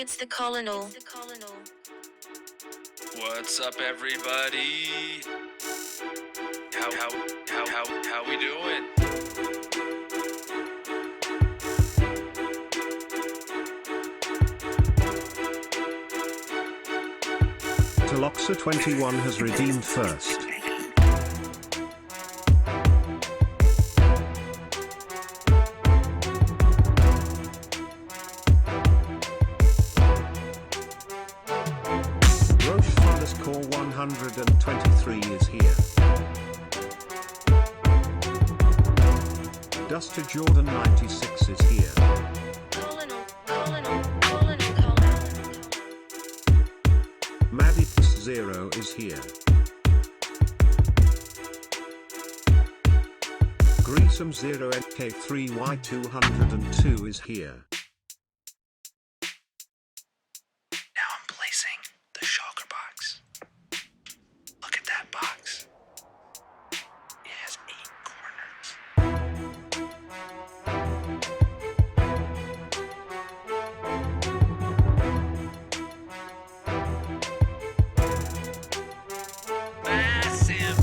It's the Colonel. What's up, everybody? How we doing? Taloxa 21 has redeemed first. Core 123 is here. Duster Jordan 96 is here. Colonel. Madix 0 is here. Greasem 0 NK3Y202 is here. Now I'm placing the shulker box. Look at that box. It has 8 corners. Massive.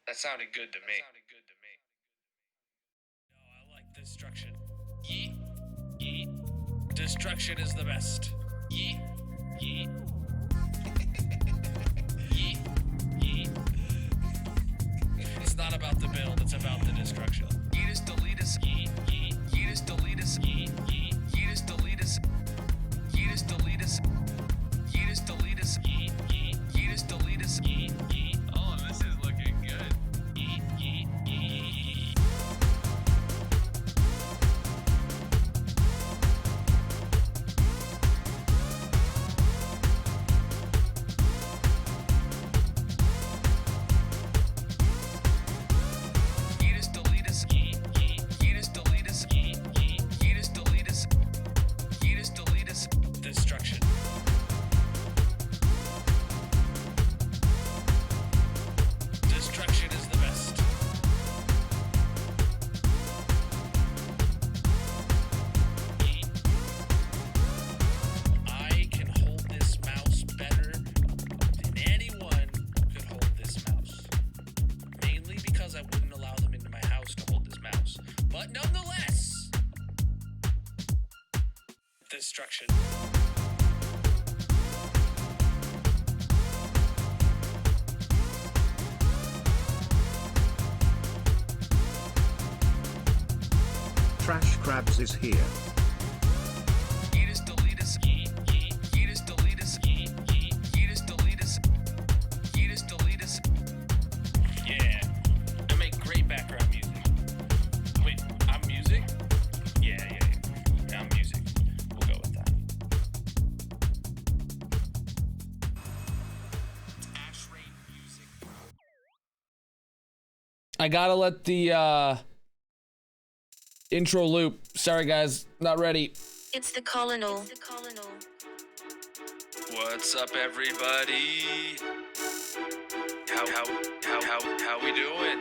That sounded good to me. No, I like destruction. Yeet. Yeet. Destruction is the best. Yeet. Yeet. Yeet. Yeet. It's not about the build, it's about the destruction. Yeetus, deletus, yeet, yeet. Yeetus, deletus, yeet, yeet. Yeetus, deletus. Yeetus, deletus. Yeetus, deletus, yeet, yeet. Yeetus, deletus, yeet, yeet. Oh, this is looking good. Yeet, yeet, yeet. Yeetus, deletus, yeet, yeet. Yeetus, deletus, yeet, yeet. Yeetus, deletus. Yeetus, deletus. Destruction. Destruction is the best. Yeet. I can hold this mouse better than anyone could hold this mouse. Mainly because I wouldn't allow them into my house to hold this mouse. But nonetheless, destruction. Trash Crabs is here. Yeetus, deletus, yeet, yeet. Yeetus, deletus, yeet, yeet. Yeetus, deletus. Yeetus, deletus. Yeah, I make great background music. Wait, I'm music? Yeah, I'm music. We'll go with that. Ash rate music. I gotta let the intro loop. Sorry guys, not ready. It's the Colonel. What's up, everybody? How we doing?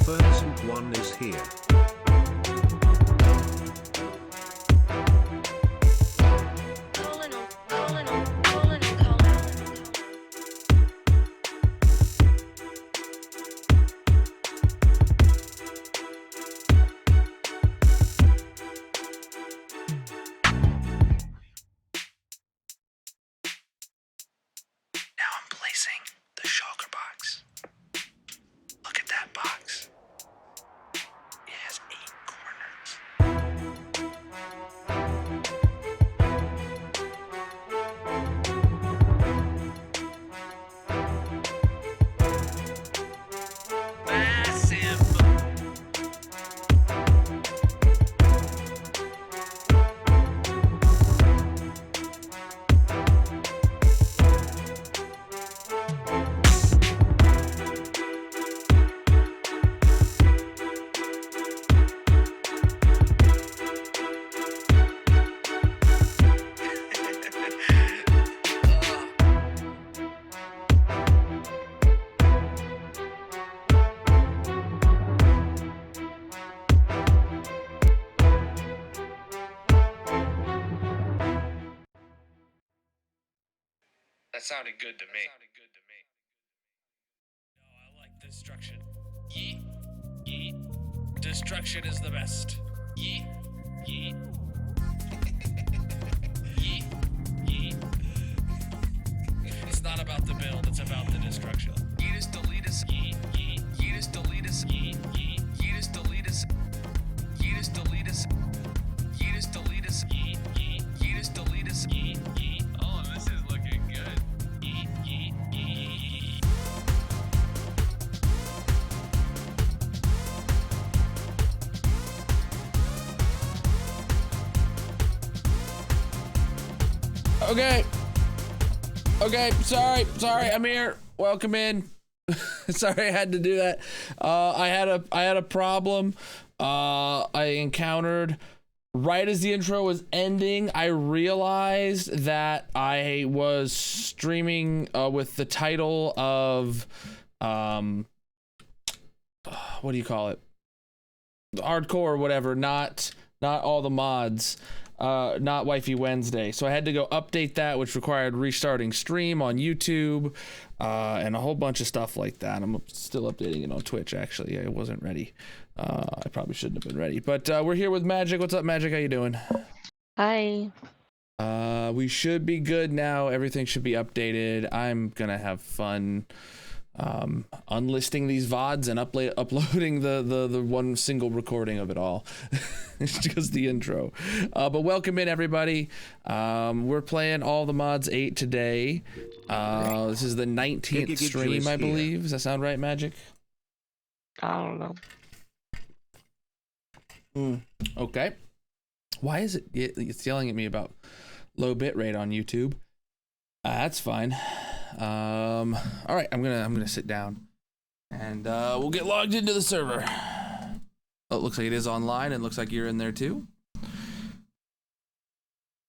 Ferguson 1 is here. poker box. Look at that box. It has 8 corners. Massive. That sounded good to me. No, I like destruction. Yeet. Yeet. Destruction is the best. Yeet. Yeet. Yeet. Yeet. It's not about the build, it's about the destruction. Yeetus, deletus, yeet, yeet. Yeetus, deletus, yeet, yeet. Yeetus, deletus. Yeetus, deletus. Yeetus, deletus, yeet, yeet. Yeetus, deletus, yeet, yeet. Oh, this is looking good. Yeet, yeet, yeet. Okay. Okay, sorry, I'm here. Welcome in. Sorry I had to do that. I had a problem I encountered right as the intro was ending. I realized that I was streaming with the title of what do you call it? Hardcore or whatever, not all the mods. Not Wifey Wednesday. So I had to go update that, which required restarting stream on YouTube, and a whole bunch of stuff like that. I'm still updating it on Twitch, actually. I wasn't ready. I probably shouldn't have been ready. But we're here with Magic. What's up, Magic? How you doing? Hi. We should be good now. Everything should be updated. I'm gonna have fun unlisting these VODs and uploading the one single recording of it all. It's just the intro. But welcome in, everybody. We're playing All the Mods 8 today. This is the 19th stream, I believe. Does that sound right, Magic? I don't know. Okay. Why is it's yelling at me about low bit rate on YouTube? That's fine. All right, I'm gonna sit down and we'll get logged into the server. Oh, it looks like it is online, and looks like you're in there too.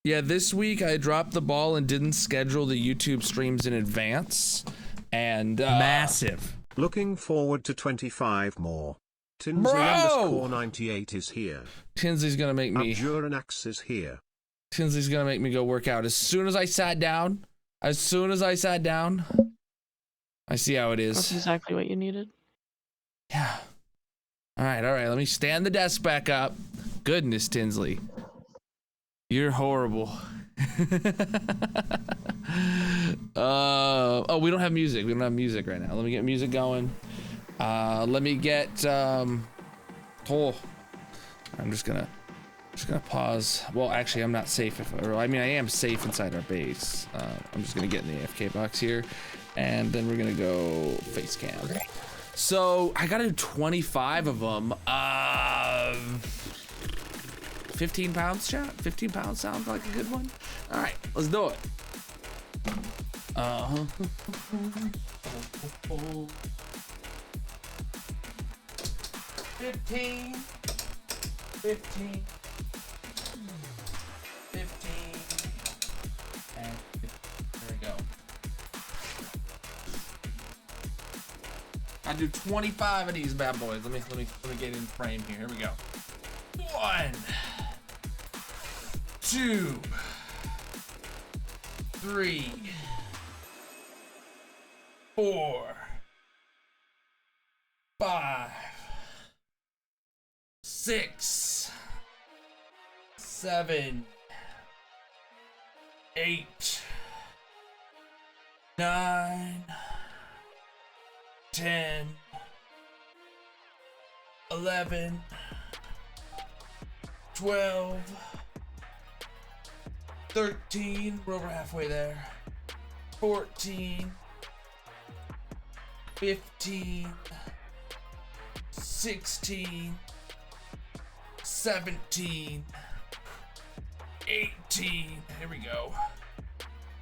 Yeah, this week I dropped the ball and didn't schedule the YouTube streams in advance, and massive. Looking forward to 25 more. Tinsley_98 is here. Tinsley's gonna make me. Abjuranax is here. Tinsley's gonna make me go work out as soon as I sat down. I see how it is. That's exactly what you needed. Yeah. All right. Let me stand the desk back up. Goodness, Tinsley. You're horrible. Oh, we don't have music. We don't have music right now. Let me get music going. Let me get, I'm just gonna pause. Well, actually, I'm not safe I am safe inside our base. I'm just gonna get in the AFK box here, and then we're gonna go face cam. So I gotta do 25 of them. 15 pounds, chat? 15 pounds sounds like a good one. All right, let's do it. 15, 15, 15, and 15. There we go. I do 25 of these bad boys. Let me get in frame here. Here we go. 1, 2, 3, 4, 5, 6, 7, 8, 9, 10, 11, 12, 13, we're over halfway there, 14, 15, 16, 17, 18, here we go,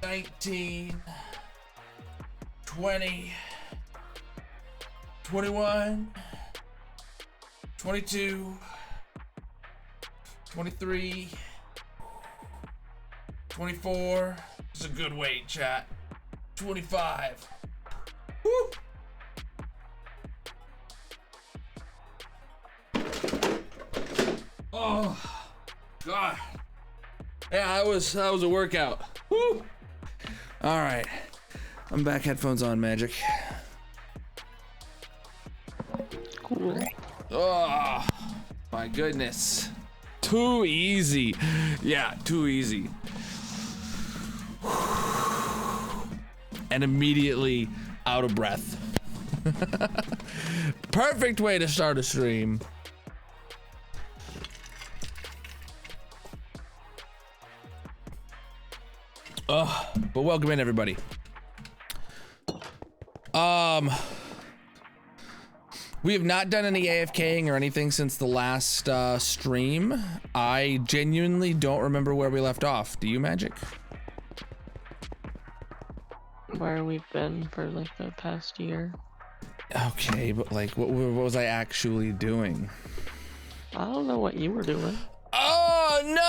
19, 20, 21, 22, 23, 24, this is a good weight, chat, 25, woo! Oh, God. Yeah, that was a workout. Woo! All right, I'm back, headphones on, magic. Cool. Oh, my goodness. Too easy. Yeah, too easy. And immediately out of breath. Perfect way to start a stream. But welcome in, everybody. We have not done any AFKing or anything since the last stream. I genuinely don't remember where we left off. Do you, Magic? Where we've been for like the past year. Okay, but like, what was I actually doing? I don't know what you were doing. Oh no!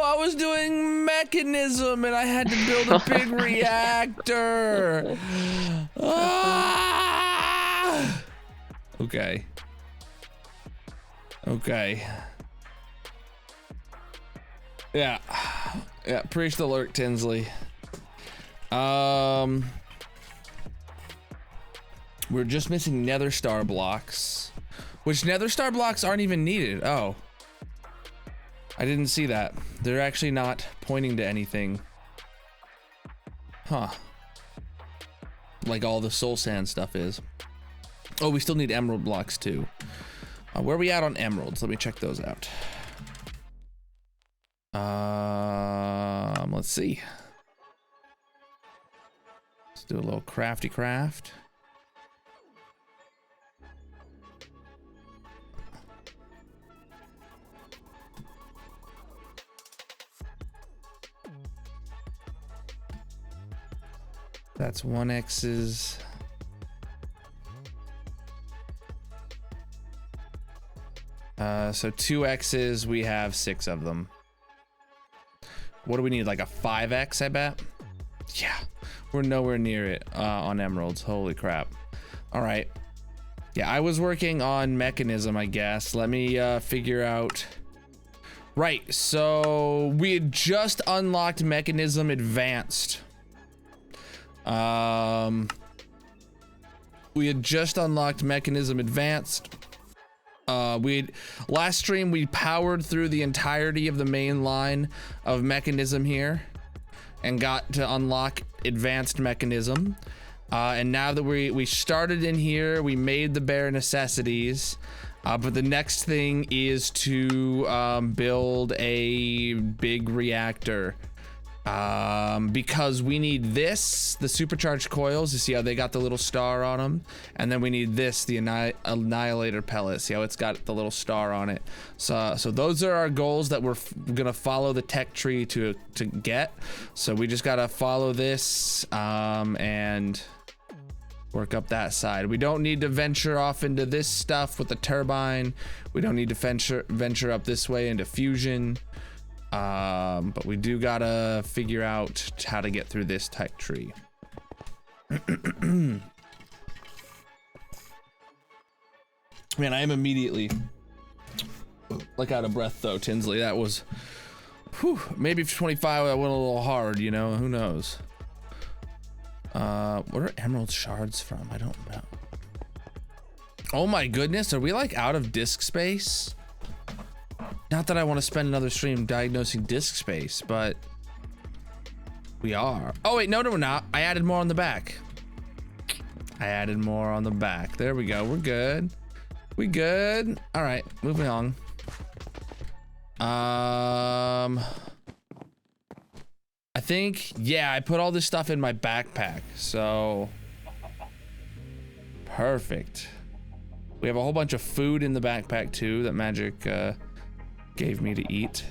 I was doing mechanism and I had to build a big reactor. Ah! Okay. Okay. Yeah. Yeah, preach the lurk, Tinsley. We're just missing nether star blocks, which nether star blocks aren't even needed. Oh. I didn't see that. They're actually not pointing to anything. Huh. Like all the soul sand stuff is. Oh, we still need emerald blocks too. Where are we at on emeralds? Let me check those out. Let's see. Let's do a little crafty craft. That's 1x's. So 2x's, we have 6 of them. What do we need, like a 5x, I bet? Yeah, we're nowhere near it on emeralds. Holy crap. All right. Yeah, I was working on mechanism, I guess. Let me figure out. Right, so we had just unlocked mechanism advanced. We had just unlocked mechanism advanced. Last stream we powered through the entirety of the main line of mechanism here and got to unlock advanced mechanism. And now that we started in here, we made the bare necessities. But the next thing is to build a big reactor. Because we need this, the supercharged coils, you see how they got the little star on them, and then we need this, the annihilator pellet. See how it's got the little star on it. So those are our goals that we're gonna follow the tech tree to get. So we just gotta follow this and work up that side. We don't need to venture off into this stuff with the turbine. We don't need to venture up this way into fusion. But we do gotta figure out how to get through this tech tree. Man, I am immediately like out of breath though, Tinsley. That was, whew, maybe for 25 I went a little hard, you know, who knows? What are emerald shards from? I don't know. Oh my goodness, are we like out of disk space? Not that I want to spend another stream diagnosing disk space, but we are. Oh wait, no, we're not. I added more on the back. I added more on the back. There we go. We're good. We good. All right, moving on. I think, yeah, I put all this stuff in my backpack, so perfect. We have a whole bunch of food in the backpack too that Magic gave me to eat.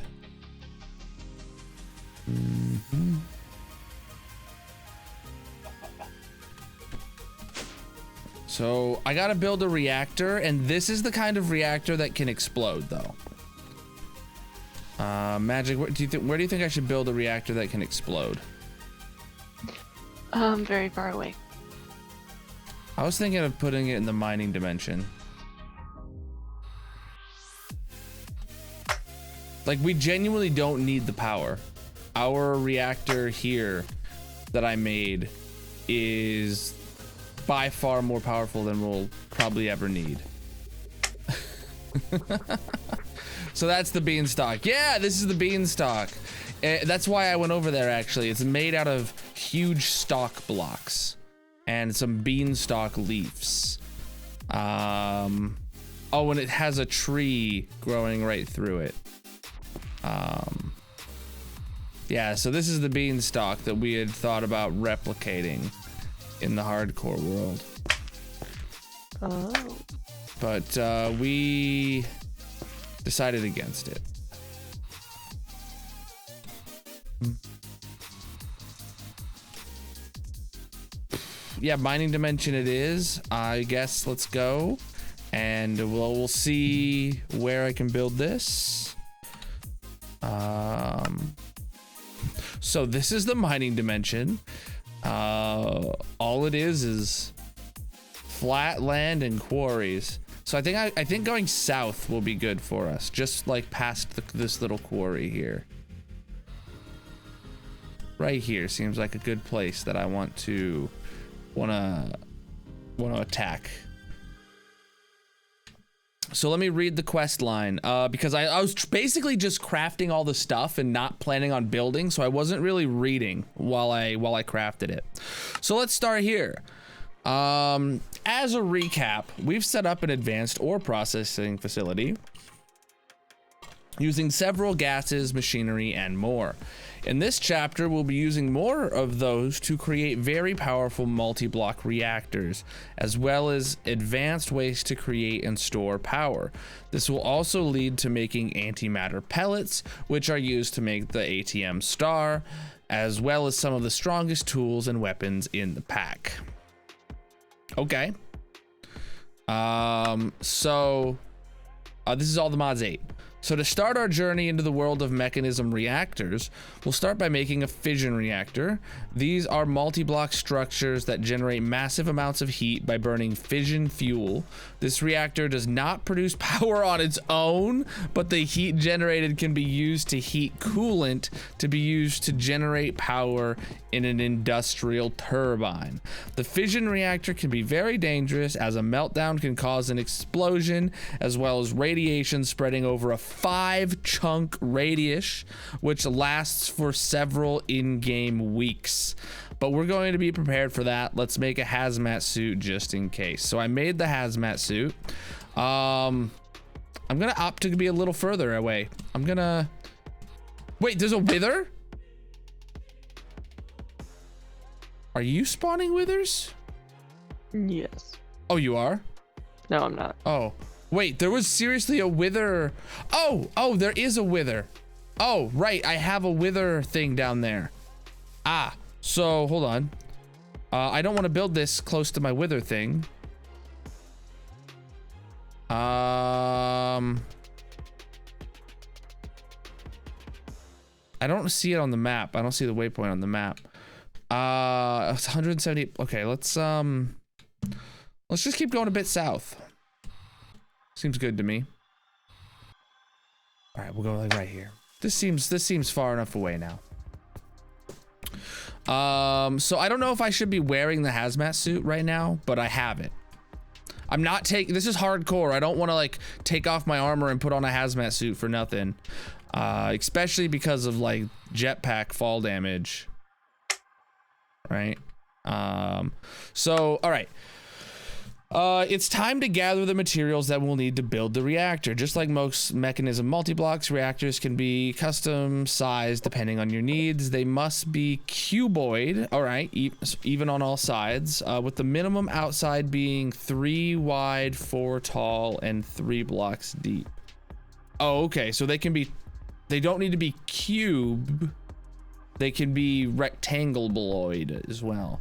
So I gotta build a reactor, and this is the kind of reactor that can explode though. Magic, where do you think I should build a reactor that can explode? Very far away. I was thinking of putting it in the mining dimension. Like, we genuinely don't need the power. Our reactor here that I made is by far more powerful than we'll probably ever need. So that's the beanstalk. Yeah, this is the beanstalk. That's why I went over there, actually. It's made out of huge stock blocks and some beanstalk leaves. Oh, and it has a tree growing right through it. Yeah, so this is the beanstalk that we had thought about replicating in the hardcore world. Oh. But we decided against it. Yeah, mining dimension it is. I guess let's go. And we'll see where I can build this. So this is the mining dimension. All it is flat land and quarries. So I think going south will be good for us, just like past this little quarry here. Right here seems like a good place that I wanna attack. So let me read the quest line, because I was basically just crafting all the stuff and not planning on building, so I wasn't really reading while I crafted it. So let's start here. As a recap, we've set up an advanced ore processing facility using several gases, machinery, and more. In this chapter, we'll be using more of those to create very powerful multi-block reactors, as well as advanced ways to create and store power. This will also lead to making antimatter pellets, which are used to make the ATM star, as well as some of the strongest tools and weapons in the pack. Okay. This is all the mods 8. So to start our journey into the world of mechanism reactors, we'll start by making a fission reactor. These are multi-block structures that generate massive amounts of heat by burning fission fuel. This reactor does not produce power on its own, but the heat generated can be used to heat coolant to be used to generate power in an industrial turbine. The fission reactor can be very dangerous, as a meltdown can cause an explosion, as well as radiation spreading over a 5-chunk radius, which lasts for several in-game weeks. But we're going to be prepared for that. Let's make a hazmat suit just in case. So I made the hazmat suit. I'm gonna opt to be a little further away. Wait, there's a wither? Are you spawning withers? Yes. Oh, you are? No, I'm not. Oh, wait, there was seriously a wither. Oh, there is a wither. Oh, right, I have a wither thing down there. Ah, so hold on. I don't want to build this close to my wither thing. I don't see it on the map. I don't see the waypoint on the map. It's 170. Okay, let's just keep going a bit south. Seems good to me. All right, we'll go like right here. This seems far enough away now. So I don't know if I should be wearing the hazmat suit right now, but I have it. I'm not taking, this is hardcore. I don't want to like take off my armor and put on a hazmat suit for nothing. Especially because of like jetpack fall damage. Right? So, all right. It's time to gather the materials that we'll need to build the reactor. Just like most mechanism multi-blocks, reactors can be custom sized depending on your needs. They must be cuboid, all right, even on all sides, with the minimum outside being 3 wide, 4 tall, and 3 blocks deep. Oh, okay, so they don't need to be cube. They can be rectangleoid as well.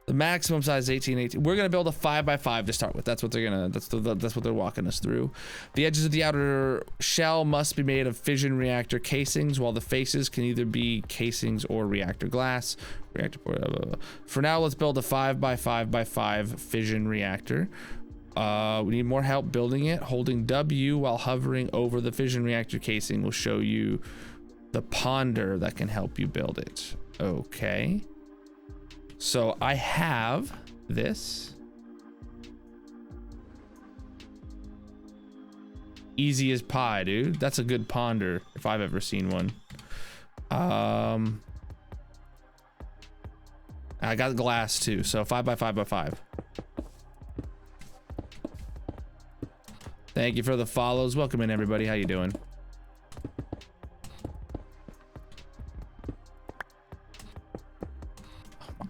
The maximum size is 18. We're gonna build a 5x5 to start with. That's what they're walking us through. The edges of the outer shell must be made of fission reactor casings, while the faces can either be casings or reactor glass. For now, let's build a 5x5x5 fission reactor. We need more help building it. Holding W while hovering over the fission reactor casing will show you the ponder that can help you build it. Okay. So I have this. Easy as pie, dude. That's a good ponder if I've ever seen one. I got glass too, so 5x5x5. Thank you for the follows. Welcome in, everybody. How you doing?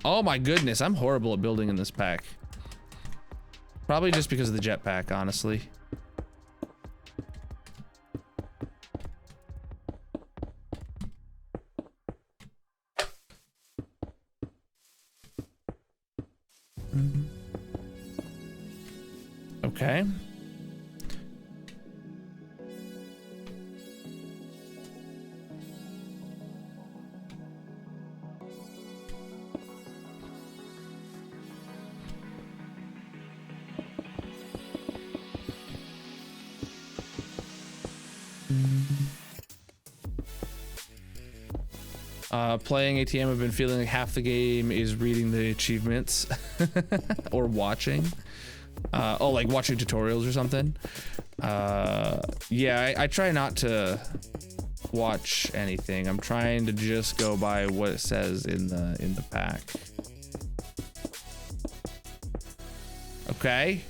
Oh my goodness, I'm horrible at building in this pack. Probably just because of the jetpack, honestly. Okay. Playing ATM, I've been feeling like half the game is reading the achievements or watching. Oh, like watching tutorials or something. Yeah, I try not to watch anything. I'm trying to just go by what it says in the pack. Okay.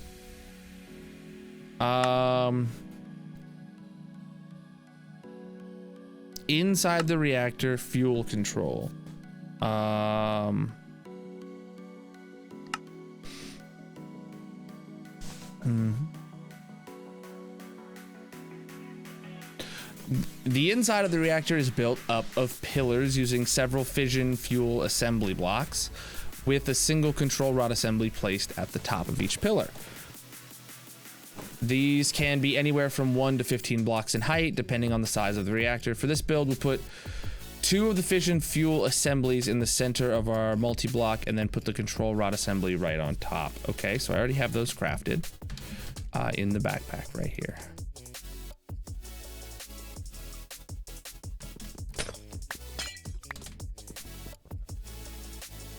Inside the reactor, fuel control. The inside of the reactor is built up of pillars using several fission fuel assembly blocks, with a single control rod assembly placed at the top of each pillar. These can be anywhere from 1 to 15 blocks in height, depending on the size of the reactor. For this build, we'll put 2 of the fission fuel assemblies in the center of our multi-block, and then put the control rod assembly right on top. Okay, so I already have those crafted in the backpack right here.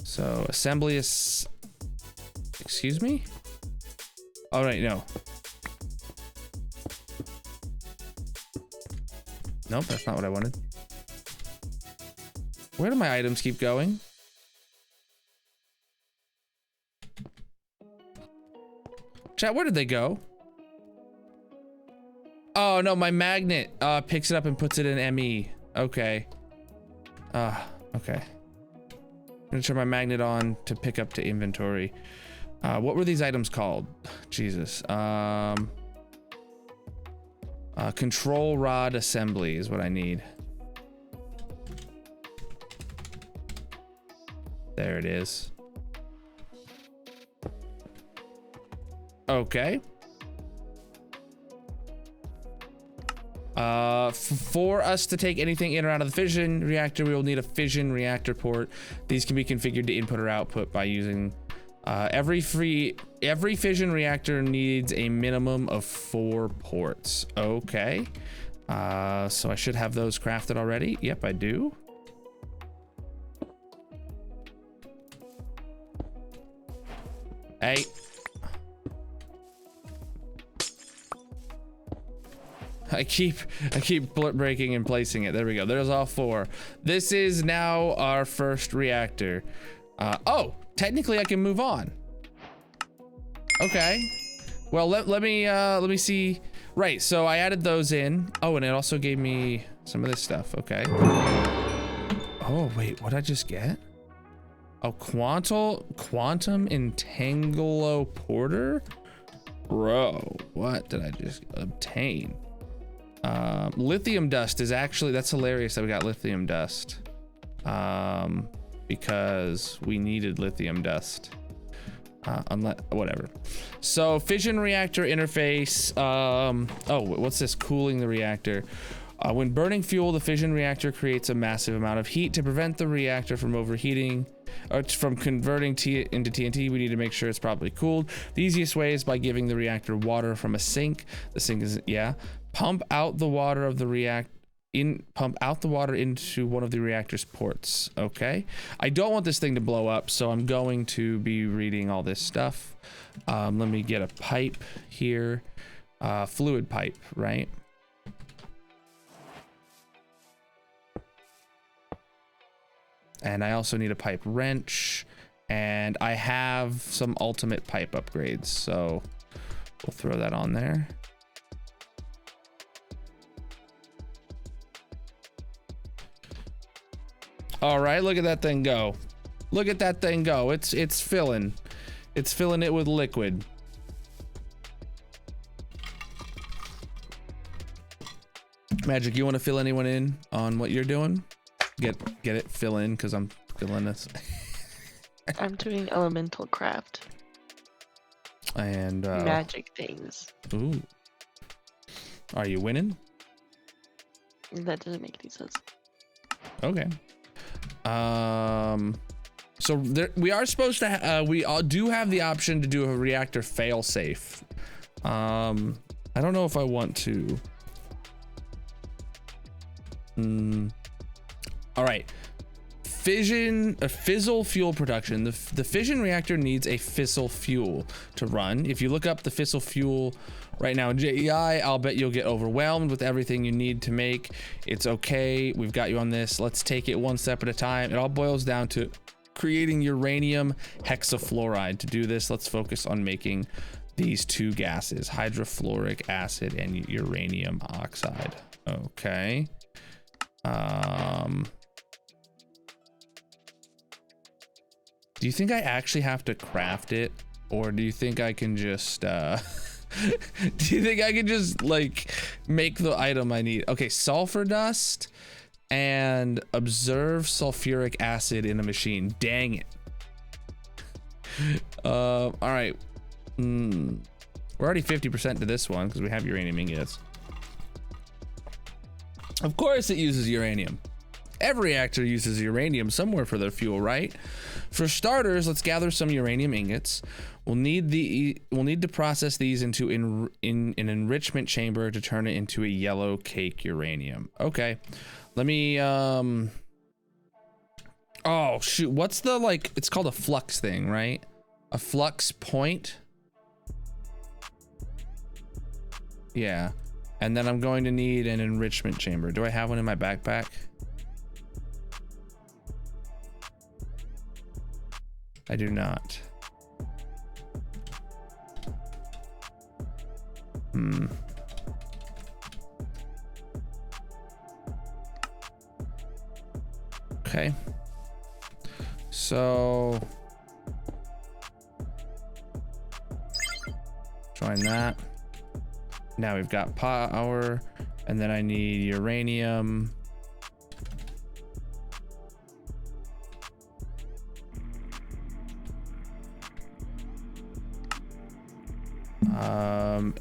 So assembly is, excuse me? All right, no. Nope, that's not what I wanted. Where do my items keep going? Chat, where did they go? Oh no, my magnet picks it up and puts it in ME. Okay. Okay. I'm gonna turn my magnet on to pick up to inventory. What were these items called? Jesus. Control rod assembly is what I need. There it is. Okay. For us to take anything in or out of the fission reactor, we will need a fission reactor port. These can be configured to input or output by using every fission reactor needs a minimum of 4 ports. Okay. So I should have those crafted already. Yep, I do. Hey. I keep breaking and placing it. There we go. There's all 4. This is now our first reactor. Oh, technically I can move on. Okay. Well, let me see. Right, so I added those in. Oh, and it also gave me some of this stuff. Okay. Oh, wait, what did I just get? Oh, quantum entanglo porter? Bro, what did I just obtain? Lithium dust is actually, that's hilarious that we got lithium dust. Because we needed lithium dust. Unless, whatever. So fission reactor interface. Oh, what's this? Cooling the reactor. When burning fuel, the fission reactor creates a massive amount of heat. To prevent the reactor from overheating or from converting into TNT, we need to make sure it's properly cooled. The easiest way is by giving the reactor water from a sink. The sink is, yeah. Pump out the water of the pump out the water into one of the reactor's ports. Okay. I don't want this thing to blow up, so I'm going to be reading all this stuff. Let me get a pipe here. Fluid pipe, right? And I also need a pipe wrench, and I have some ultimate pipe upgrades, so we'll throw that on there. All right, look at that thing go. Look at that thing go. It's filling. It's filling it with liquid. Magic, you want to fill anyone in on what you're doing? Get it, fill in, because I'm filling this. I'm doing elemental craft. And magic things. Ooh. Are you winning? That doesn't make any sense. Okay. So there, we are supposed to we all do have the option to do a reactor failsafe. I don't know if I want to. All right. Fissile fuel production. The fission reactor needs a fissile fuel to run. If you look up the fissile fuel right now in JEI, I'll bet you'll get overwhelmed with everything you need to make. It's okay. We've got you on this. Let's take it one step at a time. It all boils down to creating uranium hexafluoride. To do this, let's focus on making these two gases, hydrofluoric acid and uranium oxide. Okay. Do you think I actually have to craft it, or do you think I can just do you think I can just like make the item I need? Okay, sulfur dust and observe sulfuric acid in a machine. Dang it. All right. We're already 50% to this one because we have uranium ingots. Of course it uses uranium. Every reactor uses uranium somewhere for their fuel, right? For starters, let's gather some uranium ingots. We'll need to process these into an enrichment chamber to turn it into a yellow cake uranium. Okay. Let me oh shoot, what's the, like, it's called a flux thing, right? A flux point? Yeah. And then I'm going to need an enrichment chamber. Do I have one in my backpack? I do not. Okay. So join that. Now we've got power, and then I need uranium.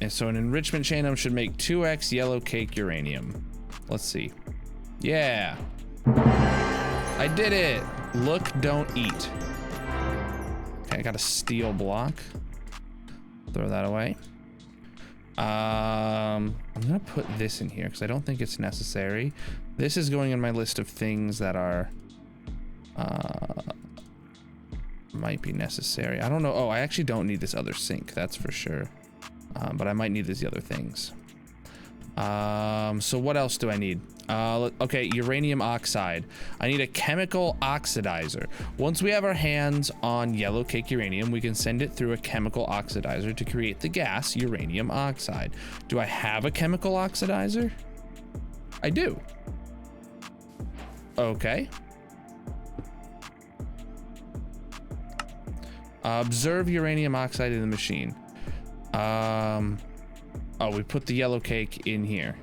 And so an enrichment chain should make 2x yellow cake uranium. Let's see. Yeah. I did it. Look, don't eat. Okay, I got a steel block. Throw that away. I'm gonna put this in here because I don't think it's necessary. This is going in my list of things that are might be necessary. I don't know. Oh, I actually don't need this other sink, that's for sure. But I might need these other things. So what else do I need? Okay, uranium oxide. I need a chemical oxidizer. Once we have our hands on yellow cake uranium, we can send it through a chemical oxidizer to create the gas uranium oxide. Do I have a chemical oxidizer? I do. Okay. Observe uranium oxide in the machine. Oh, we put the yellow cake in here.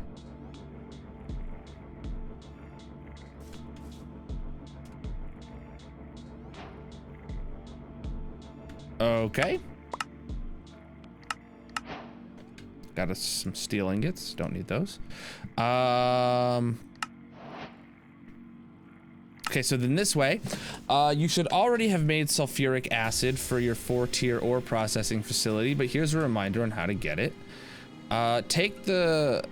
Okay. Got us some steel ingots. Don't need those. Okay, so then this way, you should already have made sulfuric acid for your 4-tier ore processing facility, but here's a reminder on how to get it. Take the...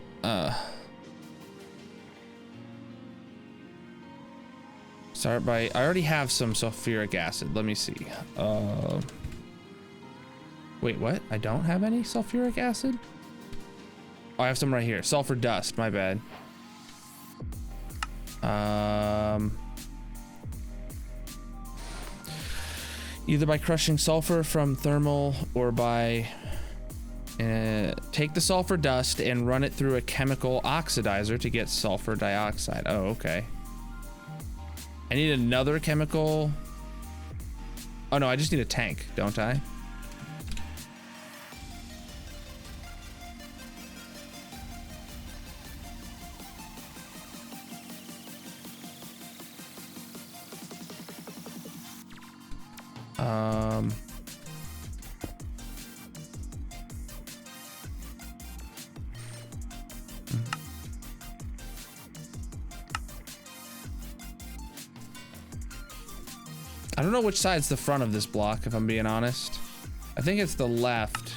start by... I already have some sulfuric acid. Let me see. Wait, what? I don't have any sulfuric acid? Oh, I have some right here. Sulfur dust, my bad. Either by crushing sulfur from thermal or by... take the sulfur dust and run it through a chemical oxidizer to get sulfur dioxide. Oh, okay. I need another chemical... Oh no, I just need a tank, don't I? I don't know which side's the front of this block, if I'm being honest. I think it's the left.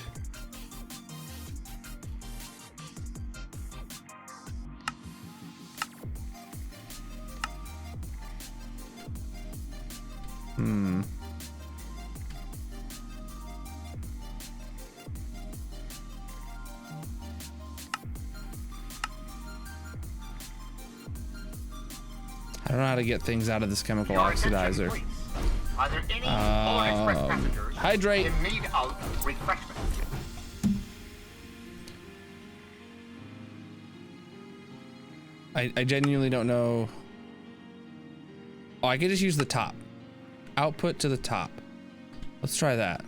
I don't know how to get things out of this chemical oxidizer. Are there any Polar Express passengers hydrate. in need of refreshment? I genuinely don't know. Oh, I could just use the top. Output to the top. Let's try that.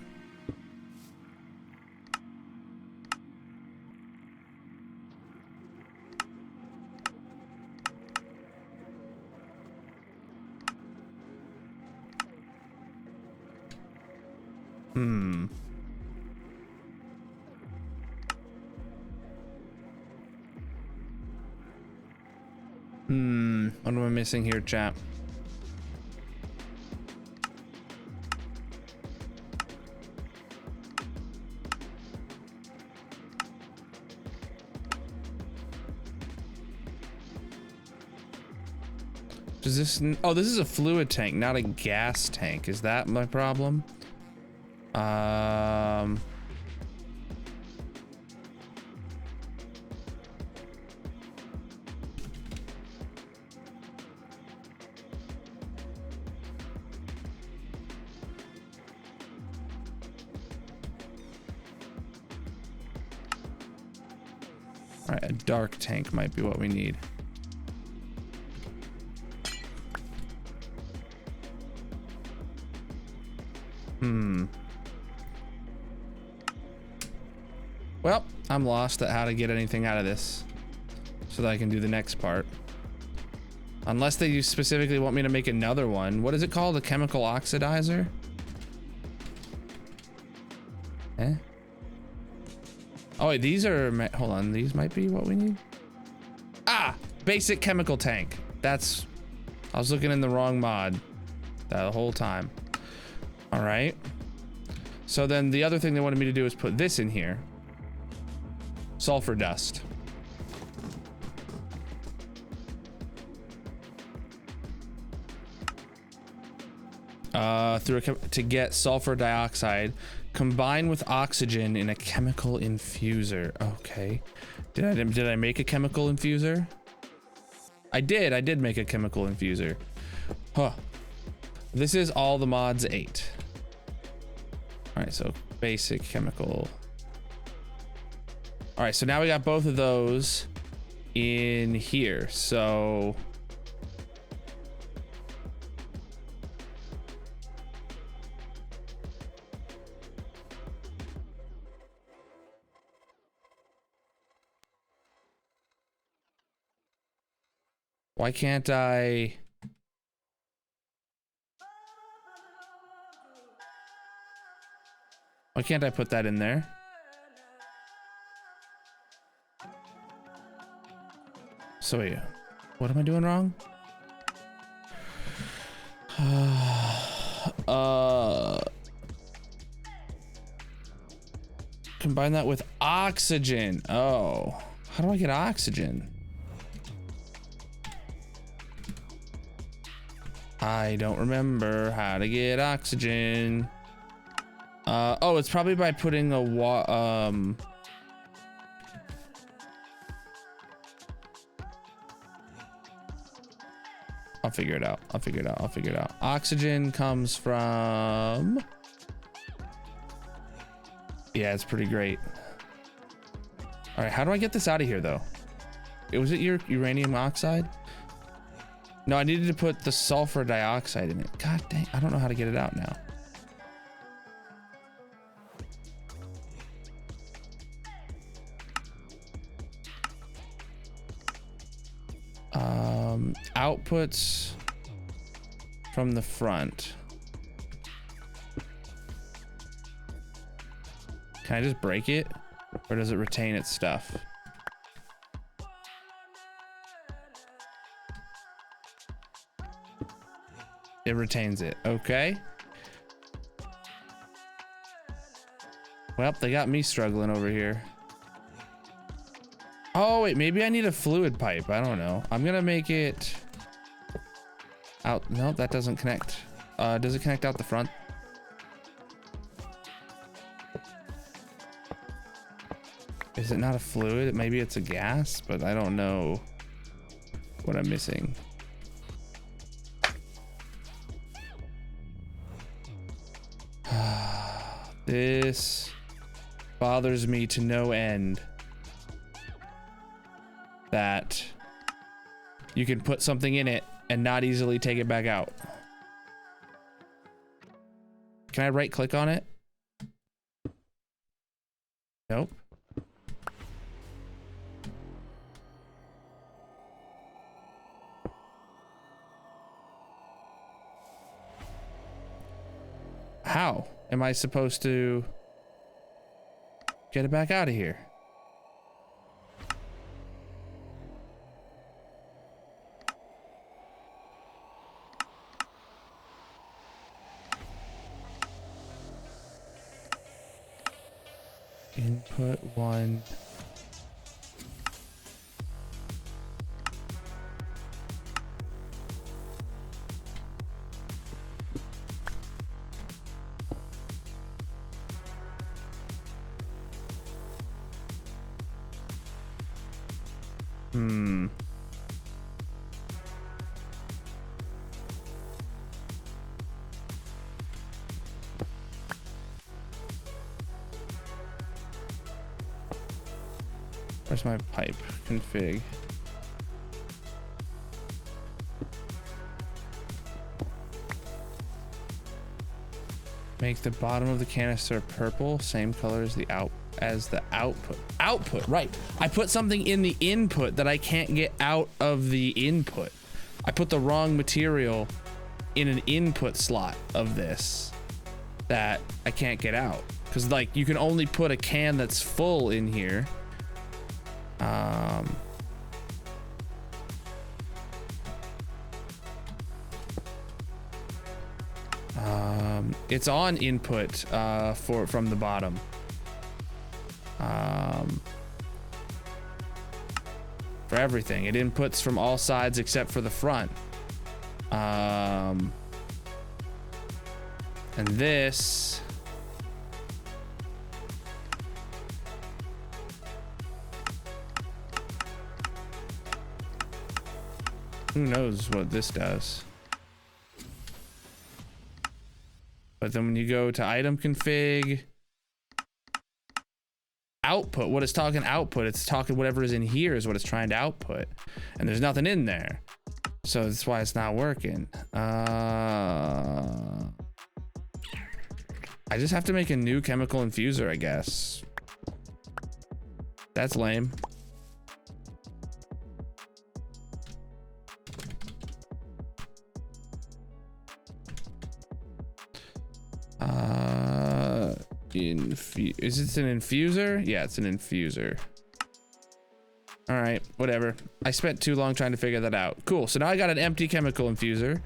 What am I missing here, chat? Does this... Oh, this is a fluid tank, not a gas tank. Is that my problem? All right, a dark tank might be what we need. Well, I'm lost at how to get anything out of this so that I can do the next part. Unless they specifically want me to make another one. What is it called? A chemical oxidizer? Eh? Oh, wait, these are... Hold on, these might be what we need. Ah! Basic chemical tank. That's... I was looking in the wrong mod the whole time. All right. So then the other thing they wanted me to do is put this in here. Sulfur dust. To get sulfur dioxide, combine with oxygen in a chemical infuser. Okay. Did I make a chemical infuser? I did make a chemical infuser. Huh. This is all the mods 8. All right, so basic chemical. All right, so now we got both of those in here. So why can't I? Why can't I put that in there? So wait, what am I doing wrong? Combine that with oxygen. Oh, how do I get oxygen? I don't remember how to get oxygen. Oh, it's probably by putting a I'll figure it out. I'll figure it out. Oxygen comes from... Yeah, it's pretty great. All right, how do I get this out of here though? Was it your uranium oxide? No, I needed to put the sulfur dioxide in it. God dang, I don't know how to get it out now. Outputs from the front. Can I just break it? Or does it retain its stuff? It retains it. Okay. Well, they got me struggling over here. Oh, wait, maybe I need a fluid pipe. I don't know. I'm gonna make it out. No, that doesn't connect. Does it connect out the front? Is it not a fluid? Maybe it's a gas, but I don't know what I'm missing. This bothers me to no end. That you can put something in it and not easily take it back out. Can I right click on it? Nope. How am I supposed to get it back out of here? Input 1. Where's my pipe config? Make the bottom of the canister purple, same color as the output. Output, right. I put something in the input that I can't get out of the input. I put the wrong material in an input slot of this that I can't get out. Because like you can only put a can that's full in here. It's on input from the bottom. For everything, it inputs from all sides except for the front. And this Who knows what this does? But then when you go to item config, output, what it's talking output, it's talking whatever is in here is what it's trying to output. And there's nothing in there. So that's why it's not working. I just have to make a new chemical infuser, I guess. That's lame. Is it an infuser? Yeah, it's an infuser. All right, whatever. I spent too long trying to figure that out. Cool, so now I got an empty chemical infuser.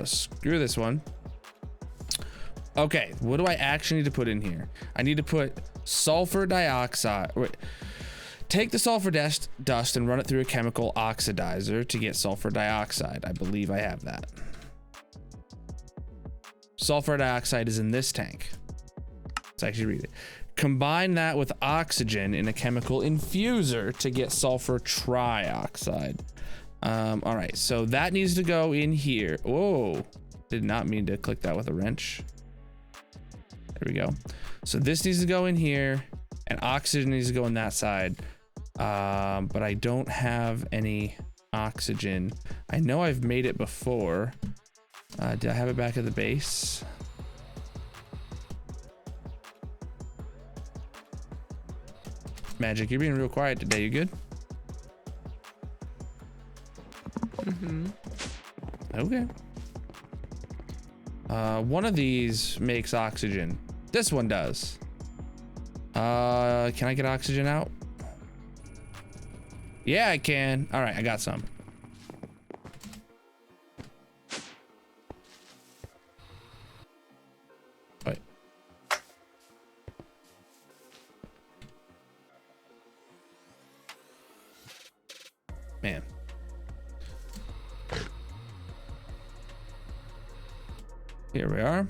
Screw this one. Okay, what do I actually need to put in here? I need to put sulfur dioxide. Wait. Take the sulfur dust and run it through a chemical oxidizer to get sulfur dioxide. I believe I have that. Sulfur dioxide is in this tank. Let's actually read it. Combine that with oxygen in a chemical infuser to get sulfur trioxide. All right, so that needs to go in here. Whoa, did not mean to click that with a wrench. There we go. So this needs to go in here and oxygen needs to go in that side. But I don't have any oxygen. I know I've made it before. Did I have it back at the base? Magic, you're being real quiet today. You good? Mm-hmm. Okay. One of these makes oxygen. This one does. Can I get oxygen out? Yeah, I can. All right, I got some. Wait. Man. Here we are.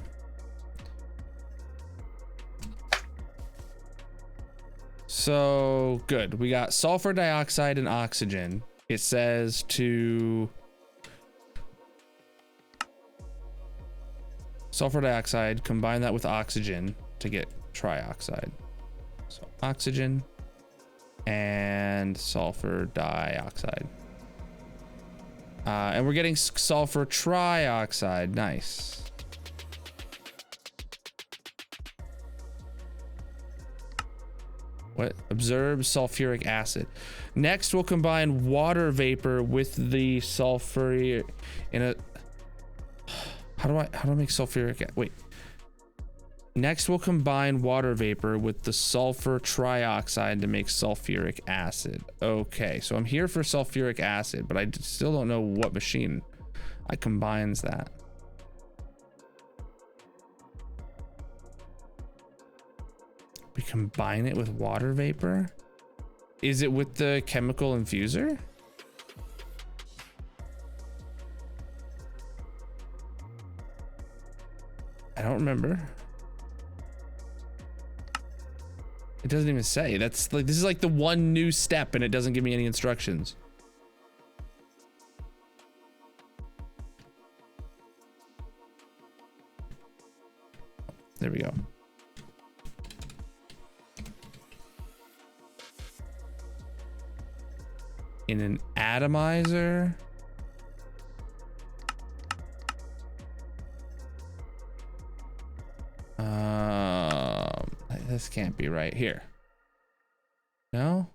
So good. We got sulfur dioxide and oxygen. It says to sulfur dioxide, combine that with oxygen to get trioxide. So oxygen and sulfur dioxide. And we're getting sulfur trioxide. Nice. What? Absorb sulfuric acid. Next, we'll combine water vapor with the sulfur in a. How do I make sulfuric? Wait. Next, we'll combine water vapor with the sulfur trioxide to make sulfuric acid. Okay, so I'm here for sulfuric acid, but I still don't know what machine I combines that. We combine it with water vapor. Is it with the chemical infuser? I don't remember. It doesn't even say. That's like, this is like the one new step and it doesn't give me any instructions. There we go. In an atomizer. This can't be right here. No.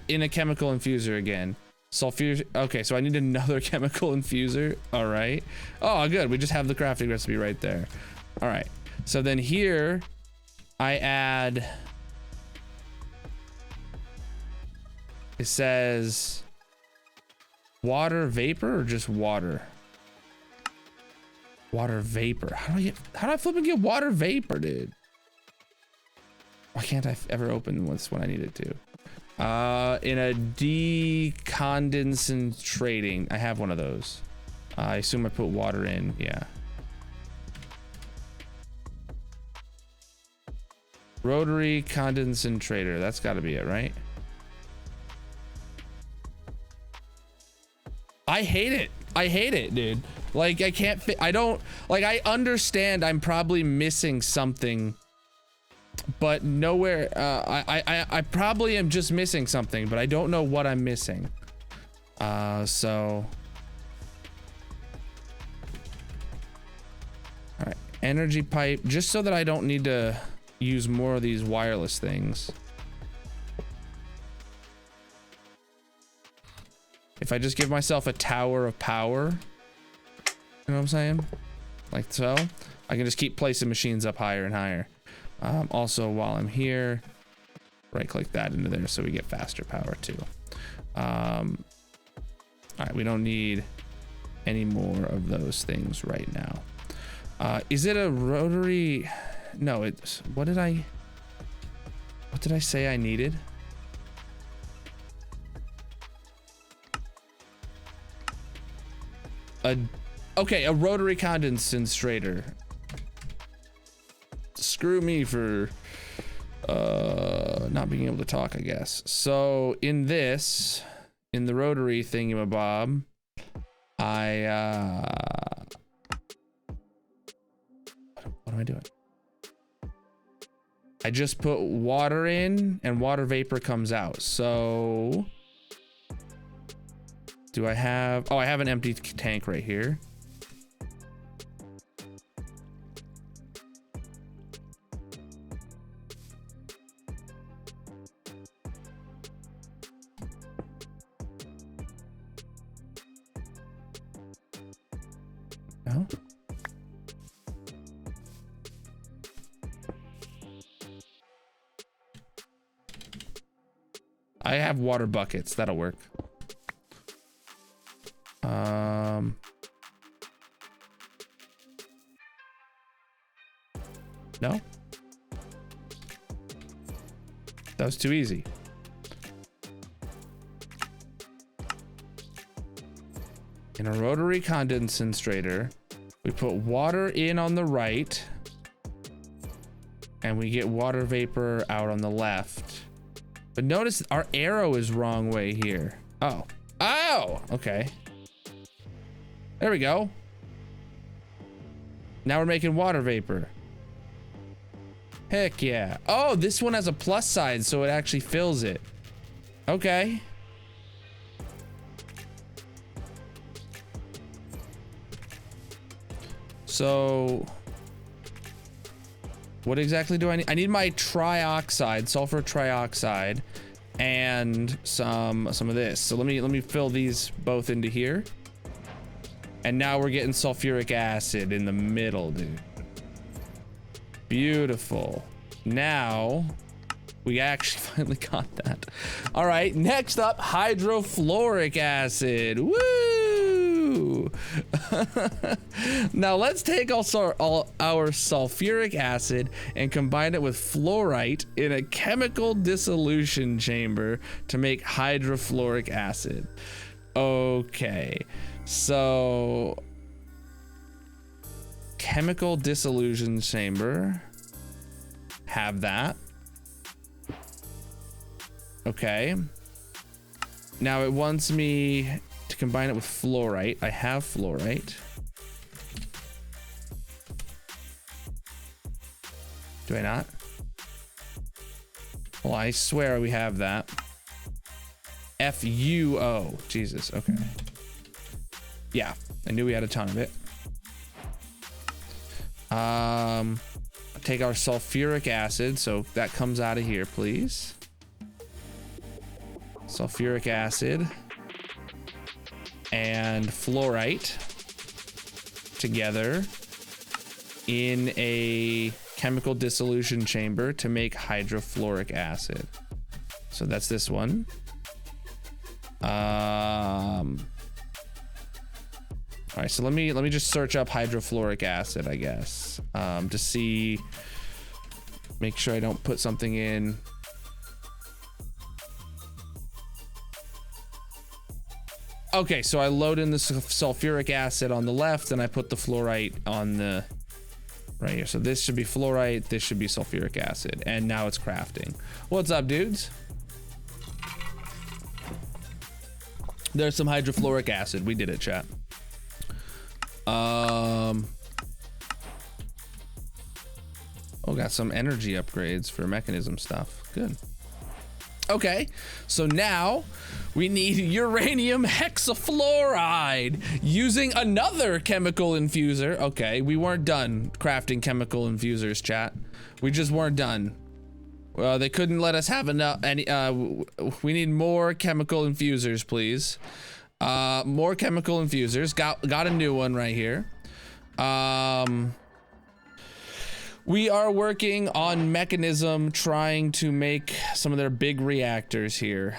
In a chemical infuser again. Sulfur. Okay, so I need another chemical infuser. All right. Oh, good. We just have the crafting recipe right there. All right. So then here, I add. It says water vapor or just water? Water vapor. How do I flip and get water vapor, dude? Why can't I ever open this when I need it to? In a decondensating. I have one of those. I assume I put water in. Yeah. Rotary condensator. That's got to be it, right? I hate it. I hate it, dude. Like, I can't fit. I don't like, I understand I'm probably missing something, but nowhere. I probably am just missing something, but I don't know what I'm missing. So. All right, energy pipe, just so that I don't need to use more of these wireless things. If I just give myself a tower of power, you know what I'm saying? Like so, I can just keep placing machines up higher and higher. Also, while I'm here, right click that into there so we get faster power too. All right, we don't need any more of those things right now. Is it a rotary? No, it's, what did I say I needed? Okay, a rotary condensator. Screw me for not being able to talk, I guess. So in this, in the rotary thingamabob, what am I doing? I just put water in and water vapor comes out. So do I have, oh, I have an empty tank right here. No. I have water buckets, that'll work. No? That was too easy. In a rotary condensator, we put water in on the right, and we get water vapor out on the left. But notice our arrow is wrong way here. Oh. Oh! Okay. There we go. Now we're making water vapor. Heck yeah. Oh, this one has a plus side, so it actually fills it. Okay. So what exactly do I need? I need my trioxide, sulfur trioxide, and some of this. So let me fill these both into here. And now we're getting sulfuric acid in the middle, dude. Beautiful. Now we actually finally got that. All right, next up, hydrofluoric acid. Woo! Now let's take all our sulfuric acid and combine it with fluorite in a chemical dissolution chamber to make hydrofluoric acid. Okay, so chemical dissolution chamber, have that. Okay, now it wants me to combine it with fluorite. I have fluorite. Do I not? Well, I swear we have that. FUO. Jesus. Okay. Yeah, I knew we had a ton of it. Take our sulfuric acid, so that comes out of here, please. Sulfuric acid and fluorite together in a chemical dissolution chamber to make hydrofluoric acid. So that's this one. All right, so let me just search up hydrofluoric acid, I guess, to see, make sure I don't put something in. Okay, so I load in the sulfuric acid on the left, and I put the fluorite on the right here. So this should be fluorite, this should be sulfuric acid, and now it's crafting. What's up, dudes? There's some hydrofluoric acid. We did it, chat. Oh, got some energy upgrades for mechanism stuff. Good. Okay, so now we need uranium hexafluoride using another chemical infuser. Okay, we weren't done crafting chemical infusers, chat. We just weren't done. They couldn't let us have enough. We need more chemical infusers, please. More chemical infusers. Got a new one right here. We are working on mechanism, trying to make some of their big reactors here,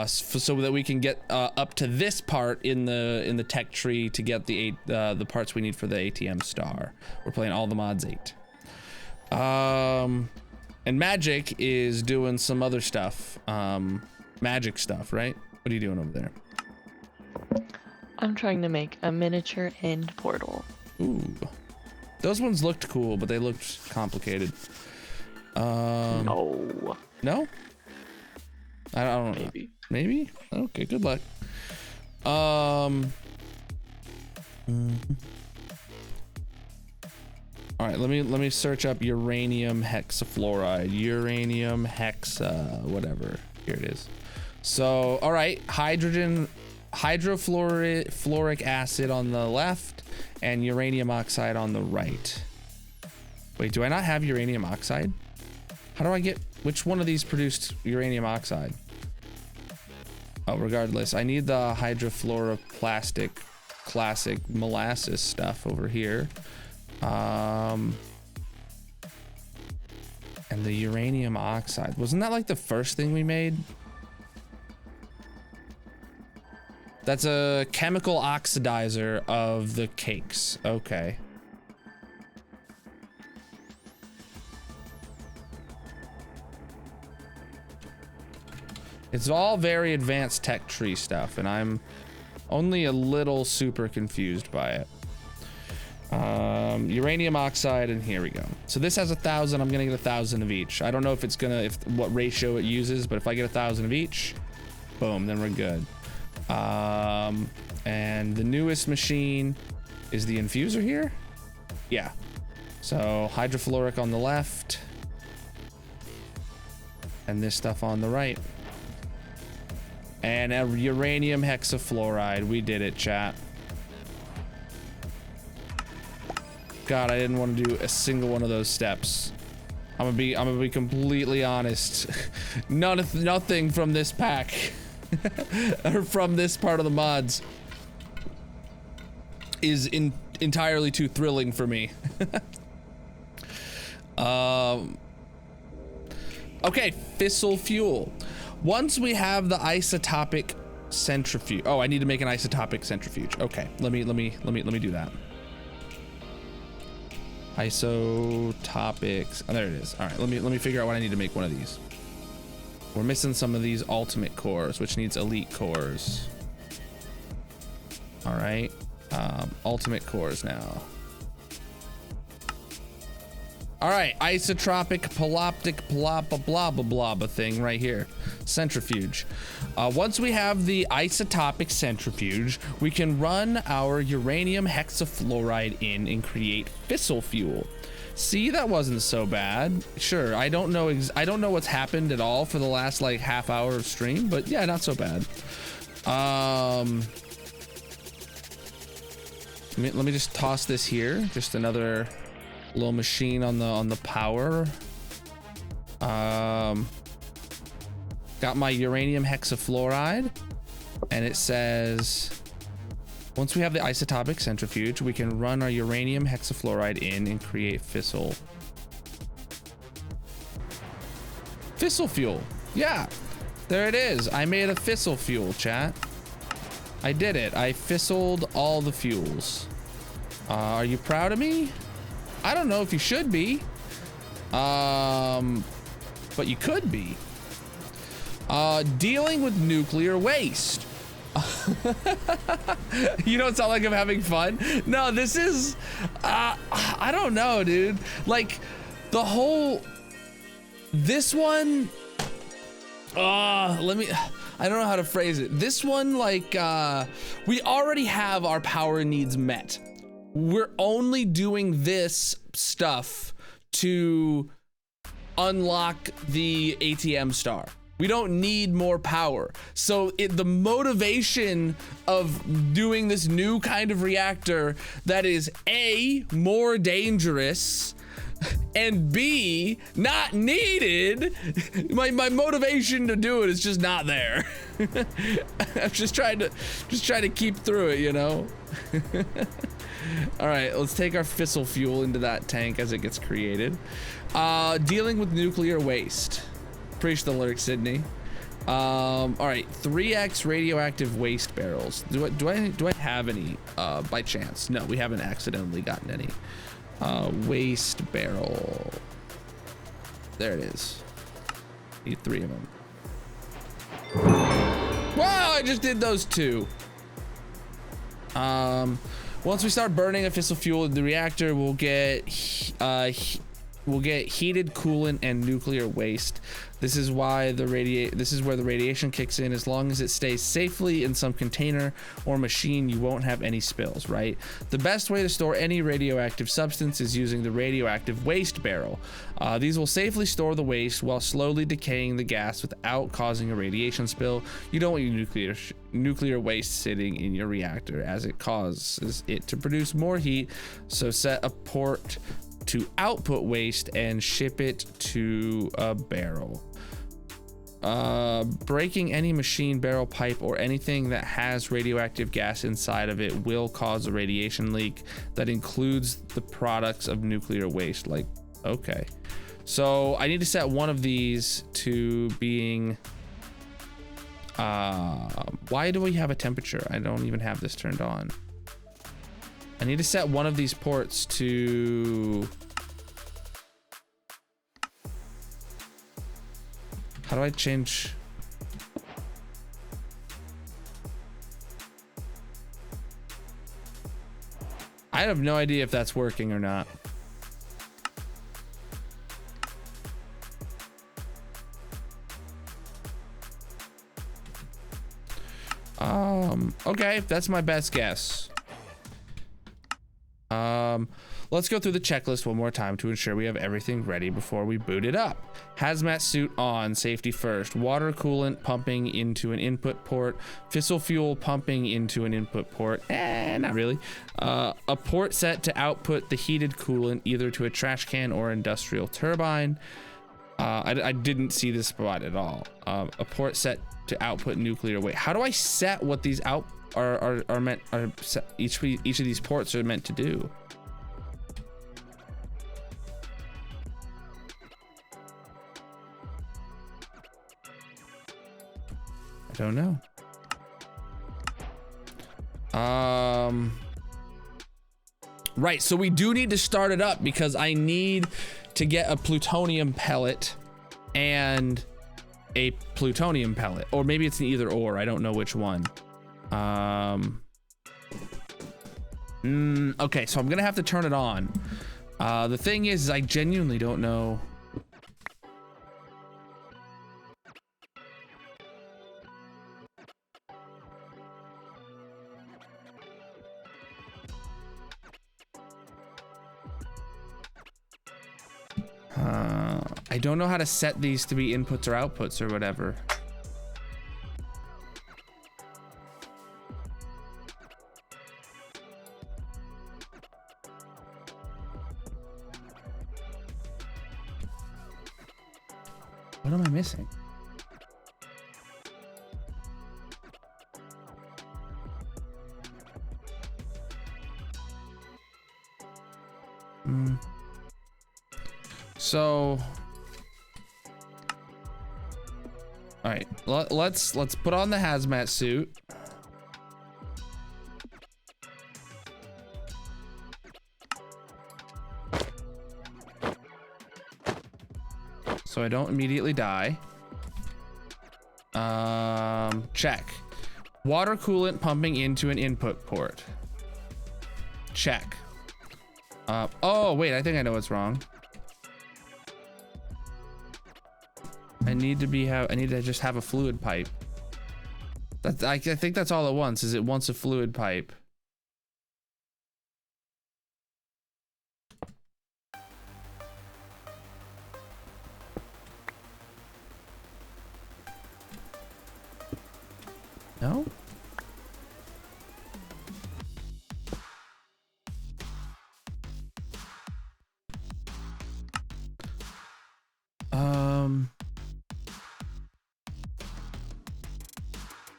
so that we can get up to this part in the tech tree to get the parts we need for the ATM star. We're playing all the mods 8. And Magic is doing some other stuff, magic stuff, right? What are you doing over there? I'm trying to make a miniature end portal. Ooh. Those ones looked cool, but they looked complicated. No. No? I don't know. Maybe. Maybe? Okay, good luck. All right, let me search up uranium hexafluoride. Uranium hexa, whatever. Here it is. So, all right, hydrofluoric acid on the left and uranium oxide on the right. Wait, do I not have uranium oxide? How do I get, which one of these produced uranium oxide? Oh, regardless, I need the hydrofluoroplastic classic molasses stuff over here. And the uranium oxide, wasn't that like the first thing we made? That's a chemical oxidizer of the cakes. Okay. It's all very advanced tech tree stuff, and I'm only a little super confused by it. Uranium oxide, and here we go. So this has 1,000. I'm gonna get 1,000 of each. I don't know if it's gonna, what ratio it uses, but if I get 1,000 of each, boom, then we're good. And the newest machine is the infuser here. Yeah. So hydrofluoric on the left, and this stuff on the right. And a uranium hexafluoride. We did it, chat. God, I didn't want to do a single one of those steps. I'm gonna be completely honest. Nothing from this pack or from this part of the mods is entirely too thrilling for me. Okay, fissile fuel. Once we have the isotopic centrifuge. Oh, I need to make an isotopic centrifuge. Okay, let me do that. Isotopics. Oh, there it is. All right, let me figure out what I need to make one of these. We're missing some of these ultimate cores, which needs elite cores. All right, ultimate cores now. All right, isotropic paloptic blah blah thing right here, centrifuge. Once we have the isotopic centrifuge, we can run our uranium hexafluoride in and create fissile fuel. See, that wasn't so bad. Sure, I don't know what's happened at all for the last like half hour of stream, but yeah, not so bad. Let me just toss this here. Just another little machine on the power. Got my uranium hexafluoride, and it says once we have the isotopic centrifuge, we can run our uranium hexafluoride in and create fissile fuel. Yeah, there it is. I made a fissile fuel, chat. I did it. I fissiled all the fuels. Are you proud of me? I don't know if you should be, but you could be. Dealing with nuclear waste. You don't sound like I'm having fun. No, this is, I don't know, dude. Like the whole, this one, let I don't know how to phrase it. This one, like, we already have our power needs met. We're only doing this stuff to unlock the ATM star. We don't need more power. So the motivation of doing this new kind of reactor that is A, more dangerous, and B, not needed, my motivation to do it is just not there. I'm just trying to keep through it, you know? All right, let's take our fissile fuel into that tank as it gets created. Dealing with nuclear waste. Appreciate the alert, Sydney. All right, 3x radioactive waste barrels. Do I have any by chance? No, we haven't accidentally gotten any. Waste barrel. There it is. Need 3 of them. Wow, I just did those 2. Once we start burning a fissile fuel in the reactor, we'll get heated coolant and nuclear waste. This is why this is where the radiation kicks in. As long as it stays safely in some container or machine, you won't have any spills, right? The best way to store any radioactive substance is using the radioactive waste barrel. These will safely store the waste while slowly decaying the gas without causing a radiation spill. You don't want your nuclear waste sitting in your reactor, as it causes it to produce more heat. So set a port to output waste and ship it to a barrel. Breaking any machine, barrel, pipe, or anything that has radioactive gas inside of it will cause a radiation leak that includes the products of nuclear waste. Like, okay. So I need to set one of these to being, why do we have a temperature? I don't even have this turned on. I need to set one of these ports to, how do I change? I have no idea if that's working or not. Okay, that's my best guess. Let's go through the checklist one more time to ensure we have everything ready before we boot it up. Hazmat suit on, safety first. Water coolant pumping into an input port. Fissile fuel pumping into an input port. Not really. A port set to output the heated coolant either to a trash can or industrial turbine. I didn't see this spot at all. A port set to output nuclear waste. How do I set what these each of these ports are meant to do? I don't know. Right, so we do need to start it up because I need to get a plutonium pellet and a plutonium pellet, or maybe it's an either or. I don't know which one. Okay, so I'm gonna have to turn it on. The thing is I genuinely don't know. I don't know how to set these to be inputs or outputs or whatever. What am I missing? So, all right, let's put on the hazmat suit. So I don't immediately die. Check. Water coolant pumping into an input port. Check. Oh wait, I think I know what's wrong. I need to just have a fluid pipe. I think that's all it wants. Is it wants a fluid pipe? No?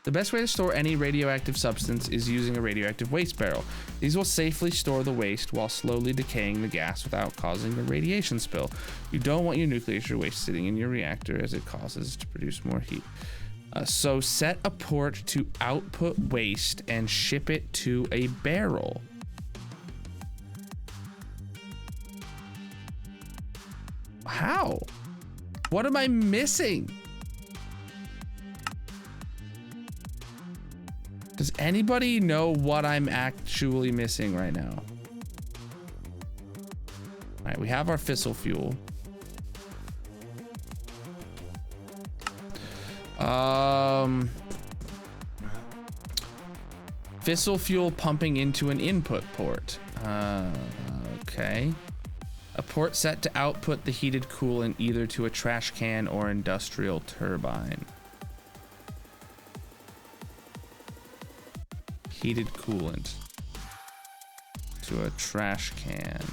The best way to store any radioactive substance is using a radioactive waste barrel. These will safely store the waste while slowly decaying the gas without causing a radiation spill. You don't want your nuclear waste sitting in your reactor as it causes to produce more heat. So set a port to output waste and ship it to a barrel. How? What am I missing? Does anybody know what I'm actually missing right now? All right, we have our fissile fuel. Fissile fuel pumping into an input port. Okay. A port set to output the heated coolant either to a trash can or industrial turbine. Heated coolant to a trash can.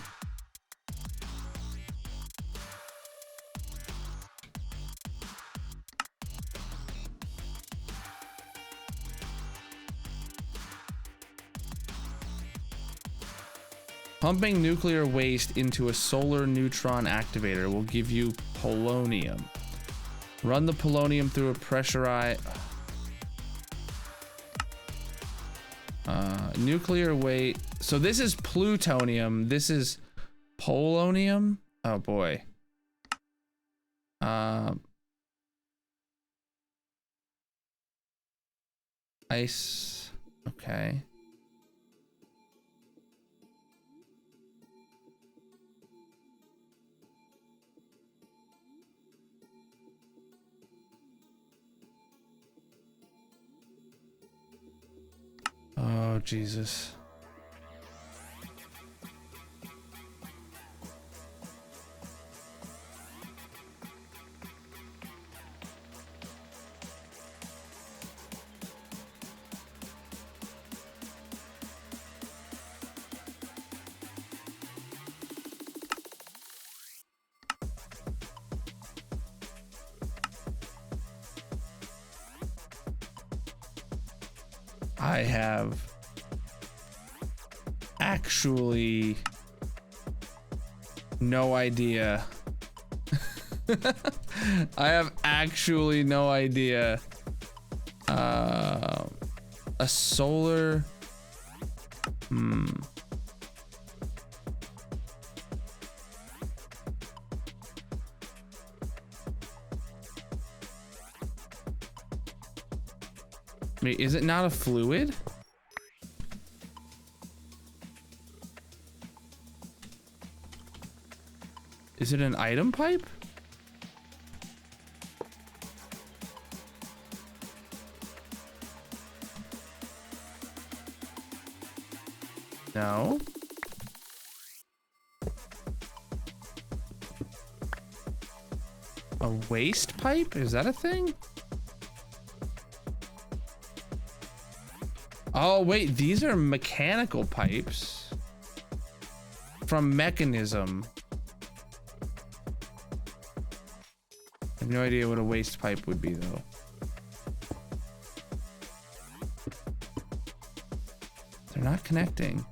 Pumping nuclear waste into a solar neutron activator will give you polonium. Run the polonium through a pressurized nuclear waste. So this is plutonium. This is polonium. Oh boy. Ice. Okay. Oh, Jesus. I have actually no idea. I have actually no idea. A solar. Wait, is it not a fluid? Is it an item pipe? No. A waste pipe? Is that a thing? Oh, wait, these are mechanical pipes from mechanism. I have no idea what a waste pipe would be, though. They're not connecting.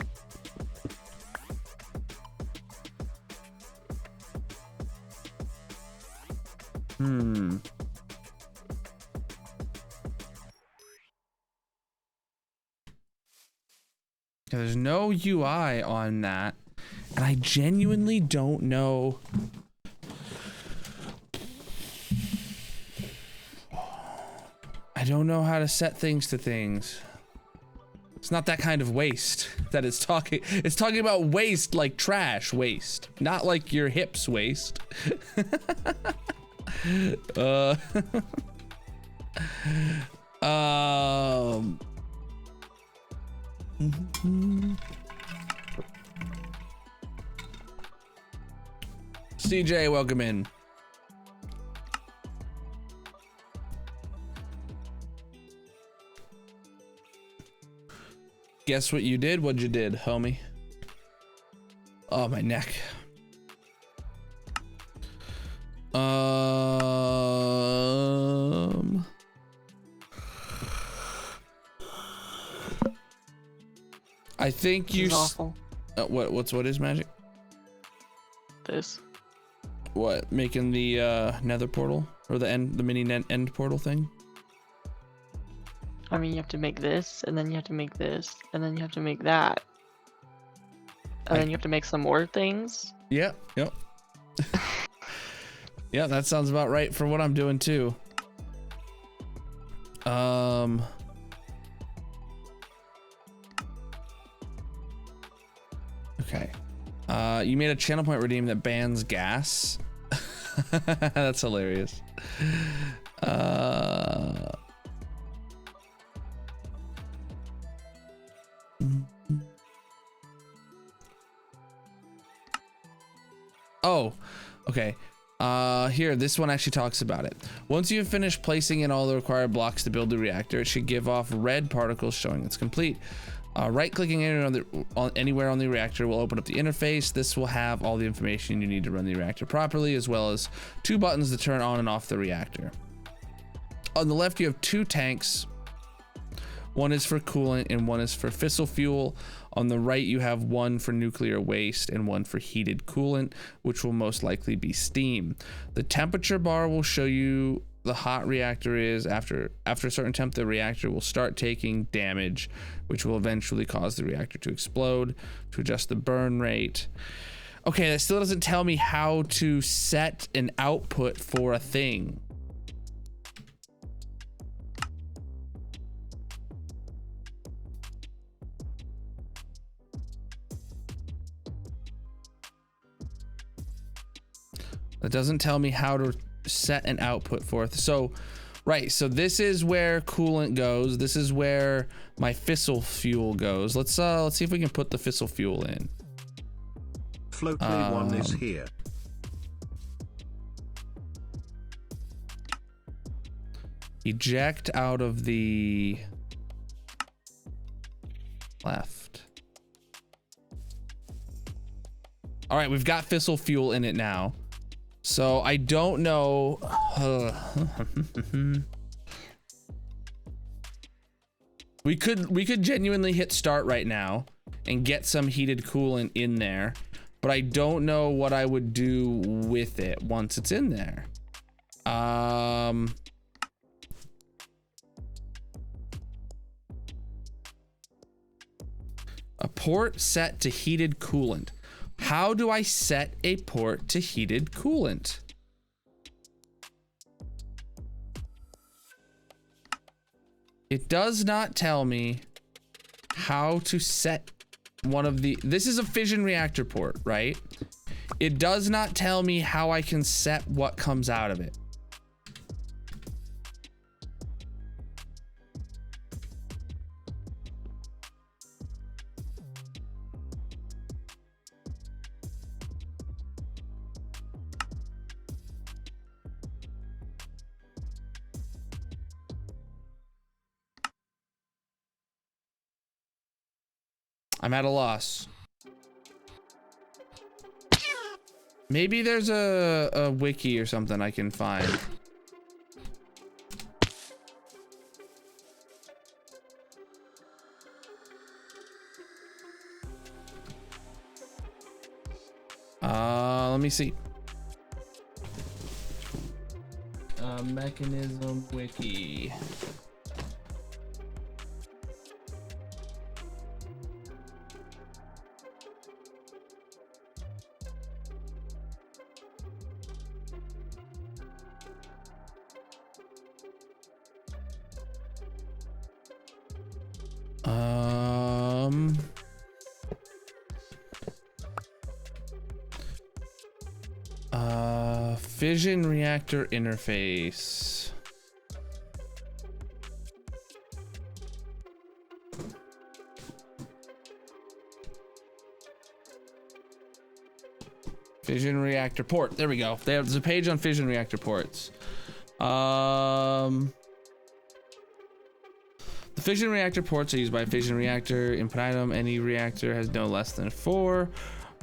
There's no UI on that, and I genuinely don't know. I don't know how to set things to things. It's not that kind of waste that it's talking. It's talking about waste like trash waste, not like your hips waste. CJ, welcome in. Guess what you did? What'd you did, homie? Oh, my neck. I think you. This is awful. What is magic? This. What, making the nether portal or the mini end portal thing? I mean, you have to make this, and then you have to make this, and then you have to make that, and then you have to make some more things. Yeah. Yep. Yeah, that sounds about right for what I'm doing too. Okay. You made a channel point redeem that bans gas. That's hilarious. Oh, okay. Here, this one actually talks about it. Once you have finished placing in all the required blocks to build the reactor, it should give off red particles showing it's complete. Right-clicking anywhere on the reactor will open up the interface. This will have all the information you need to run the reactor properly, as well as 2 buttons to turn on and off the reactor. On the left, you have 2 tanks. One is for coolant and one is for fissile fuel. On the right, you have one for nuclear waste and one for heated coolant, which will most likely be steam. The temperature bar will show you the hot reactor is. After a certain temp, the reactor will start taking damage, which will eventually cause the reactor to explode. To adjust the burn rate. Okay, that still doesn't tell me how to set an output for a thing. That doesn't tell me how to set an output for it. So, right. So this is where coolant goes. This is where my fissile fuel goes. Let's see if we can put the fissile fuel in. Floatly one is here. Eject out of the left. All right, we've got fissile fuel in it now. So I don't know. We could genuinely hit start right now and get some heated coolant in there, but I don't know what I would do with it once it's in there. A port set to heated coolant. How do I set a port to heated coolant? It does not tell me how to set one of the... This is a fission reactor port, right? It does not tell me how I can set what comes out of it. I'm at a loss. Maybe there's a wiki or something I can find. Let me see. Mechanism wiki. Fission reactor interface. Fission reactor port. There we go. There's a page on fission reactor ports. The fission reactor ports are used by a fission reactor. Input item, any reactor has no less than 4.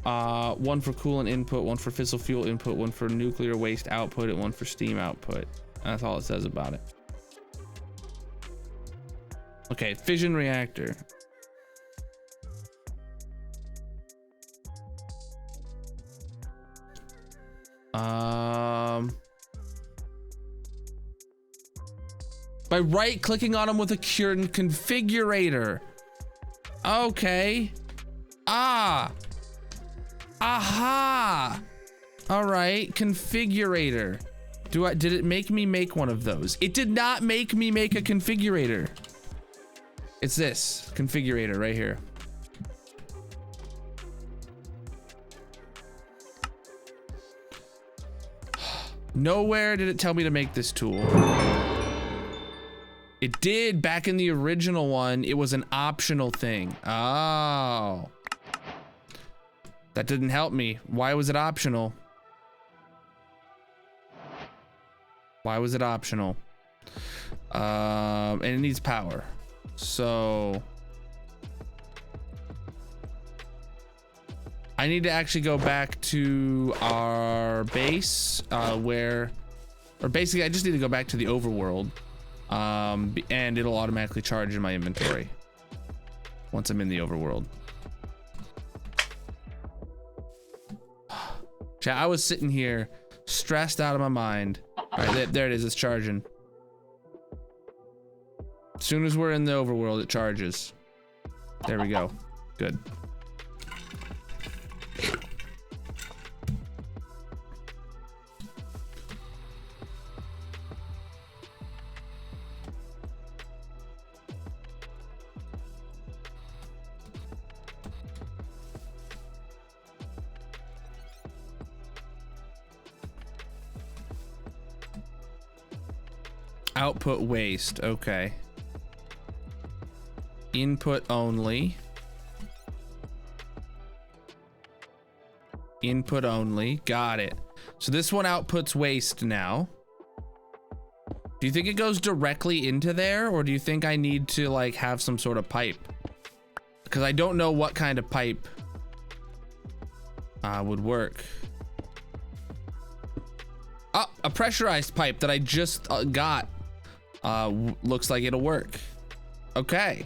One for coolant input, one for fissile fuel input, one for nuclear waste output, and one for steam output. That's all it says about it. Okay, fission reactor. By right clicking on them with a current configurator. Okay. Aha. All right, configurator. Did it make me make one of those? It did not make me make a configurator. It's this configurator right here. Nowhere did it tell me to make this tool. It did back in the original one. It was an optional thing. Oh. That didn't help me. Why was it optional? Why was it optional? And it needs power. So I need to actually go back to our base or basically I just need to go back to the overworld. And it'll automatically charge in my inventory once I'm in the overworld. Chat, I was sitting here stressed out of my mind. All right, there it is. It's charging. As soon as we're in the overworld, it charges. There we go. Good. Output waste, okay. Input only. Input only, got it. So this one outputs waste now. Do you think it goes directly into there, or do you think I need to like have some sort of pipe? Because I don't know what kind of pipe would work. Oh, a pressurized pipe that I just got. Looks like it'll work. Okay.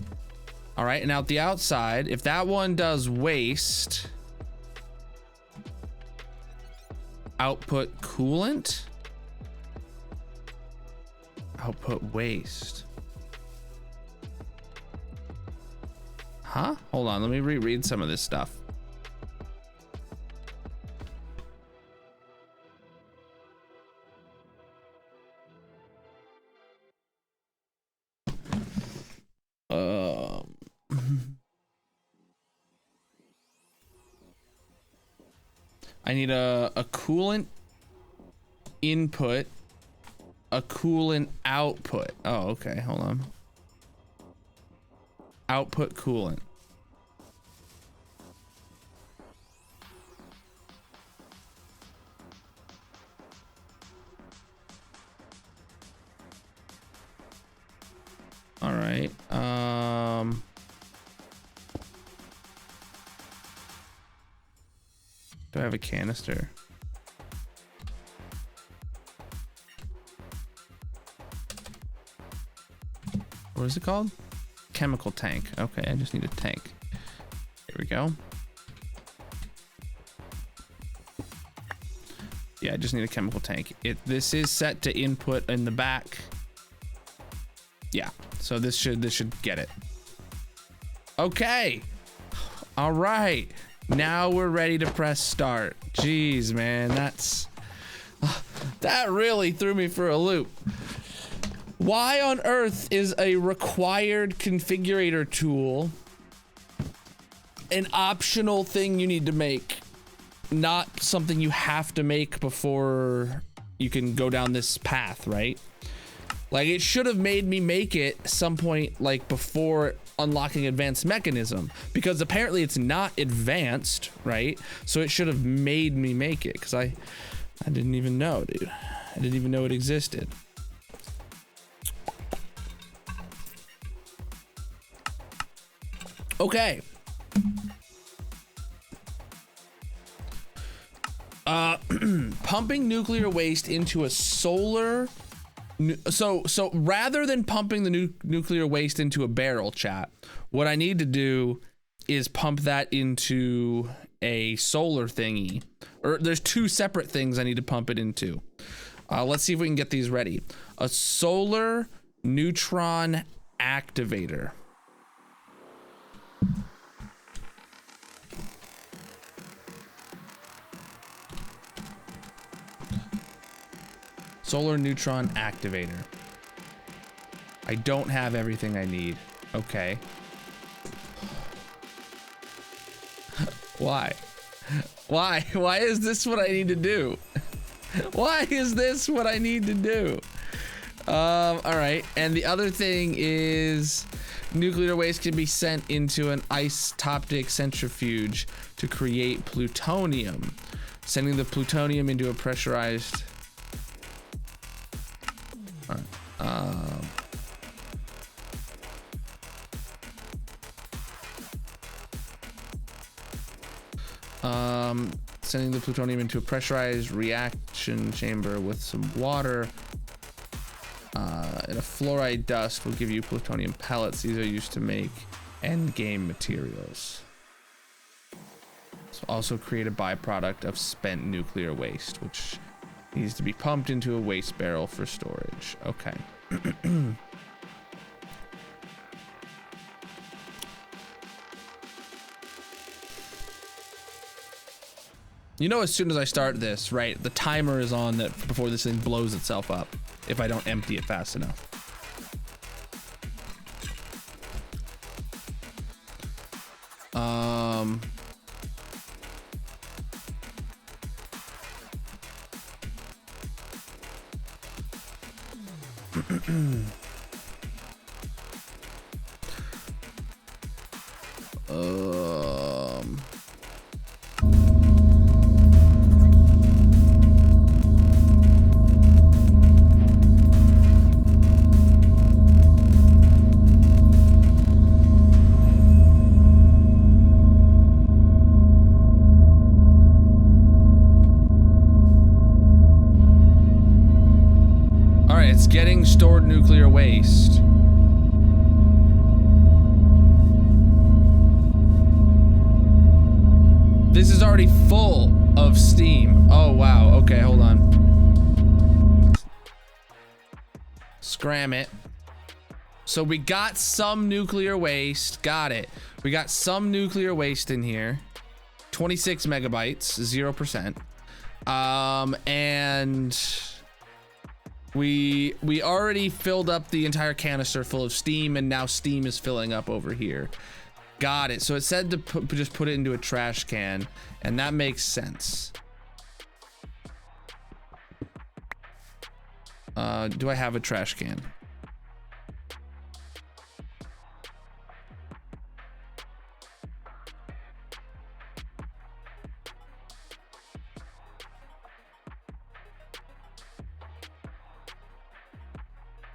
All right, and out the outside, if that one does waste, output coolant, output waste. Huh? Hold on, let me reread some of this stuff. I need a coolant input, a coolant output. Oh, okay, hold on. Output coolant. All right. Do I have a canister? What is it called? Chemical tank. Okay, I just need a tank. Here we go. Yeah, I just need a chemical tank. This is set to input in the back. Yeah, so this should get it. Okay. All right. Now we're ready to press start. Jeez, man, that really threw me for a loop. Why on earth is a required configurator tool an optional thing you need to make, not something you have to make before you can go down this path, right? Like, it should have made me make it some point, like, before unlocking advanced mechanism, because apparently it's not advanced, right? So it should have made me make it, because I didn't even know, dude. I didn't even know it existed. Okay. Pumping nuclear waste into a solar... So rather than pumping the nuclear waste into a barrel, chat, what I need to do is pump that into a solar thingy. Or there's two separate things I need to pump it into. Let's see if we can get these ready. A solar neutron activator. Solar neutron activator. I don't have everything I need. Okay. Why? Why? Why is this what I need to do? Why is this what I need to do? All right. And the other thing is nuclear waste can be sent into an isotoptic centrifuge to create plutonium. Sending the plutonium into a pressurized... Sending the plutonium into a pressurized reaction chamber with some water and a fluoride dust will give you plutonium pellets. These are used to make end game materials. So also create a byproduct of spent nuclear waste, which needs to be pumped into a waste barrel for storage. Okay. You know, as soon as I start this, right, the timer is on that before this thing blows itself up if I don't empty it fast enough. Getting stored nuclear waste. This is already full of steam. Oh, wow. Okay, hold on. Scram it. So we got some nuclear waste. Got it. We got some nuclear waste in here. 26 megabytes, 0%. And... We already filled up the entire canister full of steam, and now steam is filling up over here. Got it. So it said to just put it into a trash can, and that makes sense. Do I have a trash can?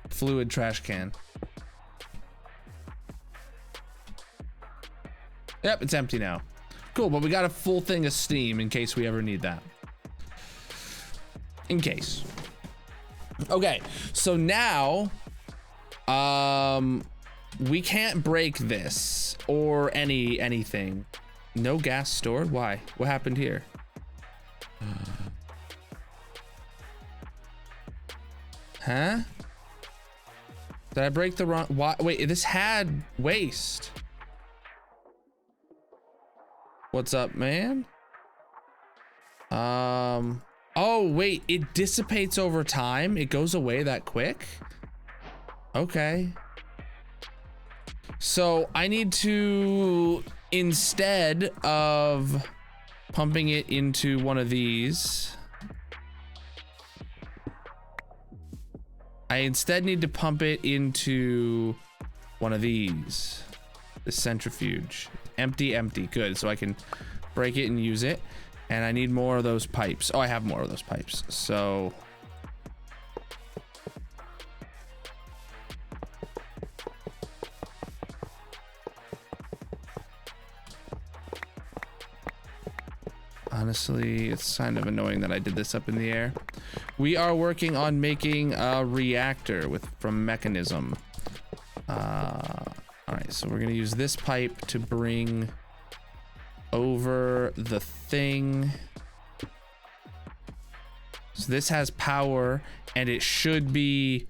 Fluid trash can. Yep, it's empty now. Cool, but we got a full thing of steam in case we ever need that. In case. Okay, so now we can't break this or anything. No gas stored? Why? What happened here? Huh? Did I break the wrong? Why? Wait, this had waste. What's up, man? Oh, wait, it dissipates over time. It goes away that quick. Okay. So I need to, instead of pumping it into one of these, I instead need to pump it into one of these. The centrifuge. Empty, empty. Good. So I can break it and use it. And I need more of those pipes. Oh, I have more of those pipes. So... honestly, it's kind of annoying that I did this up in the air. We are working on making a reactor from mechanism. All right, so we're gonna use this pipe to bring over the thing. So this has power, and it should be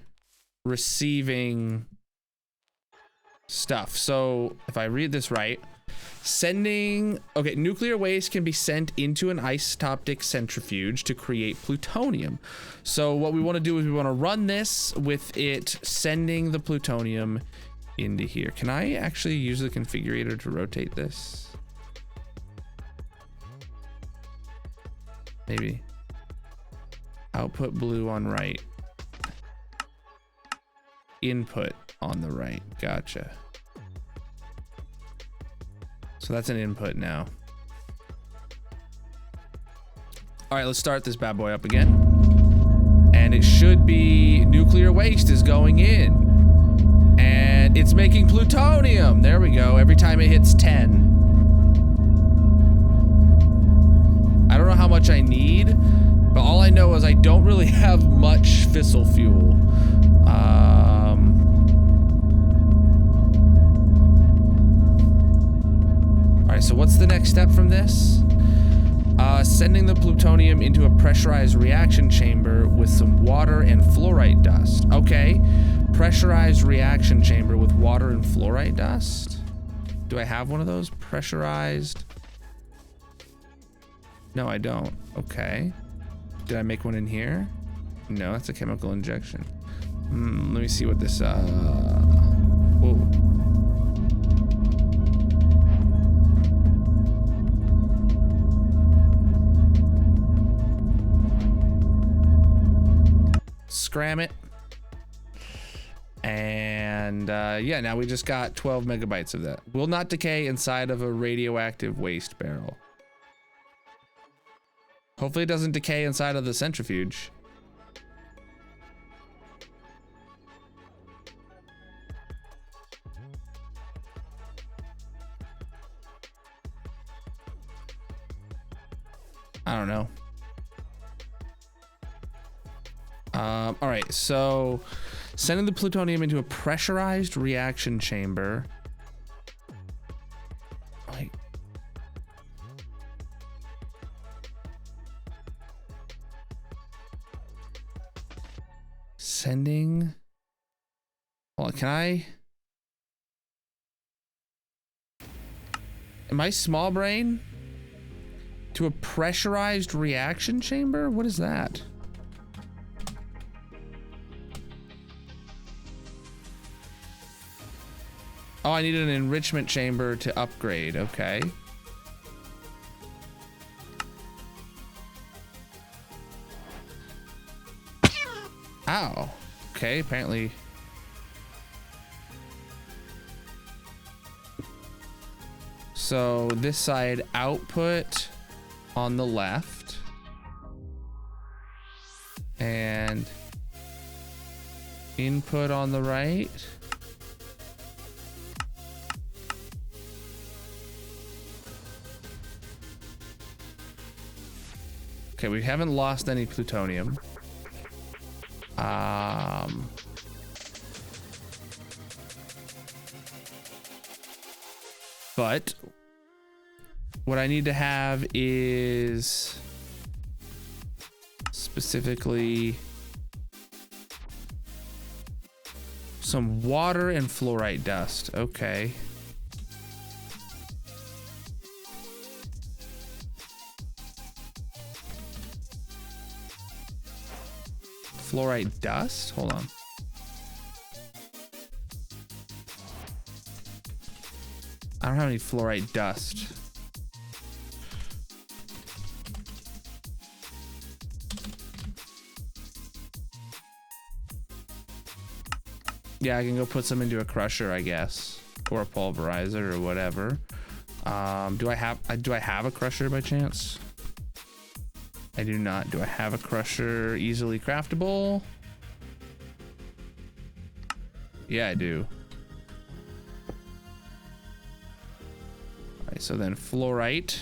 receiving stuff. So if I read this right, okay, nuclear waste can be sent into an isotoptic centrifuge to create plutonium. So what we want to do is we want to run this with it sending the plutonium into here. Can I actually use the configurator to rotate this? Maybe. Output blue on right. Input on the right. Gotcha. So that's an input now. All right, let's start this bad boy up again. And it should be nuclear waste is going in. And it's making plutonium. There we go. Every time it hits 10. I don't know how much I need, but all I know is I don't really have much fissile fuel. All right, so what's the next step from this? Sending the plutonium into a pressurized reaction chamber with some water and fluorite dust. Okay, pressurized reaction chamber with water and fluorite dust. Do I have one of those? Pressurized? No, I don't. Okay. Did I make one in here? No, that's a chemical injection. Let me see what this, whoa. Scram it. And yeah, now we just got 12 megabytes of that. Will not decay inside of a radioactive waste barrel. Hopefully it doesn't decay inside of the centrifuge. I don't know. All right, so sending the plutonium into a pressurized reaction chamber. Like, sending. Well, can I? Am I small brain? To a pressurized reaction chamber? What is that? Oh, I need an enrichment chamber to upgrade. Okay. Ow. Okay, apparently. So this side output on the left. And input on the right. Okay, we haven't lost any plutonium. But what I need to have is specifically some water and fluorite dust. Okay. Fluorite dust? Hold on. I don't have any fluorite dust. Yeah, I can go put some into a crusher, I guess, or a pulverizer or whatever. Do I have a crusher by chance? I do not. Do I have a crusher easily craftable? Yeah, I do. All right, so then fluorite.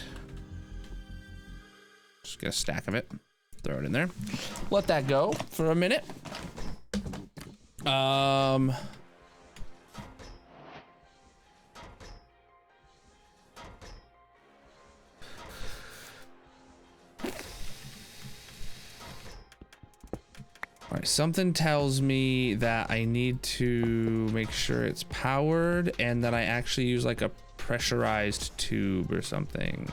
Just get a stack of it. Throw it in there. Let that go for a minute. All right, something tells me that I need to make sure it's powered and that I actually use like a pressurized tube or something.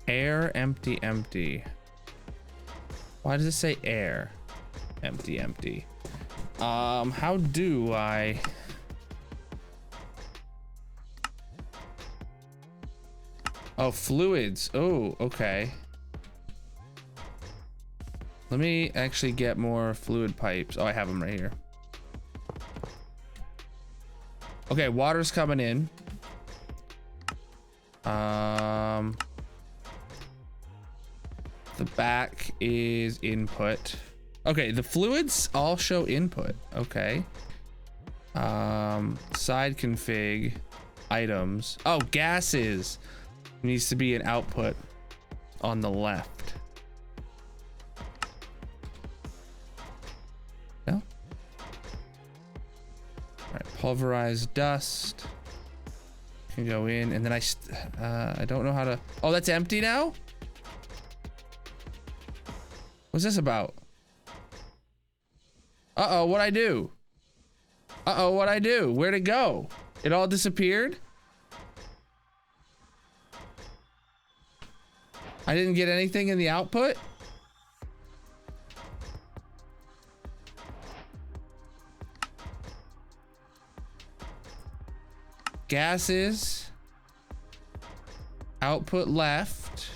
Air, empty, empty. Why does it say air? Empty, empty. How do I... Oh, fluids. Oh, okay. Let me actually get more fluid pipes. Oh, I have them right here. Okay, water's coming in. The back is input. Okay, the fluids all show input. Okay. Side config, items. Oh, gases needs to be an output on the left. No. All right, pulverized dust can go in, and then I don't know how to. Oh, that's empty now. What's this about? Uh-oh, what'd I do? Uh-oh, what'd I do? Where'd it go? It all disappeared? I didn't get anything in the output? Gases. Output left.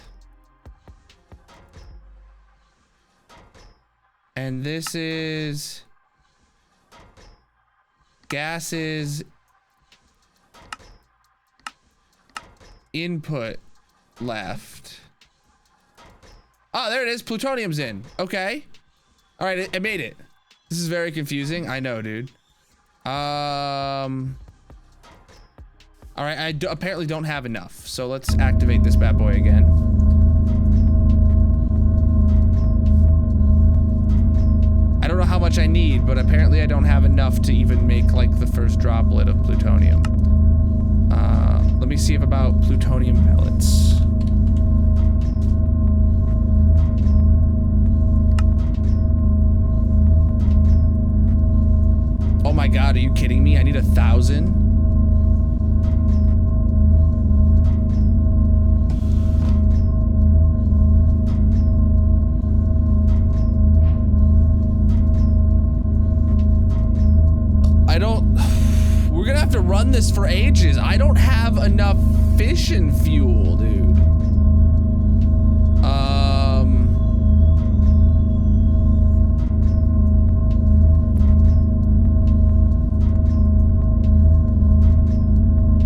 And this is gases input left. Oh, there it is. Plutonium's in. Okay. All right, I made it. This is very confusing. I know, dude. All right, I apparently don't have enough. So let's activate this bad boy again. I don't know how much I need, but apparently I don't have enough to even make like the first droplet of plutonium. Let me see if about plutonium pellets. Oh my God, are you kidding me? I need 1,000. We're gonna have to run this for ages. I don't have enough fission fuel, dude.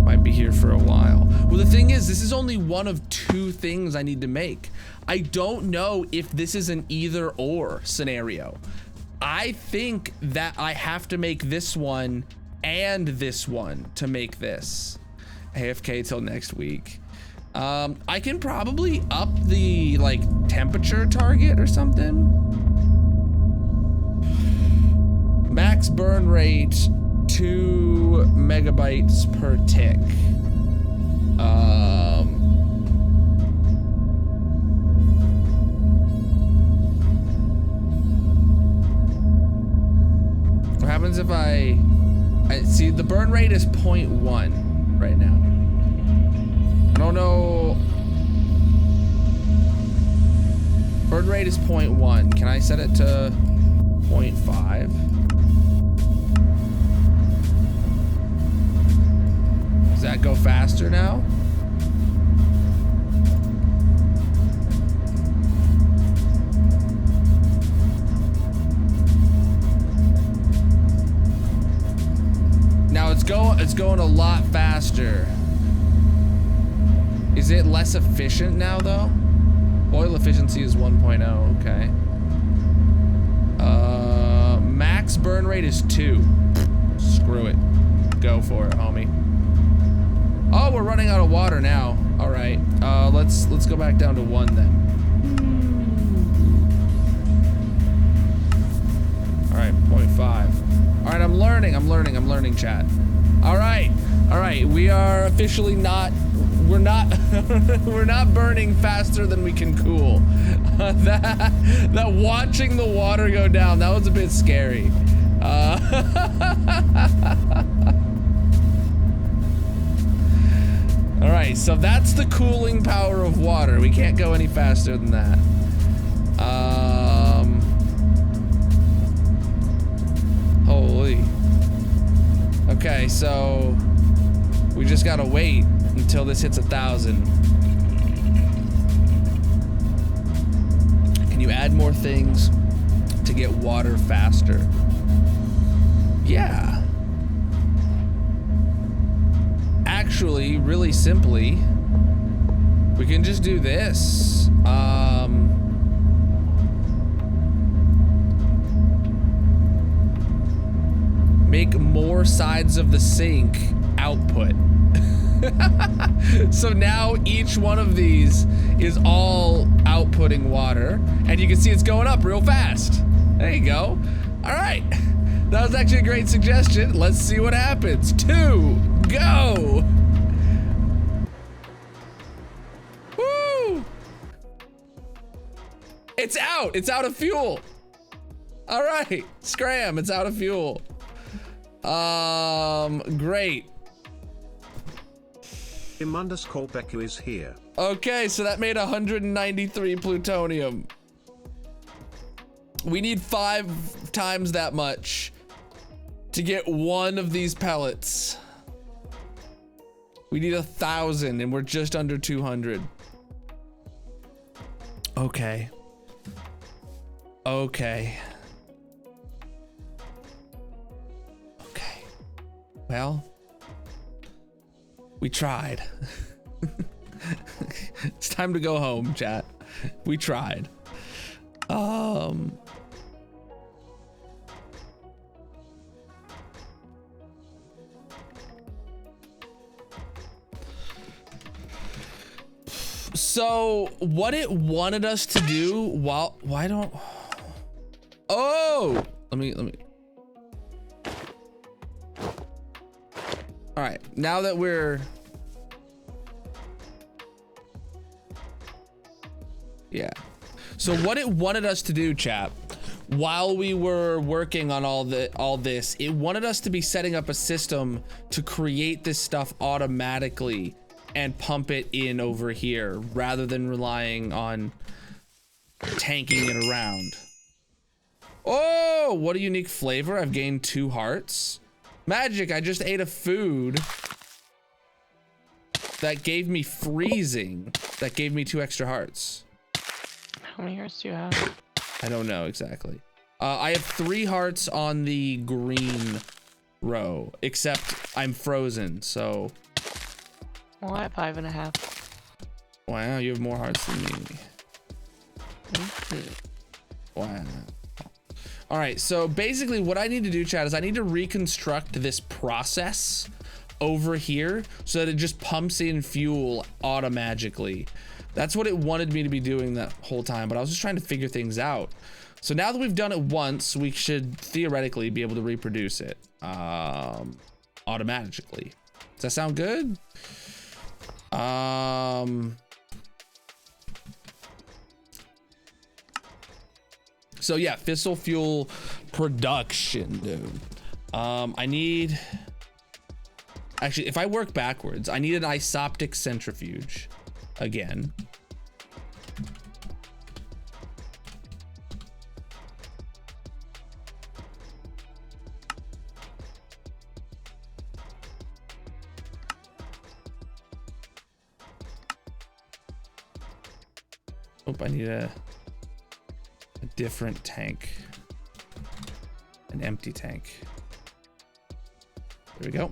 Might be here for a while. Well, the thing is, this is only one of 2 things I need to make. I don't know if this is an either or scenario. I think that I have to make this one and this one to make this. AFK till next week. I can probably up the like temperature target or something. Max burn rate 2 megabytes per tick. if I see the burn rate is 0.1 right now. I don't know. Burn rate is 0.1. Can I set it to 0.5? Does that go faster now? Now it's going a lot faster. Is it less efficient now though? Oil efficiency is 1.0, okay. Max burn rate is 2. Screw it. Go for it, homie. Oh, we're running out of water now. All right, let's go back down to 1 then. All right, 0.5. All right, I'm learning, chat. All right, we are officially we're not burning faster than we can cool. That watching the water go down, that was a bit scary. All right, so that's the cooling power of water. We can't go any faster than that. Holy. Okay, so we just gotta wait until this hits 1,000. Can you add more things to get water faster? Yeah. Actually, really simply, we can just do this. Make more sides of the sink output. So now each one of these is all outputting water, and you can see it's going up real fast. There you go. All right, that was actually a great suggestion. Let's see what happens. 2, go. Woo! It's out of fuel. All right, scram, it's out of fuel. Great. Im_Beku is here. Okay, so that made 193 plutonium. We need 5 times that much to get 1 of these pellets. We need 1,000 and we're just under 200. Okay. Well, we tried. It's time to go home, chat. We tried. So what it wanted us to do why don't, oh, let me. All right, now that we're, yeah. So what it wanted us to do, chap, while we were working on all this, it wanted us to be setting up a system to create this stuff automatically and pump it in over here rather than relying on tanking it around. Oh, what a unique flavor. I've gained 2 hearts. Magic, I just ate a food that gave me freezing, that gave me 2 extra hearts. How many hearts do you have? I don't know exactly. I have 3 hearts on the green row, except I'm frozen, so. Well, I have 5.5. Wow, you have more hearts than me. Wow. All right, so basically what I need to do, chat, is I need to reconstruct this process over here so that it just pumps in fuel automagically. That's what it wanted me to be doing that whole time, but I was just trying to figure things out. So now that we've done it once, we should theoretically be able to reproduce it automatically. Does that sound good? So yeah, fissile fuel production, dude. I need, actually, if I work backwards, I need an isoptic centrifuge again. Oh, I need a different tank. An empty tank. There we go.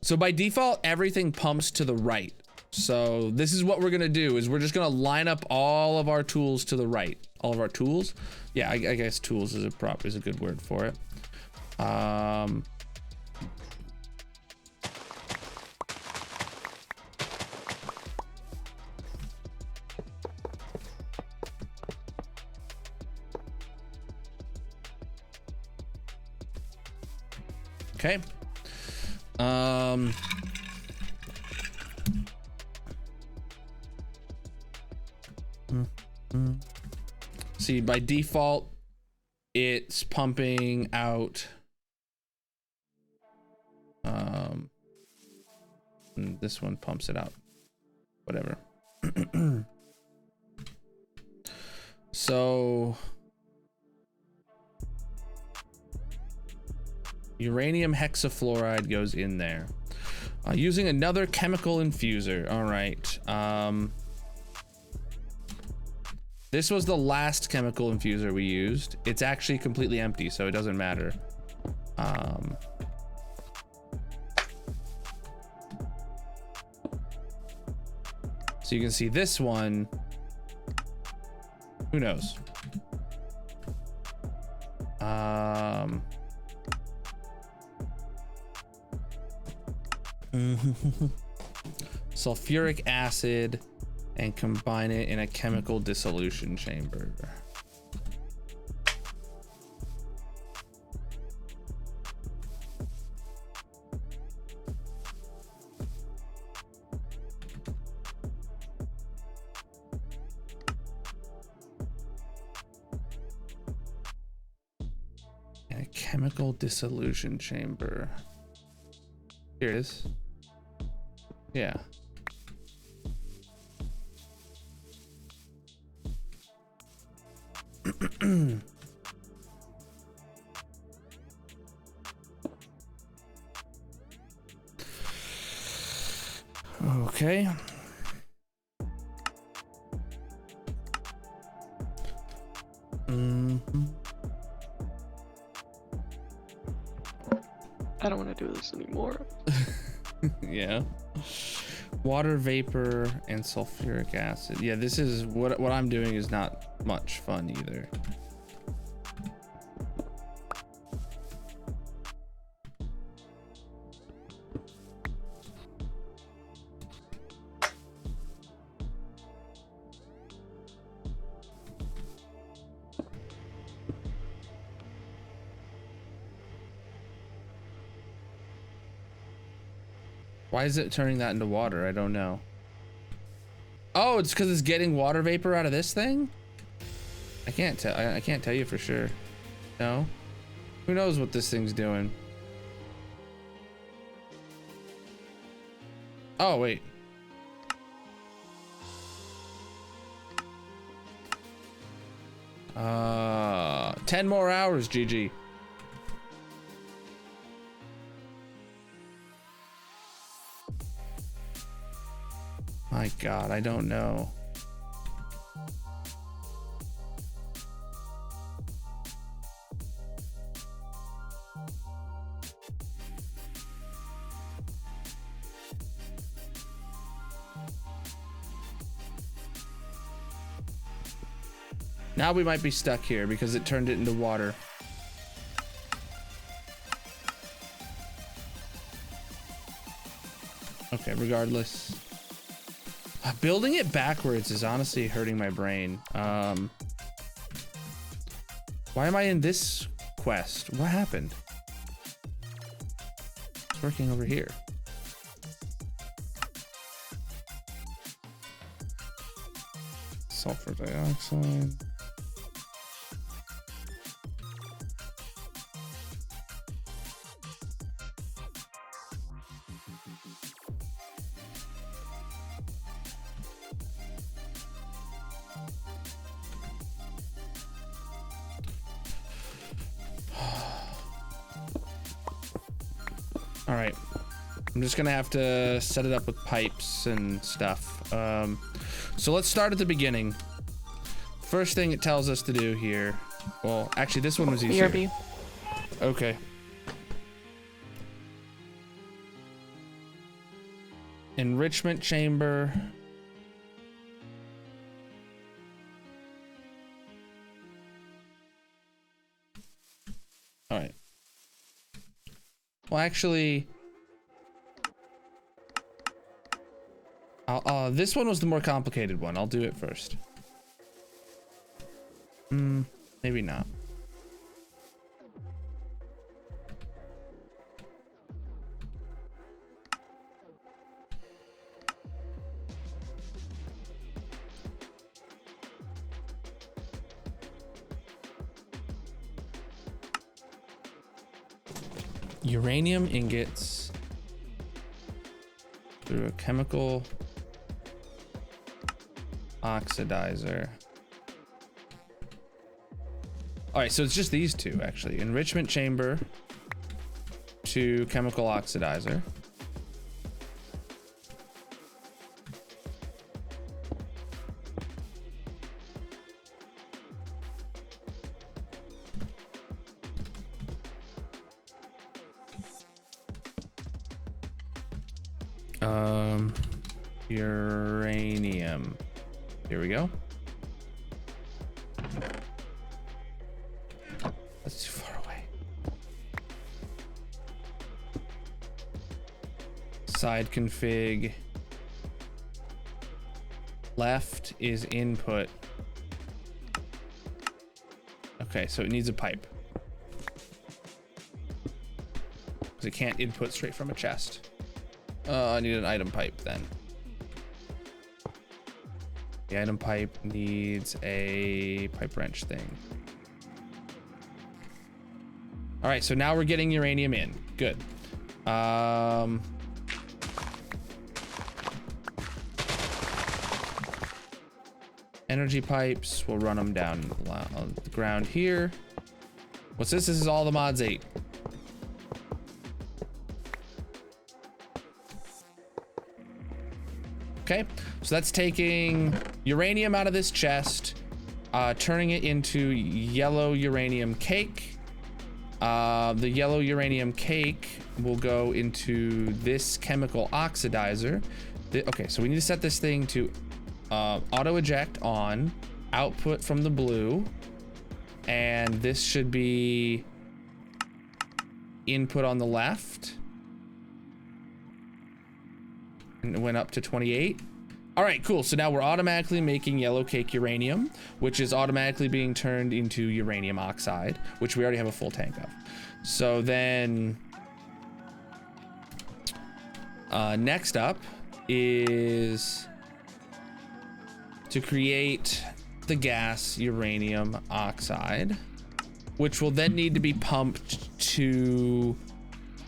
So by default, everything pumps to the right. So this is what we're gonna do, is we're just gonna line up all of our tools to the right. All of our tools? Yeah, I guess tools is a good word for it. Okay. See, by default, it's pumping out. This one pumps it out. Whatever. So. Uranium hexafluoride goes in there. Using another chemical infuser. All right. This was the last chemical infuser we used. It's actually completely empty, so it doesn't matter. So you can see this one. Who knows? Sulfuric acid and combine it in a chemical dissolution chamber. In a chemical dissolution chamber. Here it is. Yeah. Okay. I don't want to do this anymore. Yeah. Water vapor and sulfuric acid. Yeah, this is what I'm doing is not much fun either. Why is it turning that into water? I don't know. Oh, it's because it's getting water vapor out of this thing? I can't tell. I can't tell you for sure. No? Who knows what this thing's doing? Oh, wait. Uh, 10 more hours, GG. My God, I don't know. Now we might be stuck here because it turned it into water. Okay, regardless. Building it backwards is honestly hurting my brain. Why am I in this quest? What happened? It's working over here. sulfur dioxide. All right, I'm just gonna have to set it up with pipes and stuff. So let's start at the beginning. First thing it tells us to do here. Well, actually, this one was easier. BRB. Okay. Enrichment chamber. All right. Well, actually, this one was the more complicated one. I'll do it first. Maybe not. Uranium ingots through a chemical oxidizer. All right, so it's just these two actually. Enrichment chamber to chemical oxidizer. Uranium. Here we go. That's too far away. Side config. Left is input. Okay, so it needs a pipe. Because it can't input straight from a chest. I need an item pipe then. The item pipe needs a pipe wrench thing. All right, so now we're getting uranium in. Good. Energy pipes, we'll run them down on the ground here. What's this? This is all the mods 8. Okay, so that's taking uranium out of this chest, turning it into yellow uranium cake. The yellow uranium cake will go into this chemical oxidizer. Okay, so we need to set this thing to auto eject on, output from the blue, and this should be input on the left. And it went up to 28. All right, cool. So now we're automatically making yellow cake uranium, which is automatically being turned into uranium oxide, which we already have a full tank of. So then next up is to create the gas uranium oxide, which will then need to be pumped to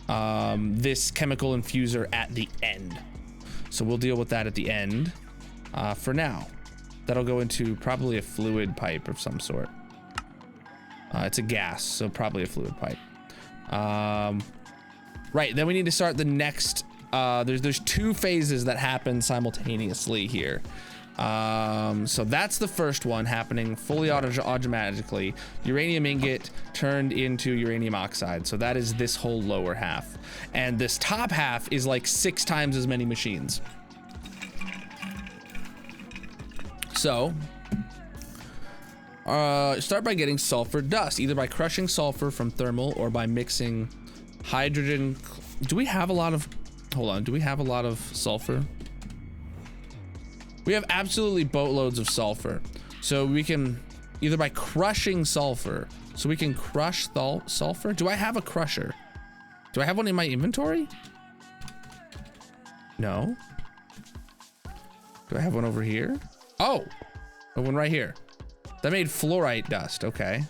this chemical infuser at the end. So we'll deal with that at the end. For now, that'll go into probably a fluid pipe of some sort. It's a gas, so probably a fluid pipe. Right, then we need to start the next. There's 2 phases that happen simultaneously here. So that's the first one happening fully automatically. Uranium ingot turned into uranium oxide. So that is this whole lower half. And this top half is like 6 times as many machines. So start by getting sulfur dust, either by crushing sulfur from thermal or by mixing hydrogen. Do we have a lot of, hold on, do we have a lot of sulfur? We have absolutely boatloads of sulfur. So we can, either by crushing sulfur, so we can crush sulfur. Do I have a crusher? Do I have one in my inventory? No. Do I have one over here? Oh, The one right here. That made fluorite dust. Okay.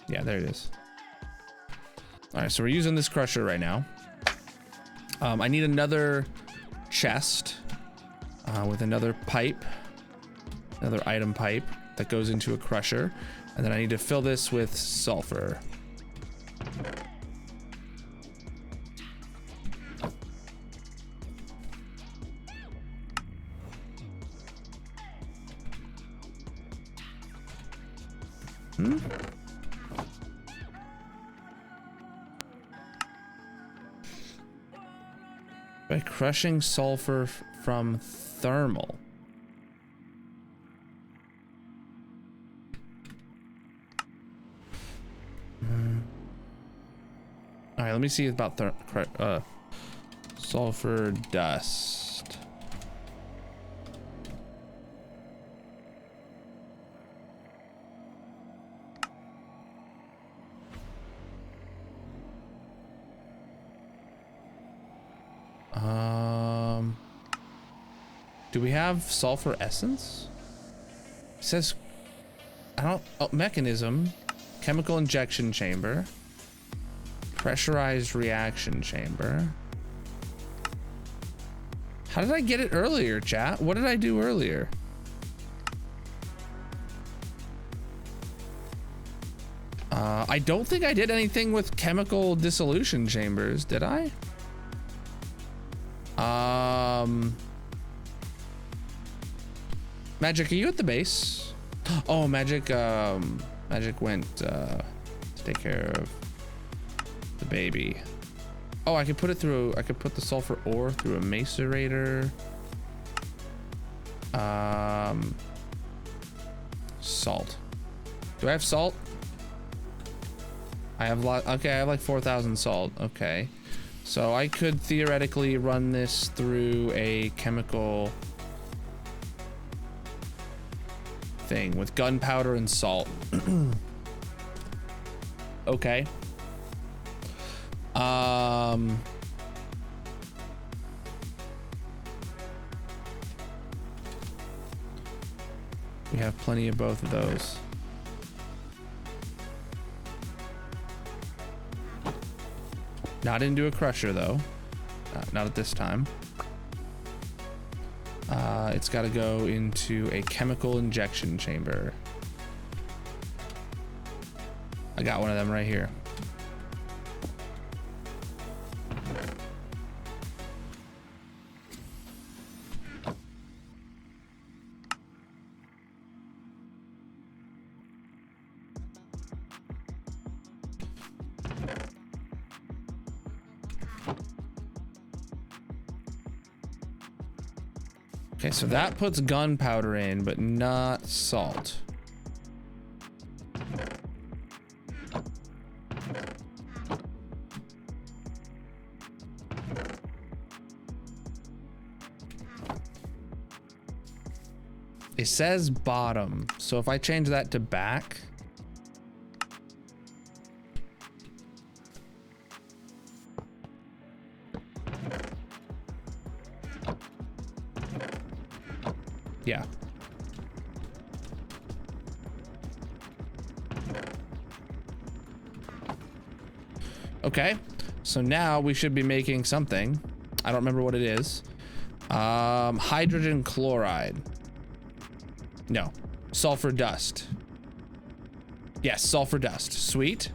Yeah, there it is. All right, so we're using this crusher right now. I need another chest with another pipe, another item pipe that goes into a crusher. And then I need to fill this with sulfur. By crushing sulfur from thermal. All right, let me see about sulfur dust. Do we have sulfur essence? It says, oh, mechanism, chemical injection chamber, pressurized reaction chamber. How did I get it earlier, chat? What did I do earlier? I don't think I did anything with chemical dissolution chambers, did I? Magic, are you at the base? Oh, Magic, Magic went to take care of the baby. Oh, I could put it through, I could put the sulfur ore through a macerator. Salt. Do I have salt? I have okay, I have like 4,000 salt. Okay. So I could theoretically run this through a chemical thing with gunpowder and salt. Okay. We have plenty of both of those. Not into a crusher though. Not at this time. It's got to go into a chemical injection chamber. I got one of them right here. Okay, so that puts gunpowder in, but not salt. It says bottom, so if I change that to back. Yeah. Okay, so now we should be making something. I don't remember what it is. Hydrogen chloride. No, sulfur dust. Yes, sulfur dust. Sweet.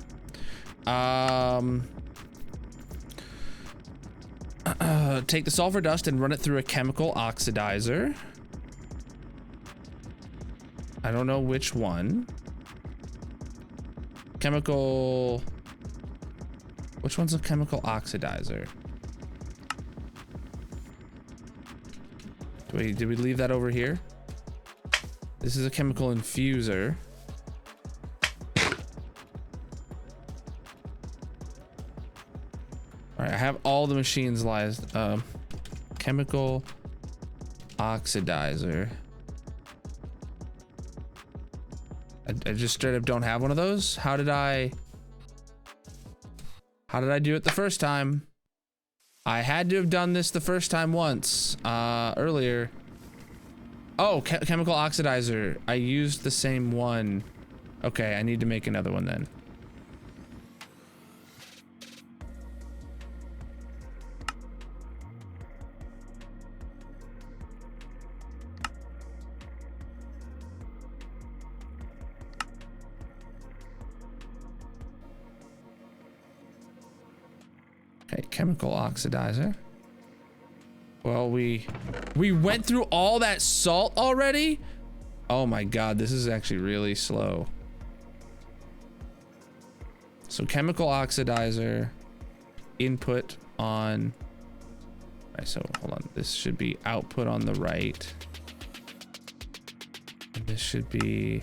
Take the sulfur dust and run it through a chemical oxidizer. I don't know which one. Chemical. Which one's a chemical oxidizer? Did we leave that over here? This is a chemical infuser. All right, I have all the machines live. Chemical oxidizer. I just straight up don't have one of those. How did I do it the first time? I had to have done this the first time once, earlier. Oh, chemical oxidizer. I used the same one. Okay, I need to make another one then. Okay, chemical oxidizer. Well, we went through all that salt already? Oh my god, this is actually really slow. So chemical oxidizer, input on, right, so hold on, this should be output on the right. And this should be,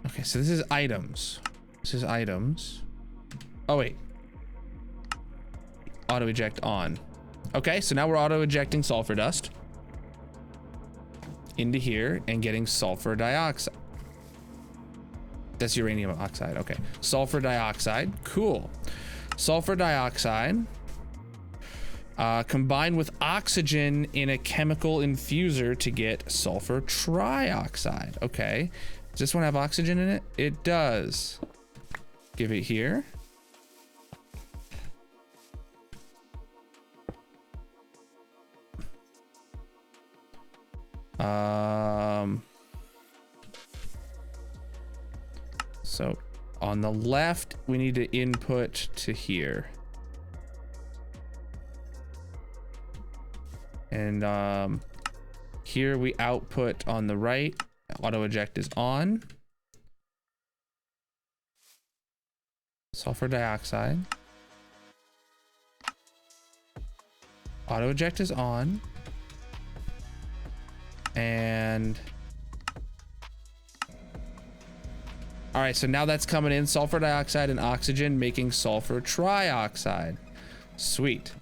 okay, so this is items. This is items. Oh, wait. Auto eject on. Okay, so now we're auto ejecting sulfur dust into here and getting sulfur dioxide. That's uranium oxide. Okay. Sulfur dioxide. Cool. Sulfur dioxide combined with oxygen in a chemical infuser to get sulfur trioxide. Okay. Does this one have oxygen in it? It does. Give it here. So on the left, we need to input to here. And here we output on the right. Auto eject is on. Sulfur dioxide. Auto eject is on. And all right, so now that's coming in, sulfur dioxide and oxygen making sulfur trioxide. Sweet.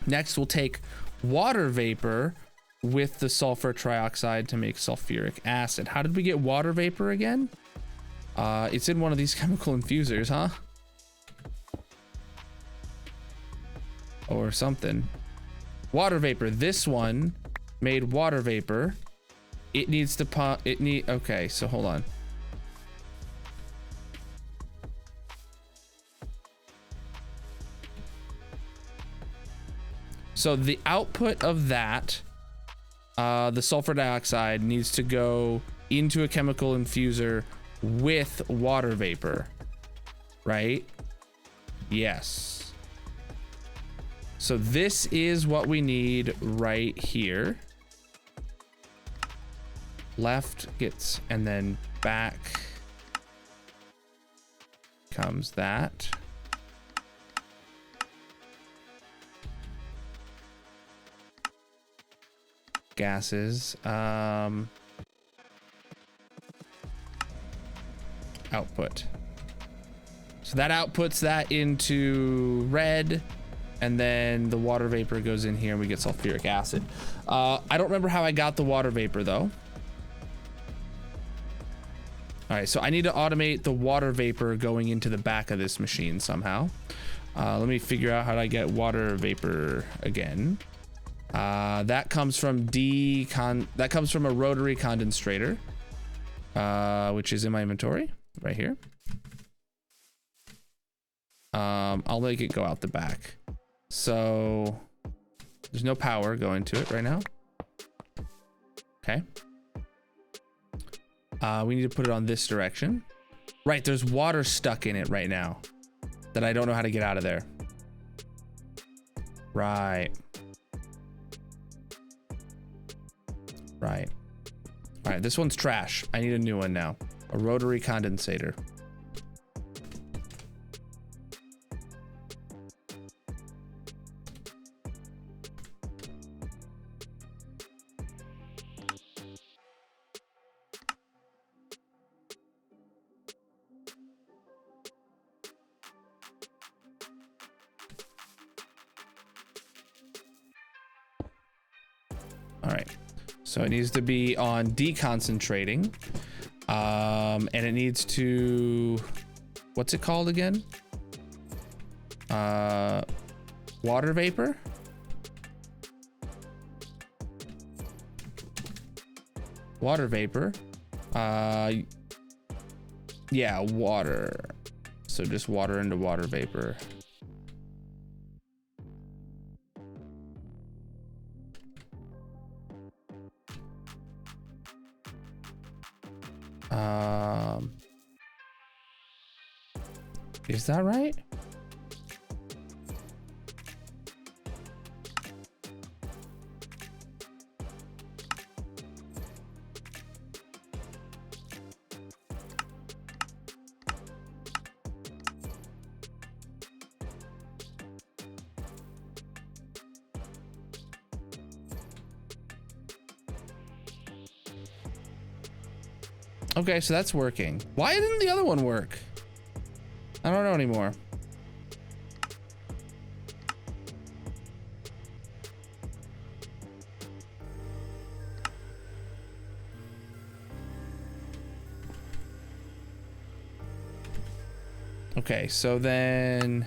Next we'll take water vapor with the sulfur trioxide to make sulfuric acid. How did we get water vapor again? It's in one of these chemical infusers, huh? Or something. Water vapor. This one made water vapor. It needs to pump. Okay, so hold on. So the output of that, the sulfur dioxide needs to go into a chemical infuser with water vapor, right? Yes. So this is what we need right here. Left gets, and then back comes that. Gases, output. So that outputs that into red, and then the water vapor goes in here and we get sulfuric acid. I don't remember how I got the water vapor though. All right, so I need to automate the water vapor going into the back of this machine somehow. Let me figure out how to get water vapor again. That comes from that comes from a rotary condensator, which is in my inventory right here. I'll make it go out the back. So there's no power going to it right now. Okay. We need to put it on this direction. Right, there's water stuck in it right now that I don't know how to get out of there. Right. Right. All right, this one's trash. I need a new one now. A rotary condensator. So it needs to be on deconcentrating. And it needs to, what's it called again? Water vapor? Water vapor. Yeah, water. So just water into water vapor. Is that right? Okay, so that's working. Why didn't the other one work? I don't know anymore. Okay, so then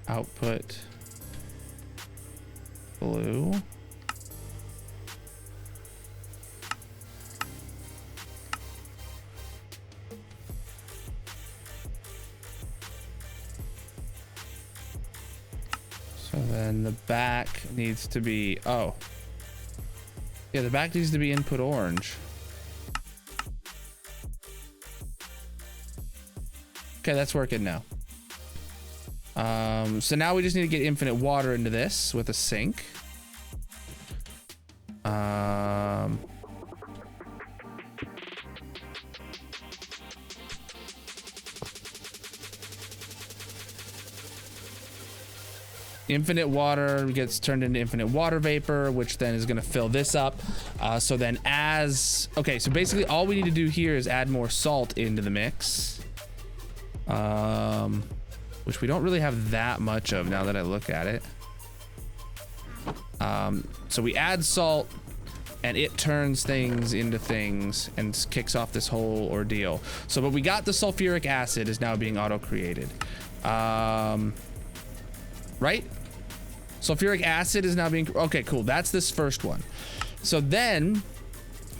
output blue. So then the back needs to be, oh. Yeah, the back needs to be input orange. Okay, that's working now. So now we just need to get infinite water into this with a sink. Infinite water gets turned into infinite water vapor, which then is going to fill this up. So then okay, so basically all we need to do here is add more salt into the mix. Which we don't really have that much of now that I look at it. So we add salt and it turns things into things and kicks off this whole ordeal. So, but we got the sulfuric acid is now being auto-created. Right? Sulfuric acid is now being, okay, cool. That's this first one. So then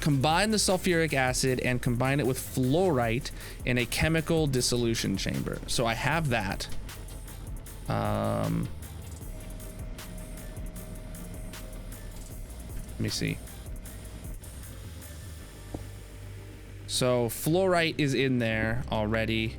combine the sulfuric acid and combine it with fluorite in a chemical dissolution chamber. So I have that. Let me see. So fluorite is in there already.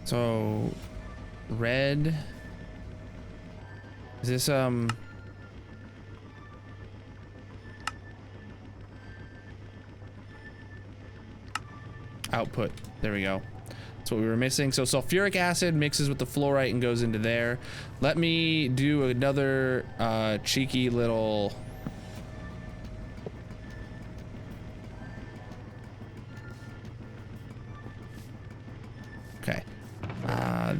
So red is this output, there we go. That's what we were missing. So sulfuric acid mixes with the fluorite and goes into there. Let me do another cheeky little okay.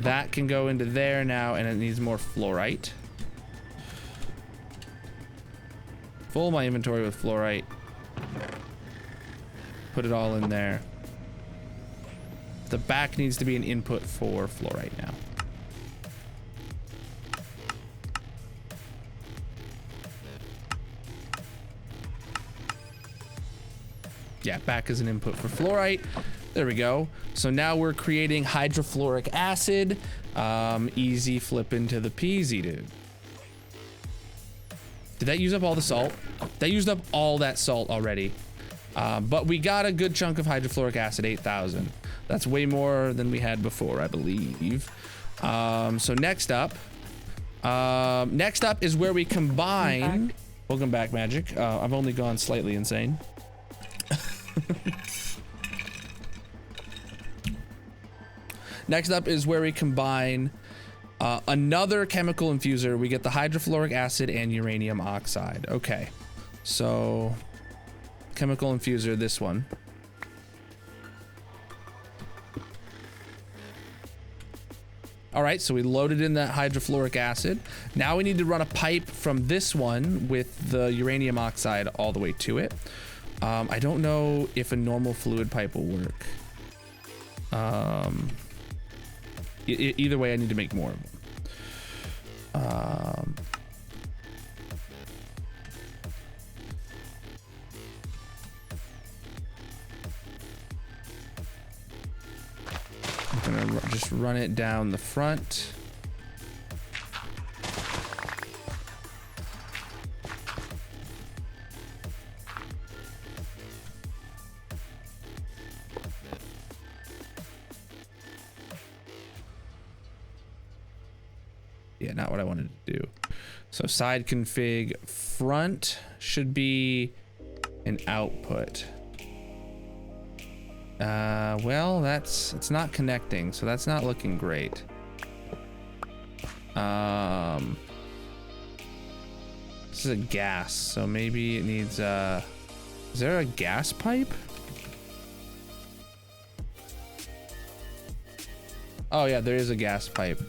That can go into there now, and it needs more fluorite. Fill my inventory with fluorite. Put it all in there. The back needs to be an input for fluorite now. Yeah, back is an input for fluorite. There we go. So now we're creating hydrofluoric acid. Easy flip into the peasy, dude. Did that use up all the salt? That used up all that salt already. But we got a good chunk of hydrofluoric acid, 8,000. That's way more than we had before, I believe. So next up is where we combine. Welcome back, Magic. I've only gone slightly insane. Next up is where we combine another chemical infuser. We get the hydrofluoric acid and uranium oxide. Okay, So chemical infuser, this one. All right, so we loaded in that hydrofluoric acid. Now we need to run a pipe from this one with the uranium oxide all the way to it. I don't know if a normal fluid pipe will work. Either way, I need to make more of them. I'm gonna just run it down the front. Yeah, not what I wanted to do. So side config, front should be an output. Well, it's not connecting, so that's not looking great. This is a gas, so maybe it needs is there a gas pipe? Oh yeah, there is a gas pipe.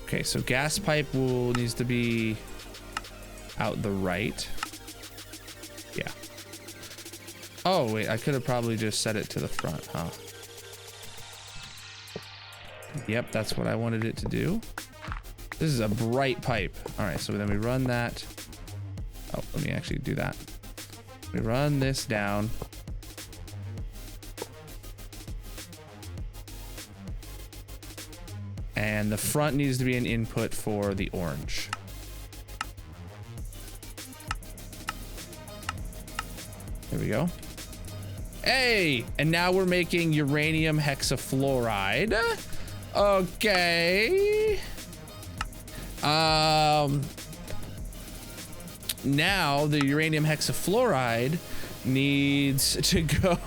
Okay, so gas pipe needs to be out the right. Yeah. Oh wait, I could have probably just set it to the front, huh? Yep, that's what I wanted it to do. This is a bright pipe. All right, so then we run that. Oh, let me actually do that. We run this down. And the front needs to be an input for the orange. There we go. Hey, and now we're making uranium hexafluoride. Okay. Now the uranium hexafluoride needs to go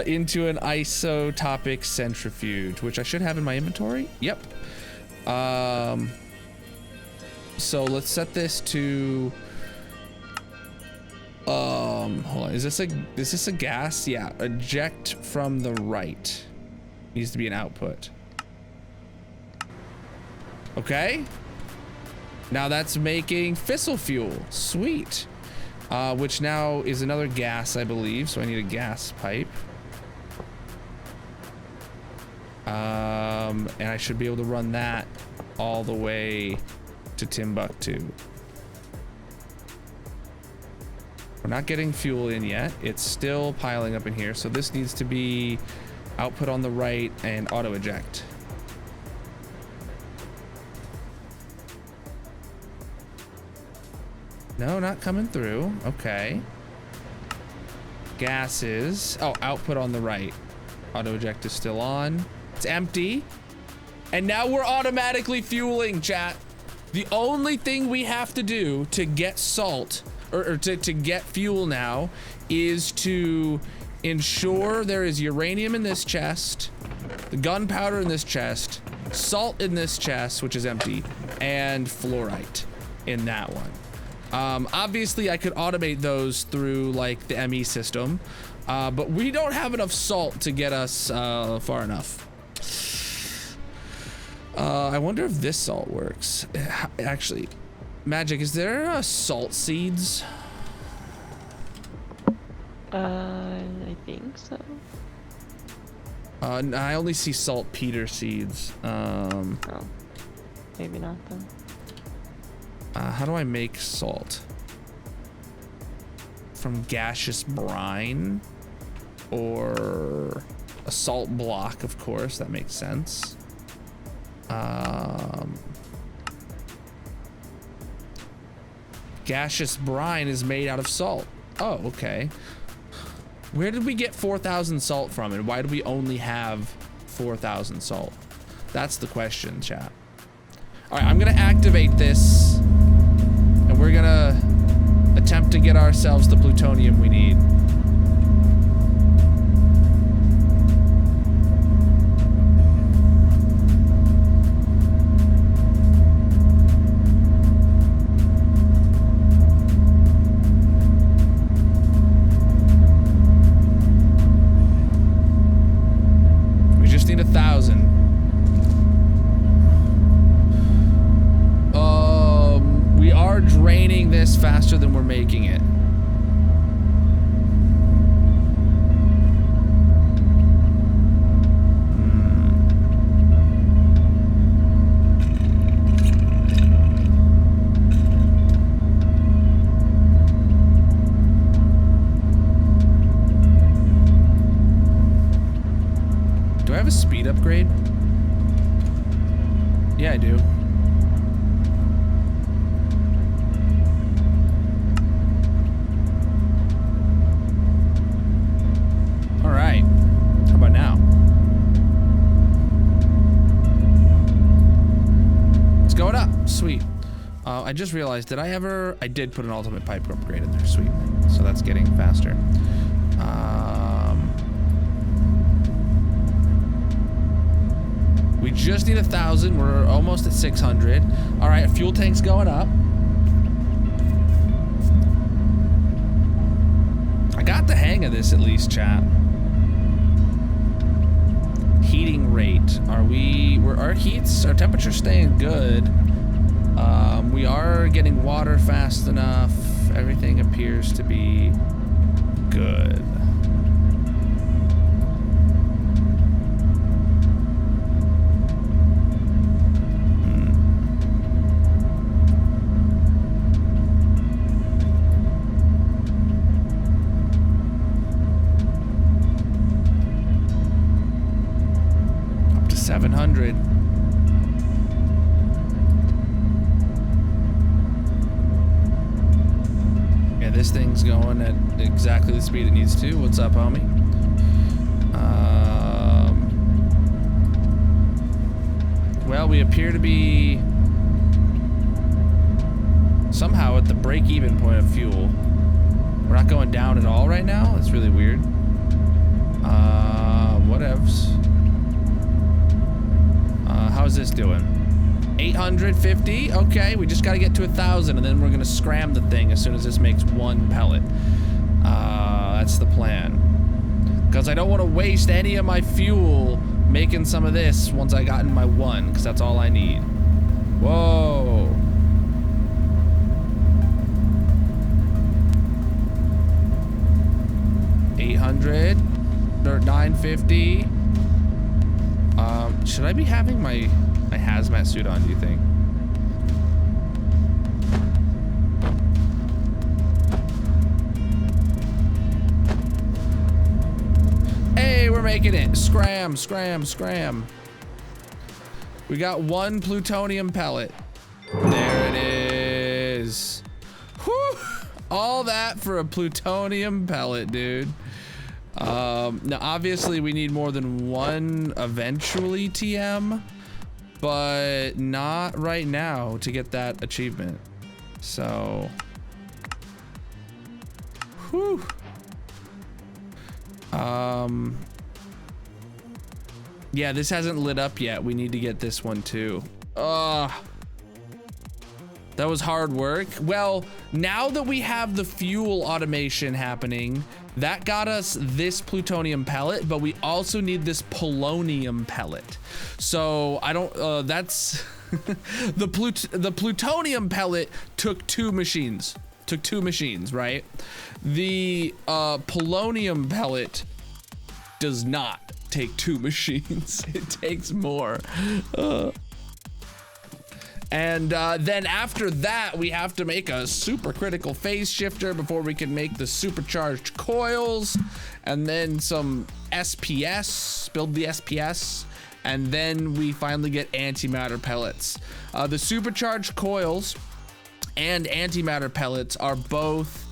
into an isotopic centrifuge, which I should have in my inventory. Yep. So let's set this to hold on, is this a gas? Yeah, eject from the right needs to be an output. Okay, now that's making fissile fuel. Sweet. Which now is another gas, I believe. So I need a gas pipe. And I should be able to run that all the way to Timbuktu. We're not getting fuel in yet. It's still piling up in here. So this needs to be output on the right and auto eject. No, not coming through. Okay. Gases. Oh, output on the right. Auto eject is still on. It's empty. And now we're automatically fueling, chat. The only thing we have to do to get salt or to get fuel now is to ensure there is uranium in this chest, the gunpowder in this chest, salt in this chest, which is empty, and fluorite in that one. Obviously I could automate those through like the ME system, but we don't have enough salt to get us far enough. I wonder if this salt works. Actually, Magic, is there salt seeds? I think so. I only see saltpeter seeds. Oh, maybe not then. How do I make salt? From gaseous brine or a salt block, of course, that makes sense. Gaseous brine is made out of salt. Oh, okay. Where did we get 4,000 salt from, and why do we only have 4,000 salt? That's the question, chat. All right, I'm gonna activate this, and we're gonna attempt to get ourselves the plutonium we need. We just need 1,000. We are draining this faster than we're making it. Do I have a speed upgrade? Yeah, I do. All right. How about now? It's going up. Sweet. I just realized, did I ever? I did put an ultimate pipe upgrade in there. Sweet. So that's getting faster. We just need 1,000. We're almost at 600. All right, fuel tank's going up. I got the hang of this at least, chat. Heating rate. Our temperature's staying good. We are getting water fast enough. Everything appears to be good. Up to 700. Yeah, this thing's going at exactly the speed it needs to. What's up, homie? Well, we appear to be somehow at the break-even point of fuel. We're not going down at all right now. That's really weird. Whatevs. How's this doing? 850. Okay, we just got to get to 1,000, and then we're gonna scram the thing as soon as this makes one pellet. That's the plan. Because I don't want to waste any of my fuel making some of this once I got in my one, because that's all I need. Whoa. $800 or $950. Should I be having my hazmat suit on, do you think? Hey, we're making it. Scram, scram, scram. We got one plutonium pellet. There it is. Whew. All that for a plutonium pellet, dude. Now obviously we need more than one eventually, TM, but not right now to get that achievement. So, whew. Yeah, this hasn't lit up yet. We need to get this one too. That was hard work. Well, now that we have the fuel automation happening, that got us this plutonium pellet, but we also need this polonium pellet. So I don't, that's, the plutonium pellet took two machines, right? The polonium pellet does not take two machines. It takes more. And then after that, we have to make a supercritical phase shifter before we can make the supercharged coils, and then some SPS, build the SPS, and then we finally get antimatter pellets. The supercharged coils and antimatter pellets are both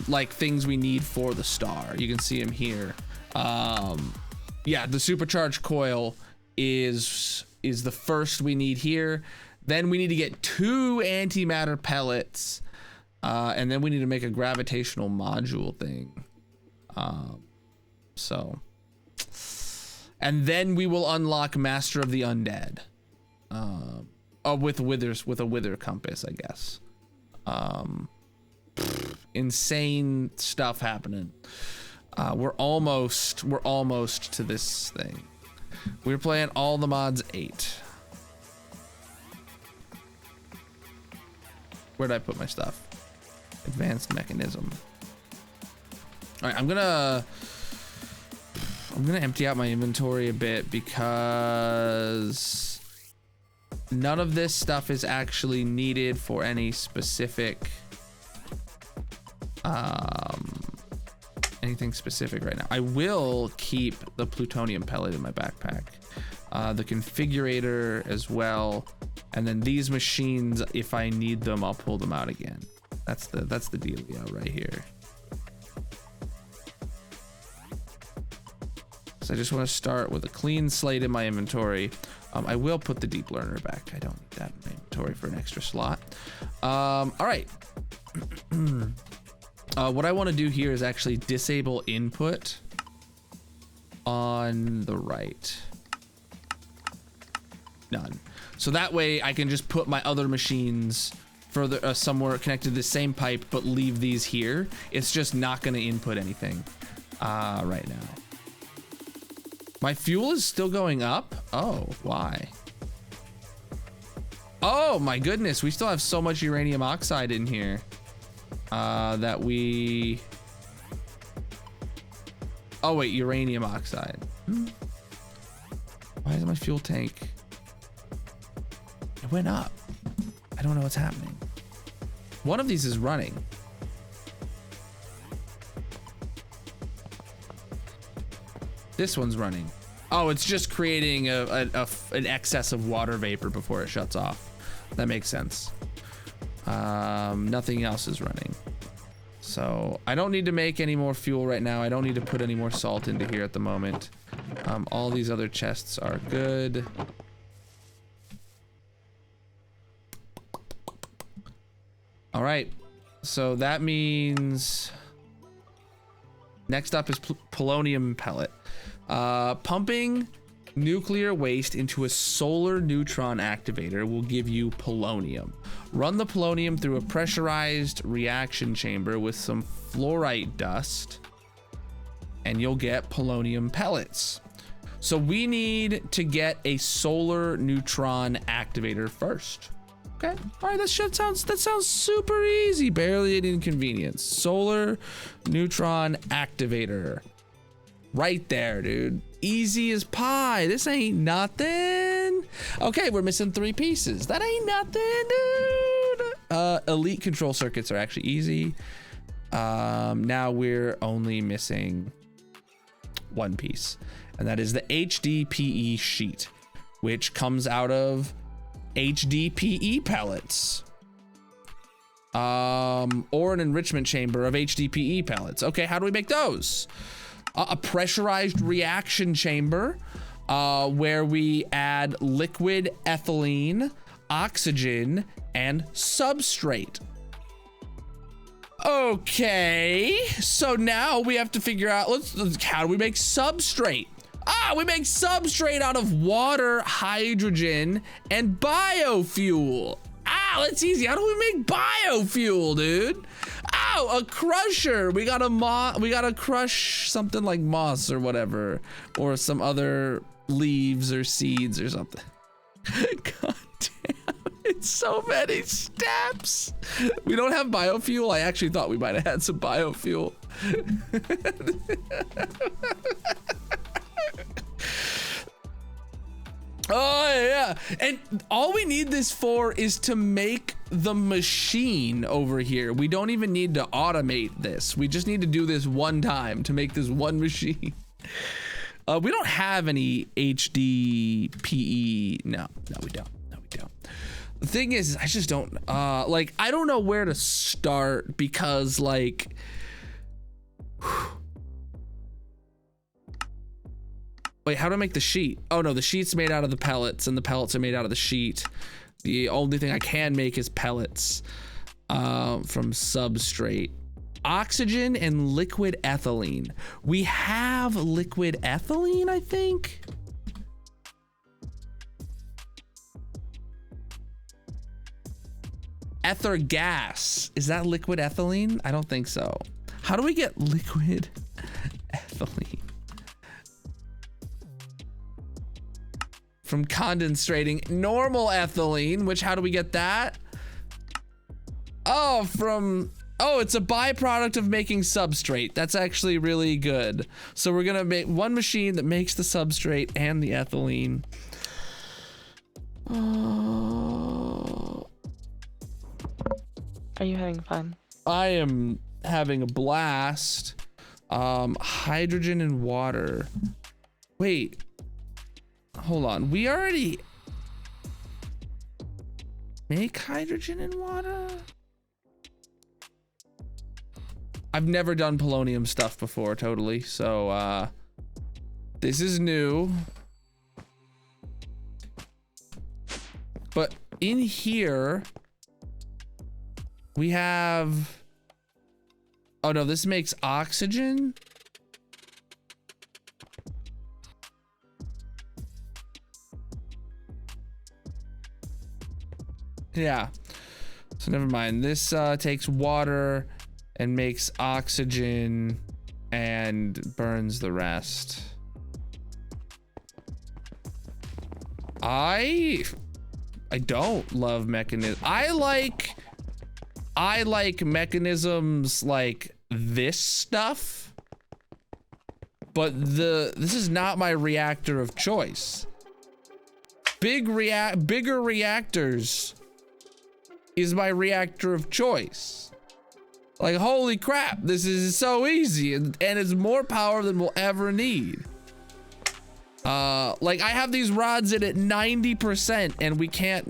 like things we need for the star. You can see them here. Yeah, the supercharged coil is the first we need here. Then we need to get 2 antimatter pellets. And then we need to make a gravitational module thing. And then we will unlock Master of the Undead. With a wither compass, I guess. Insane stuff happening. We're almost to this thing. We're playing all the mods 8. Where'd I put my stuff? Advanced mechanism. All right, I'm gonna empty out my inventory a bit because none of this stuff is actually needed for any specific anything specific right now. I will keep the plutonium pellet in my backpack, the configurator as well, and then these machines, if I need them, I'll pull them out again. That's the dealio right here. So I just want to start with a clean slate in my inventory. I will put the deep learner back. I don't need that in my inventory for an extra slot. All right. What I want to do here is actually disable input on the right. None. So that way I can just put my other machines further somewhere connected to the same pipe, but leave these here. It's just not going to input anything right now. My fuel is still going up. Oh, why? Oh my goodness, we still have so much uranium oxide in here that we... Oh wait, uranium oxide. Why is my fuel tank? It went up. I don't know what's happening. One of these is running. This one's running. Oh, it's just creating an excess of water vapor before it shuts off. That makes sense. Nothing else is running. So I don't need to make any more fuel right now. I don't need to put any more salt into here at the moment. All these other chests are good. All right, so that means next up is polonium pellet. Pumping nuclear waste into a solar neutron activator will give you polonium. Run the polonium through a pressurized reaction chamber with some fluorite dust, and you'll get polonium pellets. So we need to get a solar neutron activator first. Okay, all right, that sounds super easy, barely an inconvenience. Solar neutron activator. Right there, dude. Easy as pie. This ain't nothing. Okay, we're missing 3 pieces. That ain't nothing, dude. Elite control circuits are actually easy. Now we're only missing 1 piece, and that is the HDPE sheet, which comes out of HDPE pellets. Or an enrichment chamber of HDPE pellets. Okay, how do we make those? A pressurized reaction chamber where we add liquid ethylene, oxygen, and substrate. Okay, so now we have to figure out, how do we make substrate? We make substrate out of water, hydrogen, and biofuel. That's easy. How do we make biofuel, dude? A crusher. We gotta crush something like moss or whatever, or some other leaves or seeds or something. God damn, it's so many steps. We don't have biofuel. I actually thought we might have had some biofuel. Oh yeah, and all we need this for is to make the machine over here. We don't even need to automate this. We just need to do this one time to make this one machine. We don't have any HDPE. No, we don't. The thing is, I just don't, I don't know where to start because like, wait, how do I make the sheet? Oh no, the sheet's made out of the pellets and the pellets are made out of the sheet. the only thing I can make is pellets from substrate. Oxygen and liquid ethylene. We have liquid ethylene, I think. Ether gas. Is that liquid ethylene? I don't think so. How do we get liquid ethylene? From condensating normal ethylene, which how do we get that? Oh, it's a byproduct of making substrate. That's actually really good. So we're gonna make one machine that makes the substrate and the ethylene. Are you having fun? I am having a blast. Hydrogen and water. Wait, hold on. We already make hydrogen and water? I've never done polonium stuff before, totally. So, this is new. But in here, we have, oh no, this makes oxygen. Yeah, so never mind. This takes water and makes oxygen and burns the rest. I don't love mechanism. I like mechanisms like this stuff, but this is not my reactor of choice. Bigger reactors is my reactor of choice. Like, holy crap, this is so easy, and it's more power than we'll ever need. Like, I have these rods in at 90% and we can't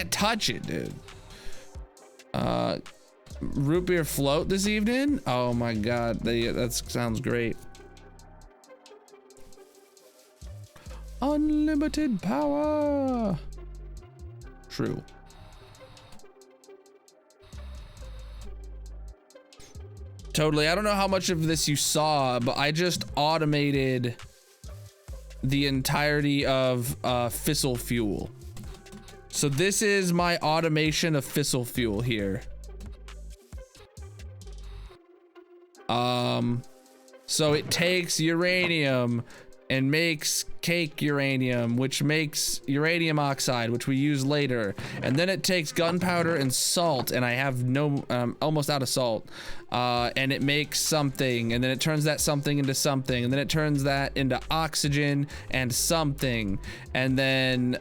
touch it, dude. Root beer float this evening? Oh my god, that sounds great. Unlimited power. True. Totally. I don't know how much of this you saw, but I just automated the entirety of fissile fuel. So this is my automation of fissile fuel here. So it takes uranium and makes cake uranium, which makes uranium oxide, which we use later. And then it takes gunpowder and salt, and I have almost out of salt. And it makes something, and then it turns that something into something, and then it turns that into oxygen and something. And then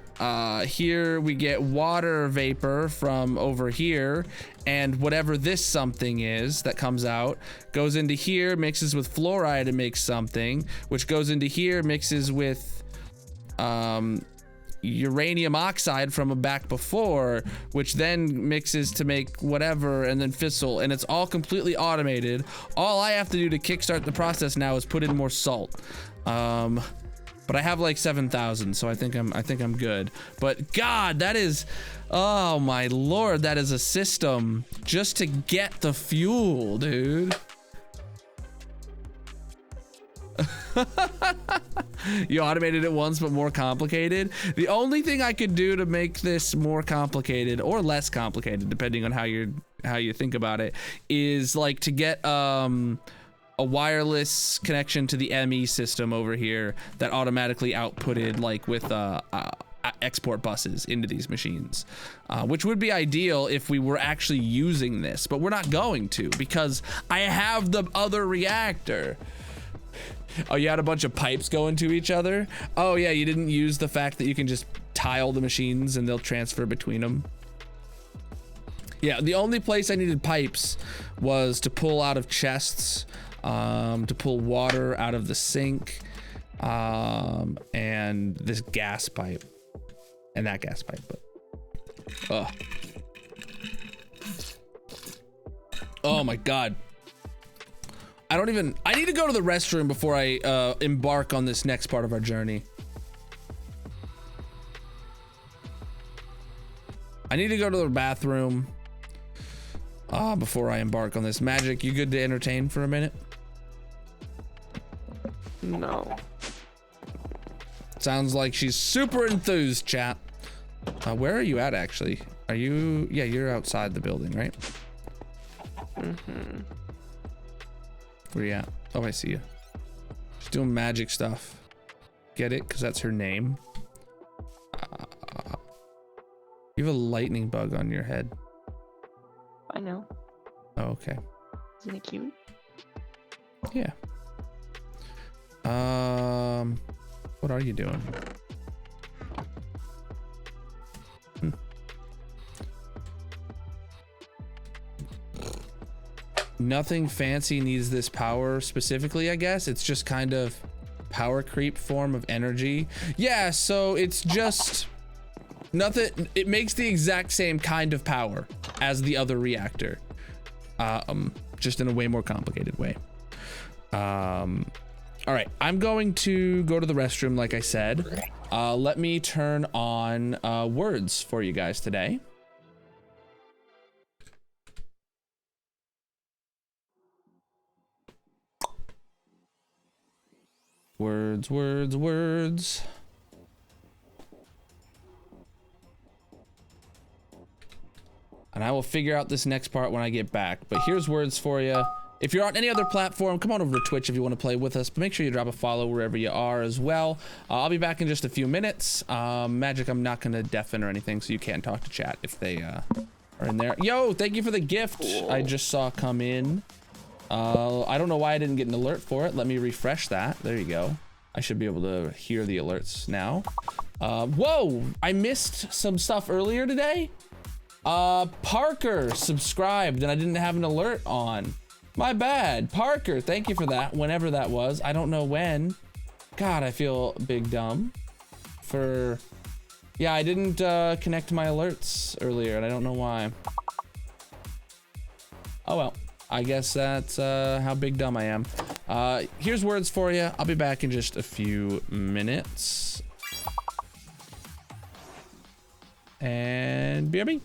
here we get water vapor from over here, and whatever this something is that comes out goes into here, mixes with fluoride and makes something, which goes into here, mixes with uranium oxide from back before, which then mixes to make whatever, and then fissile, and it's all completely automated. All I have to do to kickstart the process now is put in more salt. But I have like 7,000, so I think I'm good. But God, that is, oh my lord, that is a system just to get the fuel, dude. You automated it once, but more complicated. The only thing I could do to make this more complicated or less complicated, depending on how you think about it, is like to get a wireless connection to the ME system over here that automatically outputted like with export buses into these machines, which would be ideal if we were actually using this, but we're not going to because I have the other reactor. Oh, you had a bunch of pipes going to each other? Oh yeah, you didn't use the fact that you can just tile the machines and they'll transfer between them. Yeah, the only place I needed pipes was to pull out of chests, to pull water out of the sink, and this gas pipe, and that gas pipe, but, oh my God. I need to go to the restroom before I embark on this next part of our journey. I need to go to the bathroom before I embark on this. Magic, you good to entertain for a minute? No. Sounds like she's super enthused, chat. Where are you at, actually? Are you... Yeah, you're outside the building, right? Mm-hmm. Where you at? Oh, I see you. She's doing magic stuff. Get it? Because that's her name. You have a lightning bug on your head. I know. Oh, okay. Isn't it cute? Yeah. What are you doing? Nothing fancy needs this power specifically, I guess. It's just kind of power creep form of energy. Yeah, so it's just nothing. It makes the exact same kind of power as the other reactor, just in a way more complicated way. All right, I'm going to go to the restroom, like I said. Let me turn on words for you guys today. Words, words, words. And I will figure out this next part when I get back. But here's words for you. If you're on any other platform, come on over to Twitch if you want to play with us. But make sure you drop a follow wherever you are as well. I'll be back in just a few minutes. Magic, I'm not going to deafen or anything, so you can't talk to chat if they are in there. Yo, thank you for the gift I just saw come in. I don't know why I didn't get an alert for it. Let me refresh that. There you go. I should be able to hear the alerts now. Whoa, I missed some stuff earlier today. Parker subscribed and I didn't have an alert on. My bad. Parker, thank you for that, whenever that was. I don't know when. God, I feel big dumb for... Yeah, I didn't connect my alerts earlier and I don't know why. Oh well. I guess that's how big dumb I am. Here's words for you. I'll be back in just a few minutes. And BRB.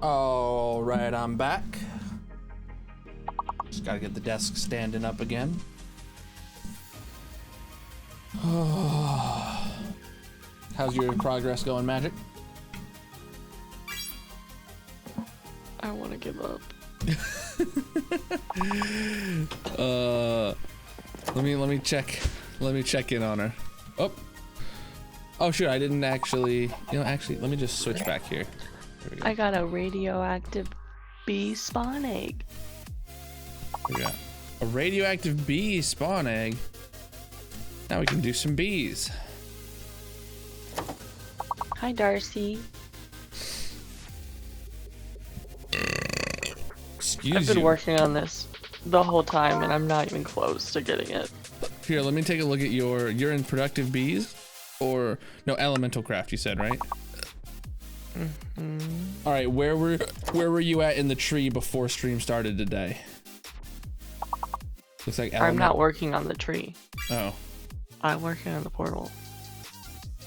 All right, I'm back. Just gotta get the desk standing up again. How's your progress going, Magic? I want to give up. Let me check. Let me check in on her. Oh shoot, I didn't actually. Actually, let me just switch back here. There we go. I got a radioactive bee spawn egg. We got a radioactive bee spawn egg. Now we can do some bees. Hi, Darcy. Excuse I've been you. working on this the whole time, and I'm not even close to getting it. Here, let me take a look at you're in productive bees, or no, elemental craft. You said, right? All right, where were you at in the tree before stream started today? Looks like I'm not working on the tree. Oh. I'm working on the portal.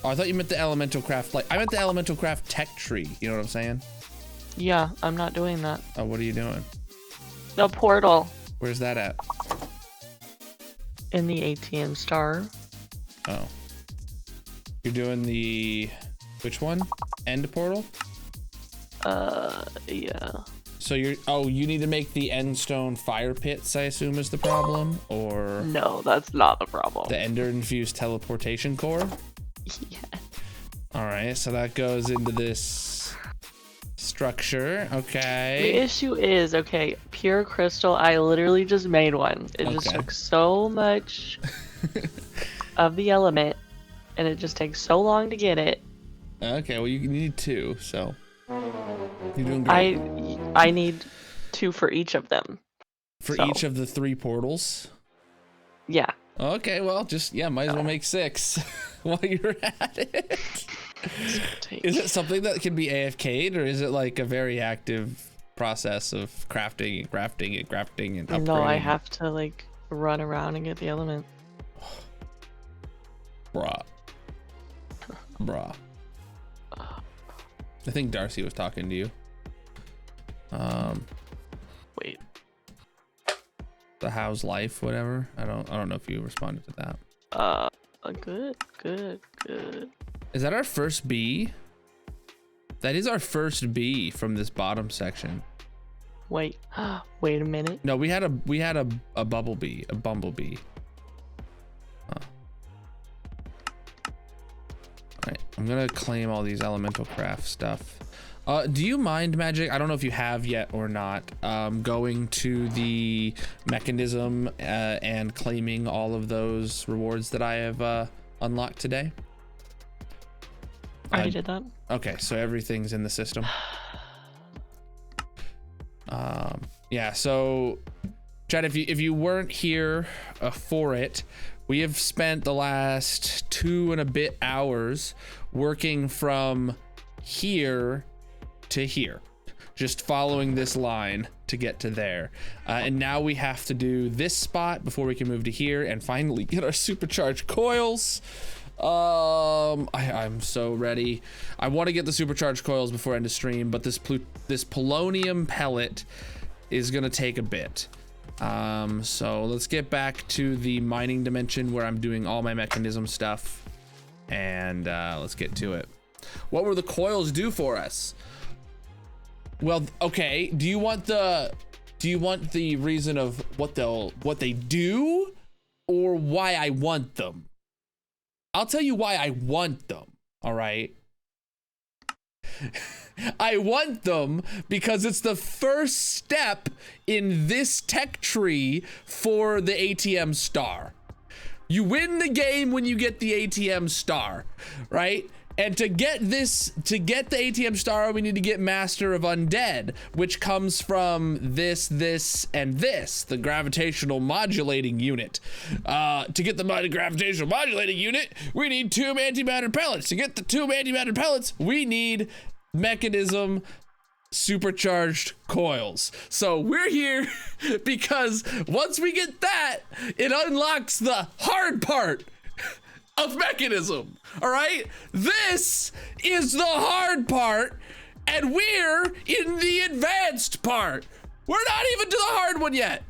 Oh, I thought you meant the elemental craft. Like I meant the elemental craft tech tree. You know what I'm saying? Yeah, I'm not doing that. Oh, what are you doing? The portal Where's that at? in the ATM star. Oh. You're doing the which one? End portal? Yeah. So you need to make the end stone fire pits, I assume is the problem, or No, that's not the problem. the ender infused teleportation core? Yeah. All right, so that goes into this structure. The Okay. issue is, okay, pure crystal, I literally just made one. It just Okay. took so much of the element, and it just takes so long to get it. Okay, well you need 2, so you're doing great. I need 2 for each of them. For so. each of the 3 portals? Yeah. Okay, well, might as well make 6 while you're at it. Is it something that can be AFK'd, or is it like a very active process of crafting and crafting and upgrading? No, I have to like run around and get the element. Bruh. I think Darcy was talking to you. Wait. The how's life, whatever. I don't know if you responded to that. Good. Is that our first bee? That is our first bee from this bottom section. Wait. Wait a minute. No, we had a bumblebee. Huh. Alright, I'm gonna claim all these elemental craft stuff. Do you mind, Magic? I don't know if you have yet or not. Going to the mechanism and claiming all of those rewards that I have unlocked today. I already did that. Okay, so everything's in the system. Yeah, so Chad, if you weren't here for it, we have spent the last 2 and a bit hours working from here to here, just following this line to get to there, and now we have to do this spot before we can move to here and finally get our supercharged coils. I'm so ready. I want to get the supercharged coils before end of stream, but this polonium pellet is gonna take a bit. So let's get back to the mining dimension where I'm doing all my mechanism stuff, and let's get to it. What will the coils do for us? Well, okay. Do you want the reason of what they do, or why I want them? I'll tell you why I want them. All right. I want them because it's the first step in this tech tree for the ATM star. You win the game when you get the ATM star, right? And to get the ATM star, we need to get Master of Undead, which comes from this, and this, the gravitational modulating unit. To get the gravitational modulating unit, we need 2 antimatter pellets. To get the 2 antimatter pellets, we need mechanism supercharged coils. So we're here because once we get that, it unlocks the hard part of mechanism. All right, this is the hard part, And we're in the advanced part. We're not even to the hard one yet.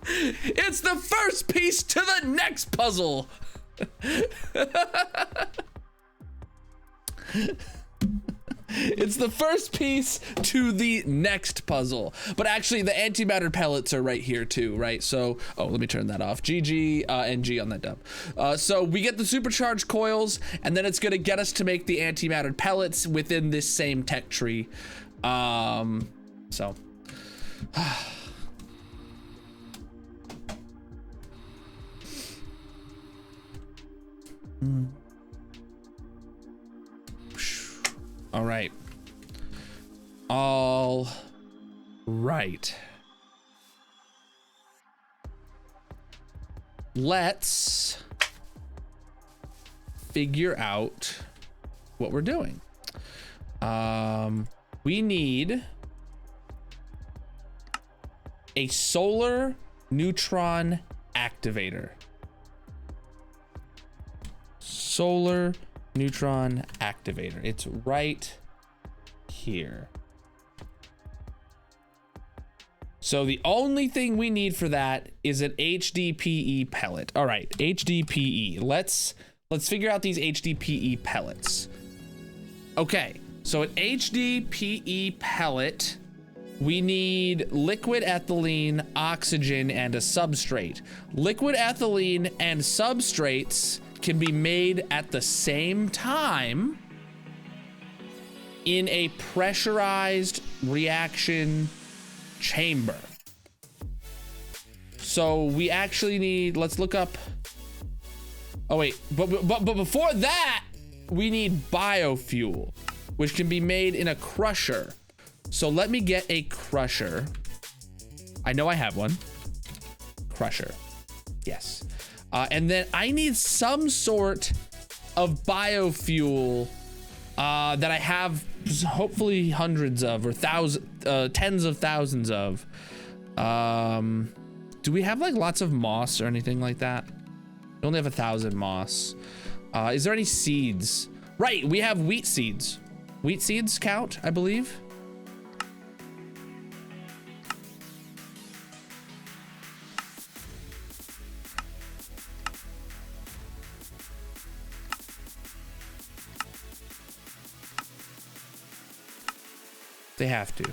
It's the first piece to the next puzzle. It's the first piece to the next puzzle. But actually, the antimatter pellets are right here too, right? So, oh, let me turn that off. GG and G on that dump. So we get the supercharged coils, and then it's gonna get us to make the antimatter pellets within this same tech tree. So. All right. All right. Let's figure out what we're doing. We need a solar neutron activator. Solar neutron activator. It's right here. So the only thing we need for that is an HDPE pellet. All right, HDPE. Let's figure out these HDPE pellets. Okay, so an HDPE pellet, we need liquid ethylene, oxygen, and a substrate. Liquid ethylene and substrates can be made at the same time in a pressurized reaction chamber. So we actually need, let's look up, oh wait, but before that, we need biofuel, which can be made in a crusher. So let me get a crusher. I know I have one. Crusher, yes. And then I need some sort of biofuel that I have hopefully hundreds of or tens of thousands of. Do we have like lots of moss or anything like that? We only have 1,000 moss. Is there any seeds? Right, we have wheat seeds. Wheat seeds count, I believe. They have to.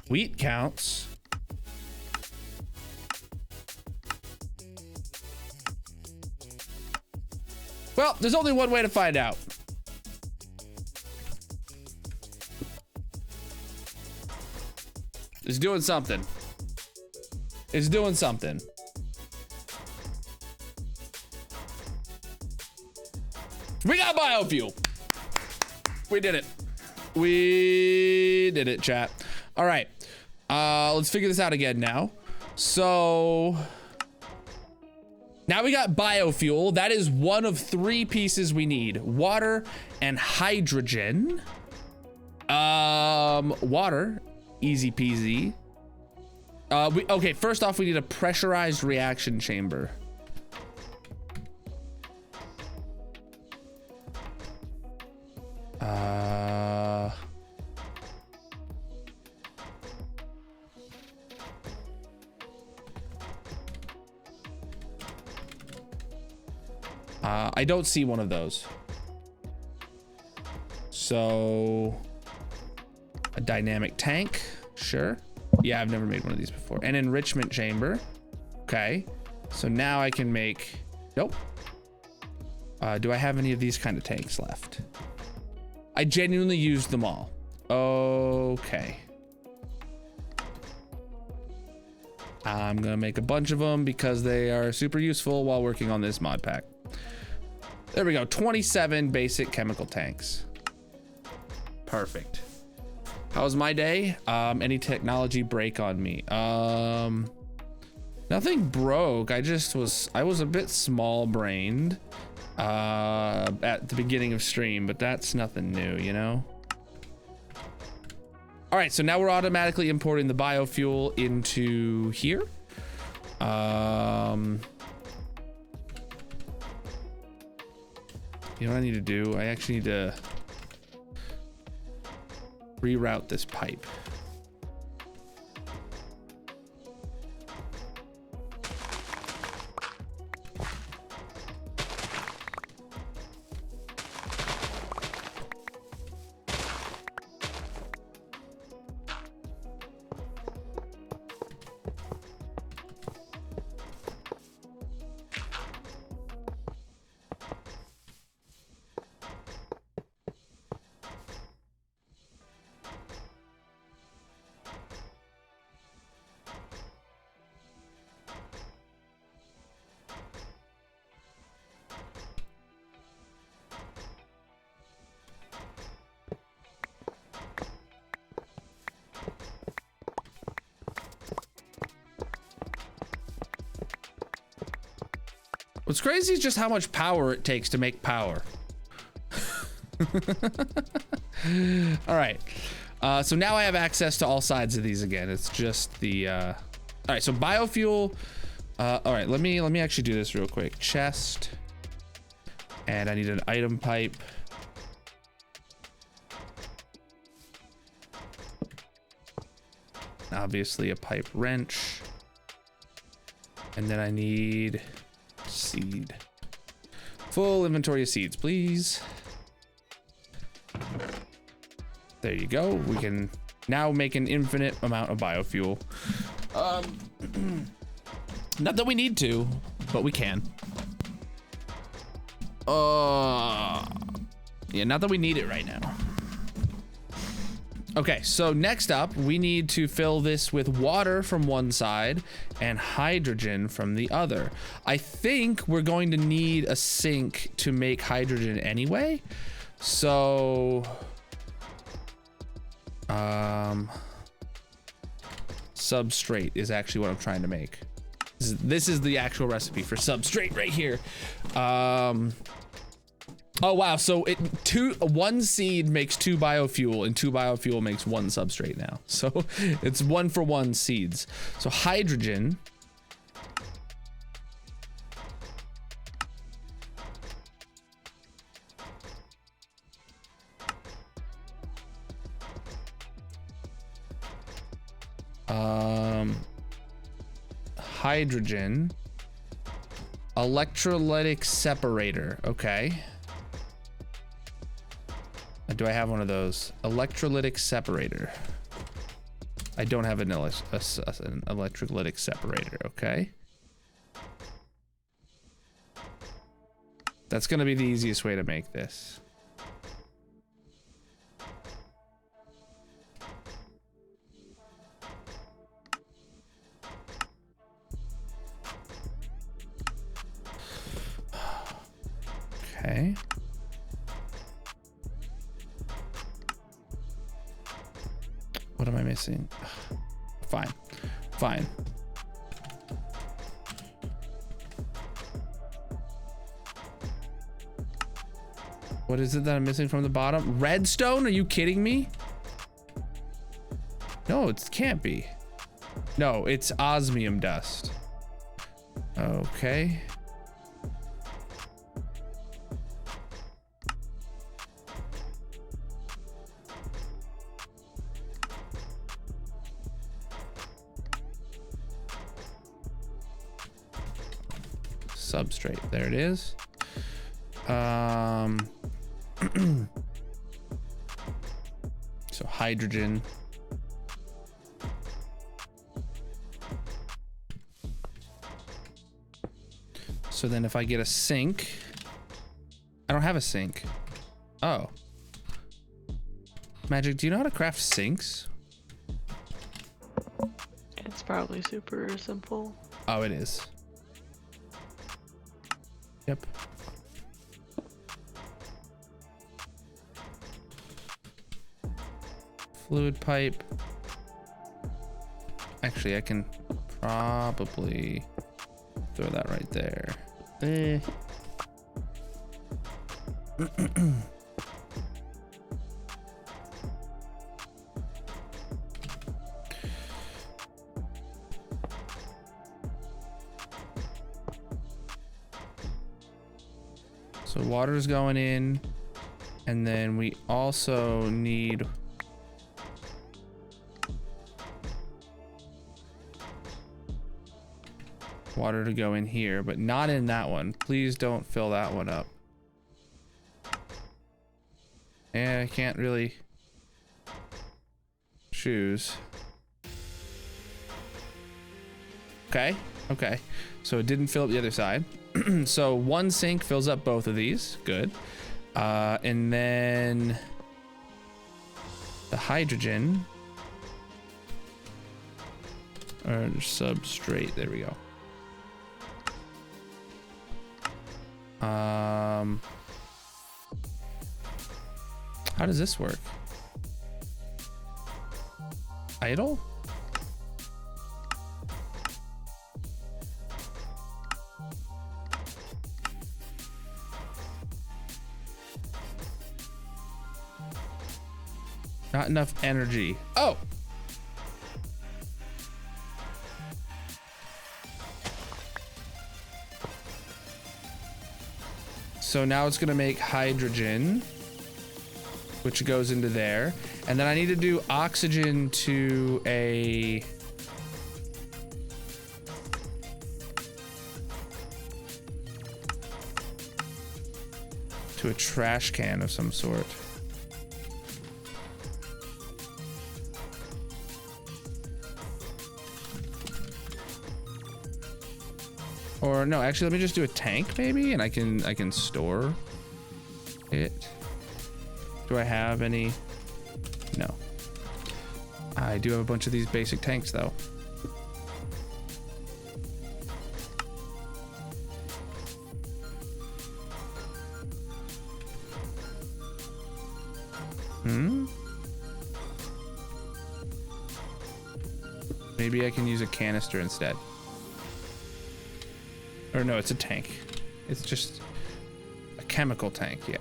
Wheat counts. Well, there's only one way to find out. It's doing something. It's doing something. We got biofuel. We did it. We did it, chat. All right. Let's figure this out again now. So now we got biofuel. That is one of 3 pieces we need. Water and hydrogen. Water, easy peasy. Okay, first off, we need a pressurized reaction chamber. I don't see one of those. So a dynamic tank, sure. Yeah, I've never made one of these before. An enrichment chamber. Okay. So now I can make, nope. Do I have any of these kind of tanks left? I genuinely used them all. Okay. I'm gonna make a bunch of them because they are super useful while working on this mod pack. There we go, 27 basic chemical tanks. Perfect. How's my day? Any technology break on me? Nothing broke. I was a bit small brained at the beginning of stream, but that's nothing new, you know? All right, so now we're automatically importing the biofuel into here. You know what I need to do? I actually need to reroute this pipe. What's crazy is just how much power it takes to make power. All right. So now I have access to all sides of these again. It's just the, all right, so biofuel. All right, let me actually do this real quick. Chest. And I need an item pipe. Obviously a pipe wrench. And then I need seed. Full inventory of seeds, please. There you go. We can now make an infinite amount of biofuel. Not that we need to, but we can. Yeah, not that we need it right now. Okay, so next up, we need to fill this with water from one side and hydrogen from the other. I think we're going to need a sink to make hydrogen anyway. So, substrate is actually what I'm trying to make. This is the actual recipe for substrate right here. Oh wow, so one seed makes 2 biofuel and 2 biofuel makes 1 substrate now. So it's 1 for 1 seeds. So hydrogen. Hydrogen. Electrolytic separator, okay. Do I have one of those? Electrolytic separator. I don't have an electrolytic separator, okay. That's gonna be the easiest way to make this. Okay. What am I missing? Fine. Fine. What is it that I'm missing from the bottom? Redstone? Are you kidding me? No, it can't be. No, it's osmium dust. Okay. Substrate, there it is. So hydrogen. So then if I get a sink, I don't have a sink. Oh. Magic, do you know how to craft sinks? It's probably super simple. Oh, it is. Yep. Fluid pipe. Actually, I can probably throw that right there. water's going in, and then we also need water to go in here, but not in that one. Please don't fill that one up. And I can't really choose. Okay, okay. So it didn't fill up the other side. So one sink fills up both of these. Good. And then the hydrogen or substrate. There we go. How does this work? Idle? Not enough energy. Oh! So now it's gonna make hydrogen, which goes into there. And then I need to do oxygen to a... trash can of some sort. Or no, actually, let me just do a tank maybe, and I can store it. Do I have any? No. I do have a bunch of these basic tanks though. Maybe I can use a canister instead. Or no, it's a tank. It's just a chemical tank, yeah.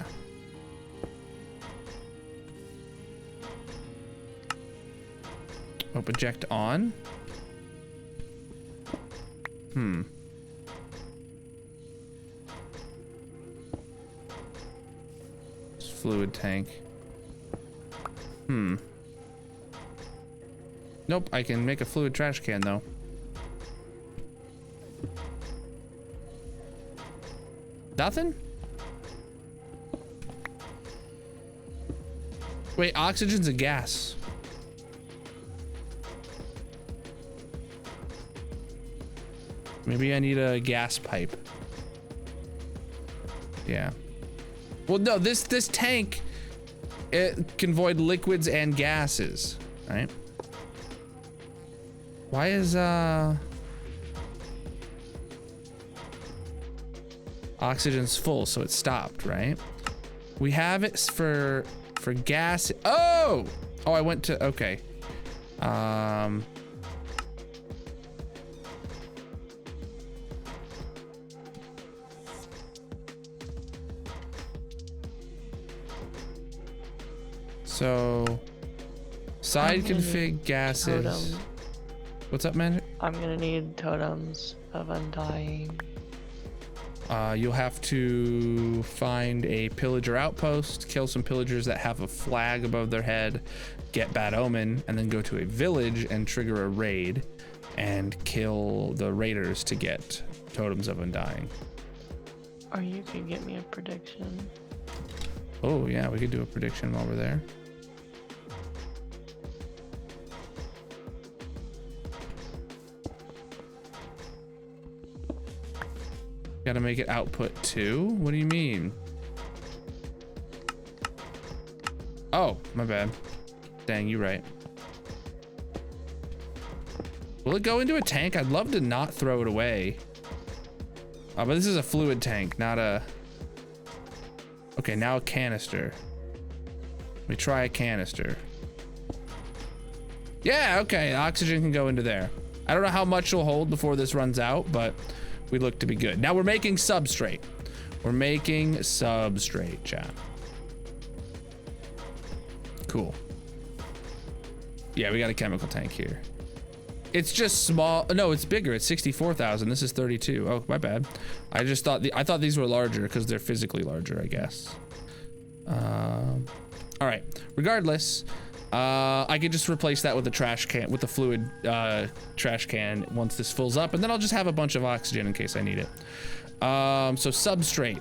Oh, eject on. It's fluid tank. Nope, I can make a fluid trash can though. Nothing? Wait, oxygen's a gas. Maybe I need a gas pipe. Yeah. Well, no, this tank, it can void liquids and gases, right? Why is oxygen's full, so it stopped, right? We have it for gas. Oh, I went to, okay. So side config gases. Totem. What's up, man? I'm gonna need totems of undying. You'll have to find a pillager outpost, kill some pillagers that have a flag above their head, get bad omen, and then go to a village and trigger a raid and kill the raiders to get totems of undying. Or you could get me a prediction. Oh yeah, we could do a prediction while we're there. Gotta make it output 2? What do you mean? Oh, my bad. Dang, you right. Will it go into a tank? I'd love to not throw it away. But this is a fluid tank, not a... Okay, now a canister. Let me try a canister. Yeah, okay, oxygen can go into there. I don't know how much will hold before this runs out, but we look to be good. Now we're making substrate. We're making substrate, chat. Cool. Yeah, we got a chemical tank here. It's just small. No, it's bigger. It's 64,000. This is 32. Oh, my bad. I just thought I thought these were larger because they're physically larger, I guess. All right. Regardless, I could just replace that with the trash can, with the fluid trash can once this fills up, and then I'll just have a bunch of oxygen in case I need it. So substrate.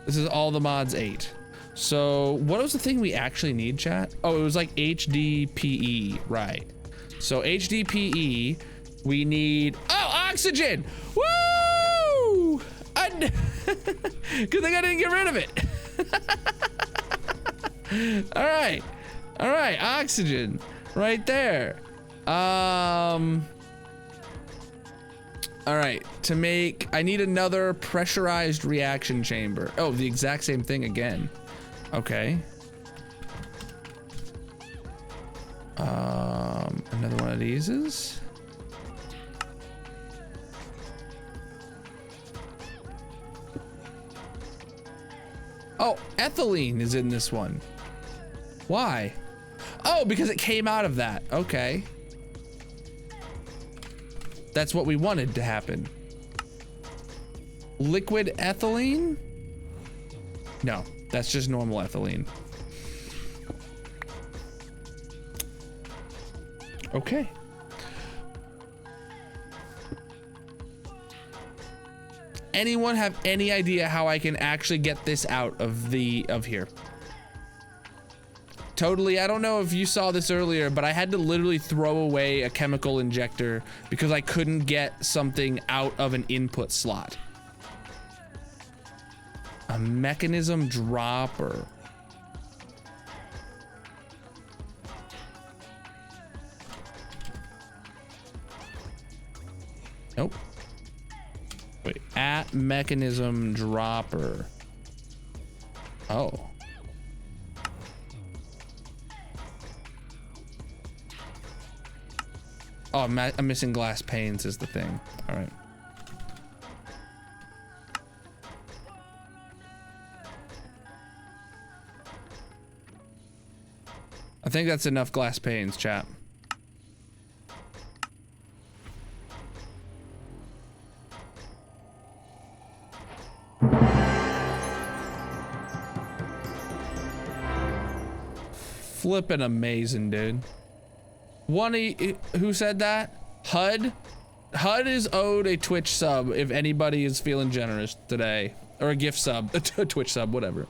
This is all the mods 8. So what was the thing we actually need, chat? Oh, it was like HDPE, right? So HDPE, we need, oh, oxygen! Woo! Good thing I didn't get rid of it. All right, oxygen, right there. All right, to make, I need another pressurized reaction chamber. Oh, the exact same thing again. Okay. Another one of these is. Oh, ethylene is in this one. Why? Oh, because it came out of that. Okay. That's what we wanted to happen. Liquid ethylene? No, that's just normal ethylene. Okay. Anyone have any idea how I can actually get this out of here? Totally, I don't know if you saw this earlier, but I had to literally throw away a chemical injector because I couldn't get something out of an input slot. A mechanism dropper. Nope. Wait, at mechanism dropper. Oh. Oh, I'm missing glass panes is the thing. All right. I think that's enough glass panes, chat. Flippin' amazing, dude. Who said that? HUD? HUD is owed a Twitch sub if anybody is feeling generous today. Or a gift sub, a Twitch sub, whatever.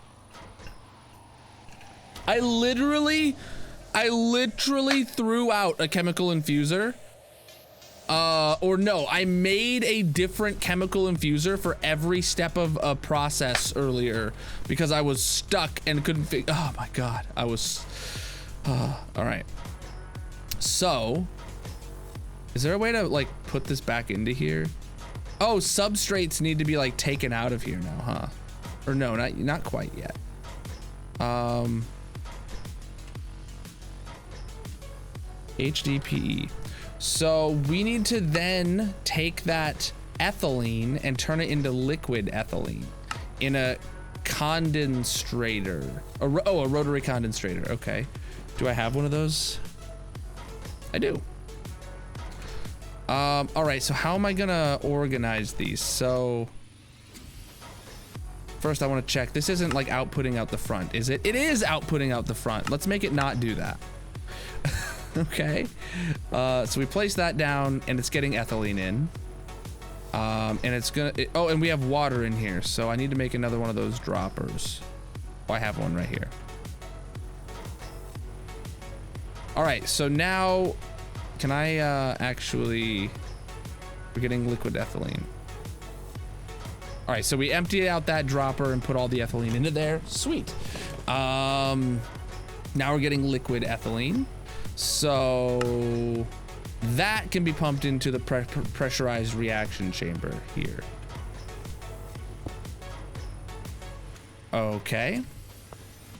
I literally threw out a chemical infuser. Or no, I made a different chemical infuser for every step of a process earlier because I was stuck and couldn't figure. Oh my God, I was, all right. So, is there a way to like put this back into here? Oh, substrates need to be like taken out of here now, huh? Or no, not quite yet. HDPE. So we need to then take that ethylene and turn it into liquid ethylene in a condensator. A rotary condensator. Okay. Do I have one of those? I do. All right. So how am I gonna organize these? So first I want to check. This isn't like outputting out the front, is it? It is outputting out the front. Let's make it not do that. Okay. So we place that down and it's getting ethylene in. And it's gonna, oh, and we have water in here. So I need to make another one of those droppers. Oh, I have one right here. All right. So now can I, actually, we're getting liquid ethylene. All right. So we empty out that dropper and put all the ethylene into there. Sweet. Now we're getting liquid ethylene. So that can be pumped into the pressurized reaction chamber here. Okay.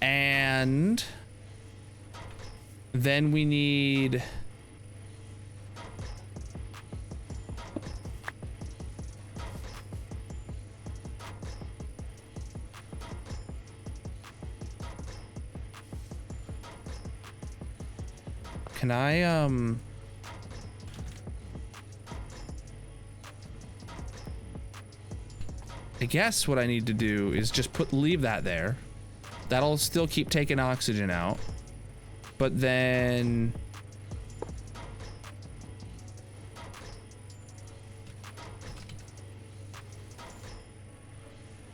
And then we need Can I, I guess what I need to do is just leave that there. That'll still keep taking oxygen out. But then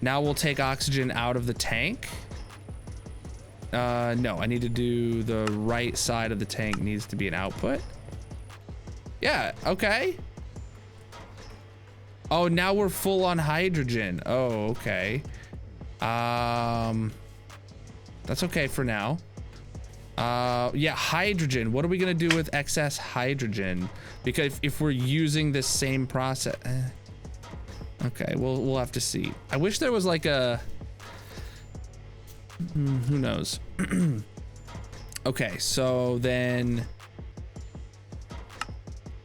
now we'll take oxygen out of the tank. No, I need to do the right side of the tank needs to be an output. Yeah, okay. Oh, now we're full on hydrogen. Oh, okay. That's okay for now. Yeah, hydrogen. What are we gonna do with excess hydrogen? Because if we're using this same process, okay, we'll have to see. I wish there was like a, who knows? Okay, so then,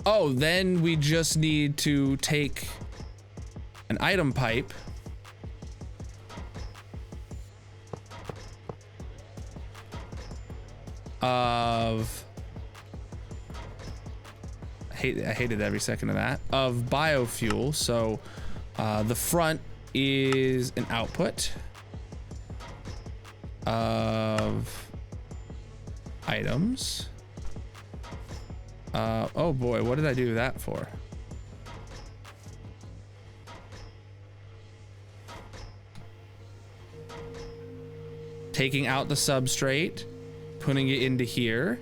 oh, then we just need to take an item pipe of, I hated every second of that, of biofuel. So the front is an output of items. Oh boy, what did I do that for? Taking out the substrate, putting it into here.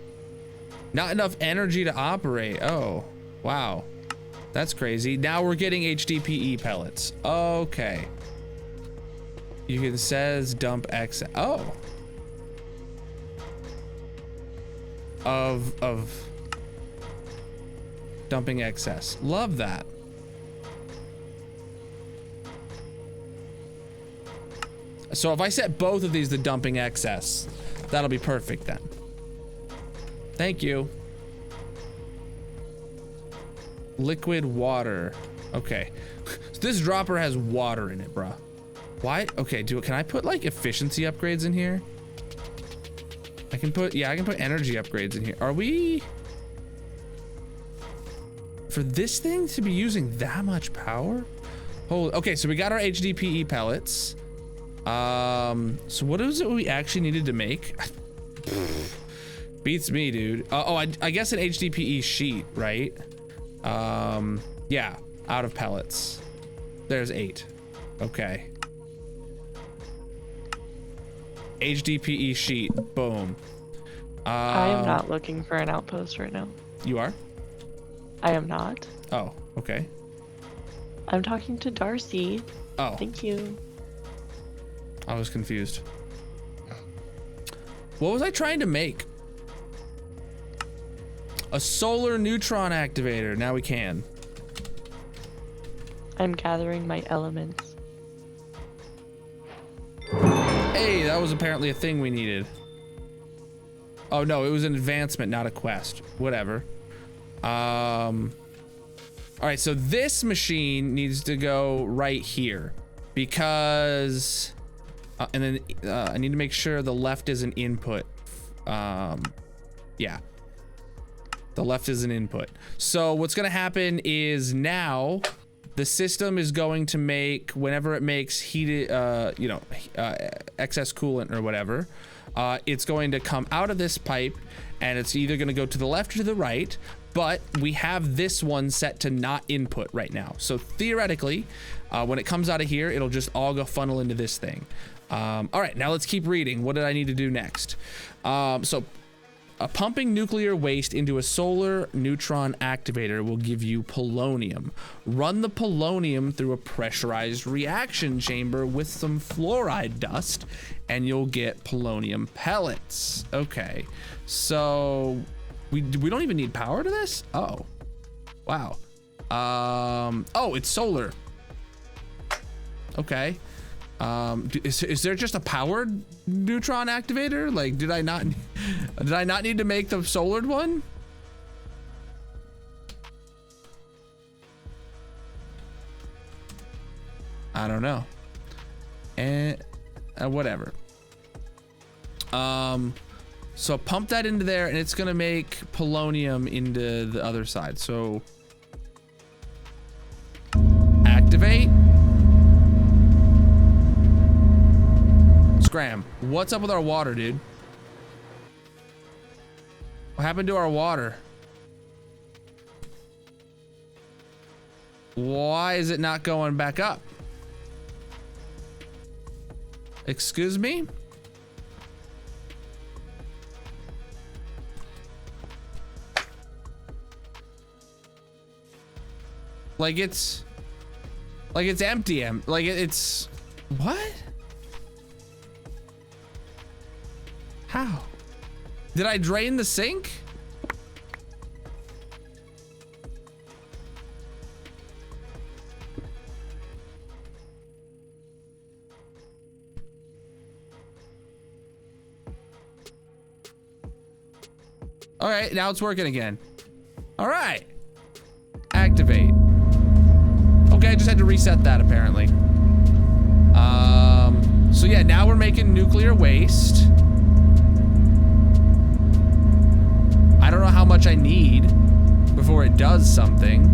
Not enough energy to operate. Oh, wow. That's crazy. Now we're getting HDPE pellets. Okay. You can says dump X. Oh. Of dumping excess. Love that. So if I set both of these to dumping excess, that'll be perfect then. Thank you. Liquid water. Okay. So this dropper has water in it, bruh. Why? Okay, can I put like efficiency upgrades in here? I can put, yeah, I can put energy upgrades in here. Are we, for this thing to be using that much power? Holy, okay, so we got our HDPE pellets. So what is it we actually needed to make? Beats me, dude. Oh, I guess an HDPE sheet, right? Yeah, out of pellets. There's 8. Okay. HDPE sheet, boom. I am not looking for an outpost right now. You are? I am not. Oh, okay. I'm talking to Darcy. Oh. Thank you. I was confused. What was I trying to make? A solar neutron activator. Now we can. I'm gathering my elements. Hey, that was apparently a thing we needed. Oh no, it was an advancement, not a quest. Whatever. All right, so this machine needs to go right here because, and then I need to make sure the left is an input. Yeah, the left is an input. So what's gonna happen is now the system is going to make, whenever it makes heated, excess coolant or whatever, it's going to come out of this pipe and it's either going to go to the left or to the right, but we have this one set to not input right now. So theoretically, when it comes out of here, it'll just all go funnel into this thing. All right, now let's keep reading. What did I need to do next? Pumping nuclear waste into a solar neutron activator will give you polonium. Run the polonium through a pressurized reaction chamber with some fluoride dust, and you'll get polonium pellets. Okay, so we don't even need power to this? Oh, wow. Oh, it's solar. Okay. Is there just a powered neutron activator? Like, did I not need to make the solared one? I don't know. And whatever. So pump that into there, and it's gonna make polonium into the other side. So activate. Scram. What's up with our water, dude? What happened to our water? Why is it not going back up? Excuse me? Like it's empty. Like it's what? How? Did I drain the sink? All right, now it's working again. All right. Activate. Okay, I just had to reset that apparently. So yeah, now we're making nuclear waste. I don't know how much I need before it does something.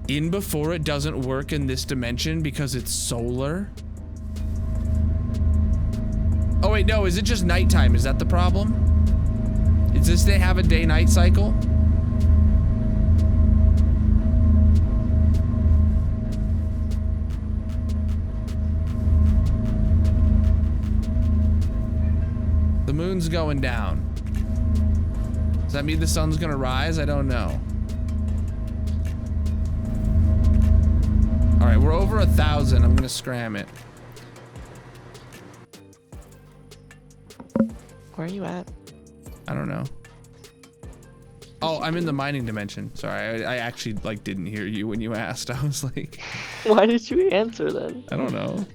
In before it doesn't work in this dimension because it's solar. Oh wait, no, is it just nighttime? Is that the problem? Is this they have a day-night cycle? The moon's going down. Does that mean the sun's gonna rise? I don't know. All right, we're over 1,000. I'm gonna scram it. Where are you at? I don't know. Oh, I'm in the mining dimension. Sorry, I actually like didn't hear you when you asked. I was like, Why did you answer then? I don't know.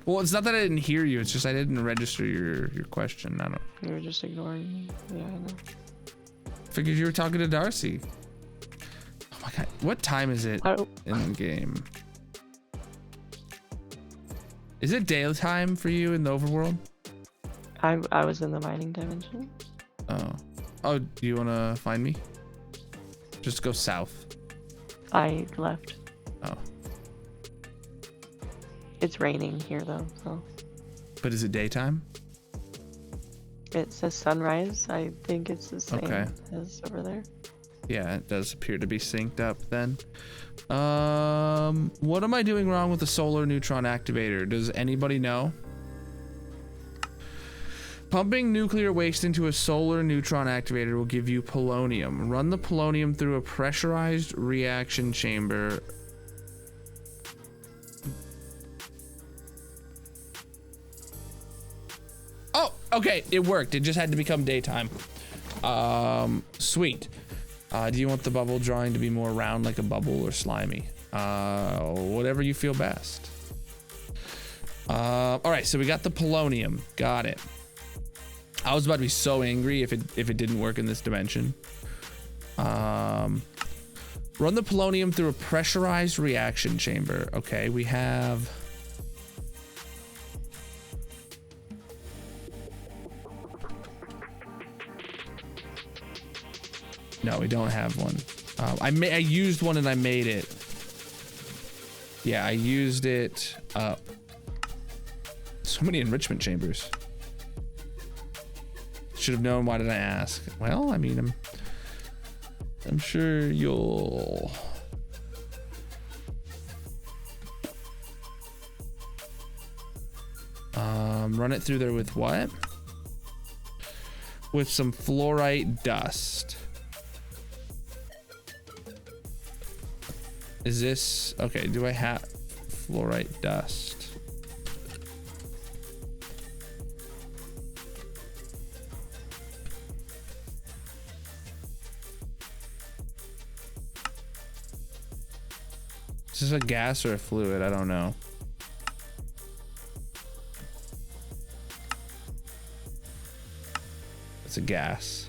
Well, it's not that I didn't hear you. It's just I didn't register your question. I don't. You were just ignoring me. Yeah, I know. Figured you were talking to Darcy. Oh my god, what time is it in the game? Is it daytime for you in the overworld? I was in the mining dimension. Oh, do you want to find me? Just go south. I left. Oh. It's raining here though, so. But is it daytime? It says sunrise. I think it's the same Okay. as over there. Yeah, it does appear to be synced up then. What am I doing wrong with the solar neutron activator? Does anybody know? Pumping nuclear waste into a solar neutron activator will give you polonium. Run the polonium through a pressurized reaction chamber. Oh, okay, it worked. It just had to become daytime. Sweet. Do you want the bubble drawing to be more round like a bubble or slimy? Whatever you feel best. All right, so we got the polonium. Got it. I was about to be so angry if it didn't work in this dimension. Run the polonium through a pressurized reaction chamber. Okay, we have. No, we don't have one. I used one and I made it. Yeah, I used it up. So many enrichment chambers. Should have known. Why did I ask? Well, I mean, I'm sure you'll. Run it through there with what? With some fluorite dust. Is this okay? Do I have fluorite dust? Is this a gas or a fluid? I don't know. It's a gas.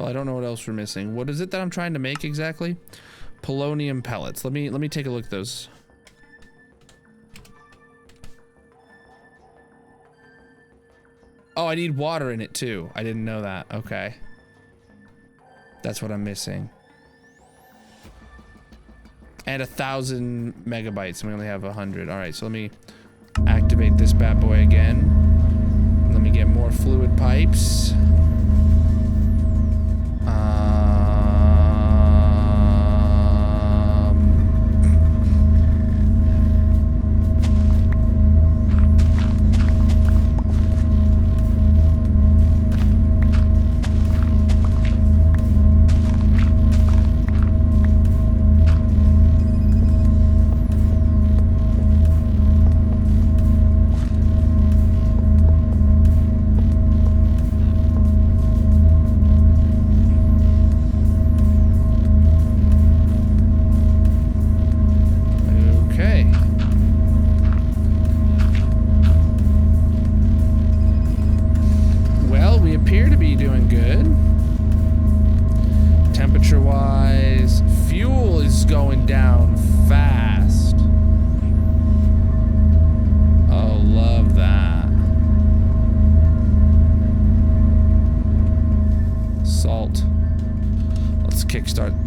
Well, I don't know what else we're missing. What is it that I'm trying to make exactly? Polonium pellets. Let me take a look at those. Oh, I need water in it too. I didn't know that. Okay. That's what I'm missing. And 1,000 megabytes, and we only have 100. All right, so let me activate this bad boy again. Let me get more fluid pipes.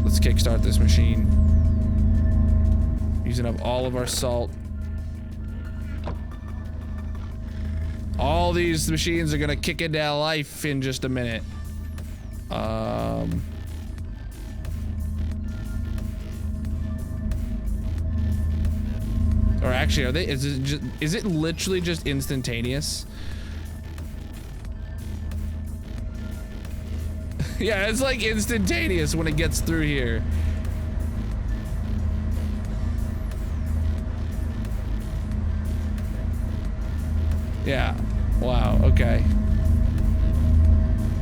Let's kickstart this machine. Using up all of our salt. All these machines are gonna kick into life in just a minute. Or actually, are they? Is it literally just instantaneous? Yeah, it's like instantaneous when it gets through here. Yeah. Wow, okay.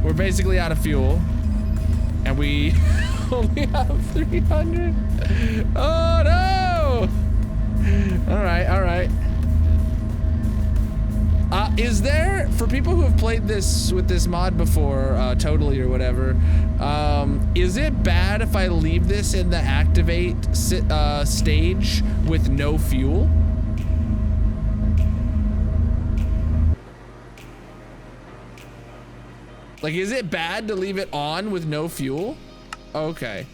We're basically out of fuel. And we only have 300. Oh no! Alright, alright. Is there, for people who have played this with this mod before, totally or whatever, is it bad if I leave this in the activate stage with no fuel? Like, is it bad to leave it on with no fuel? Okay.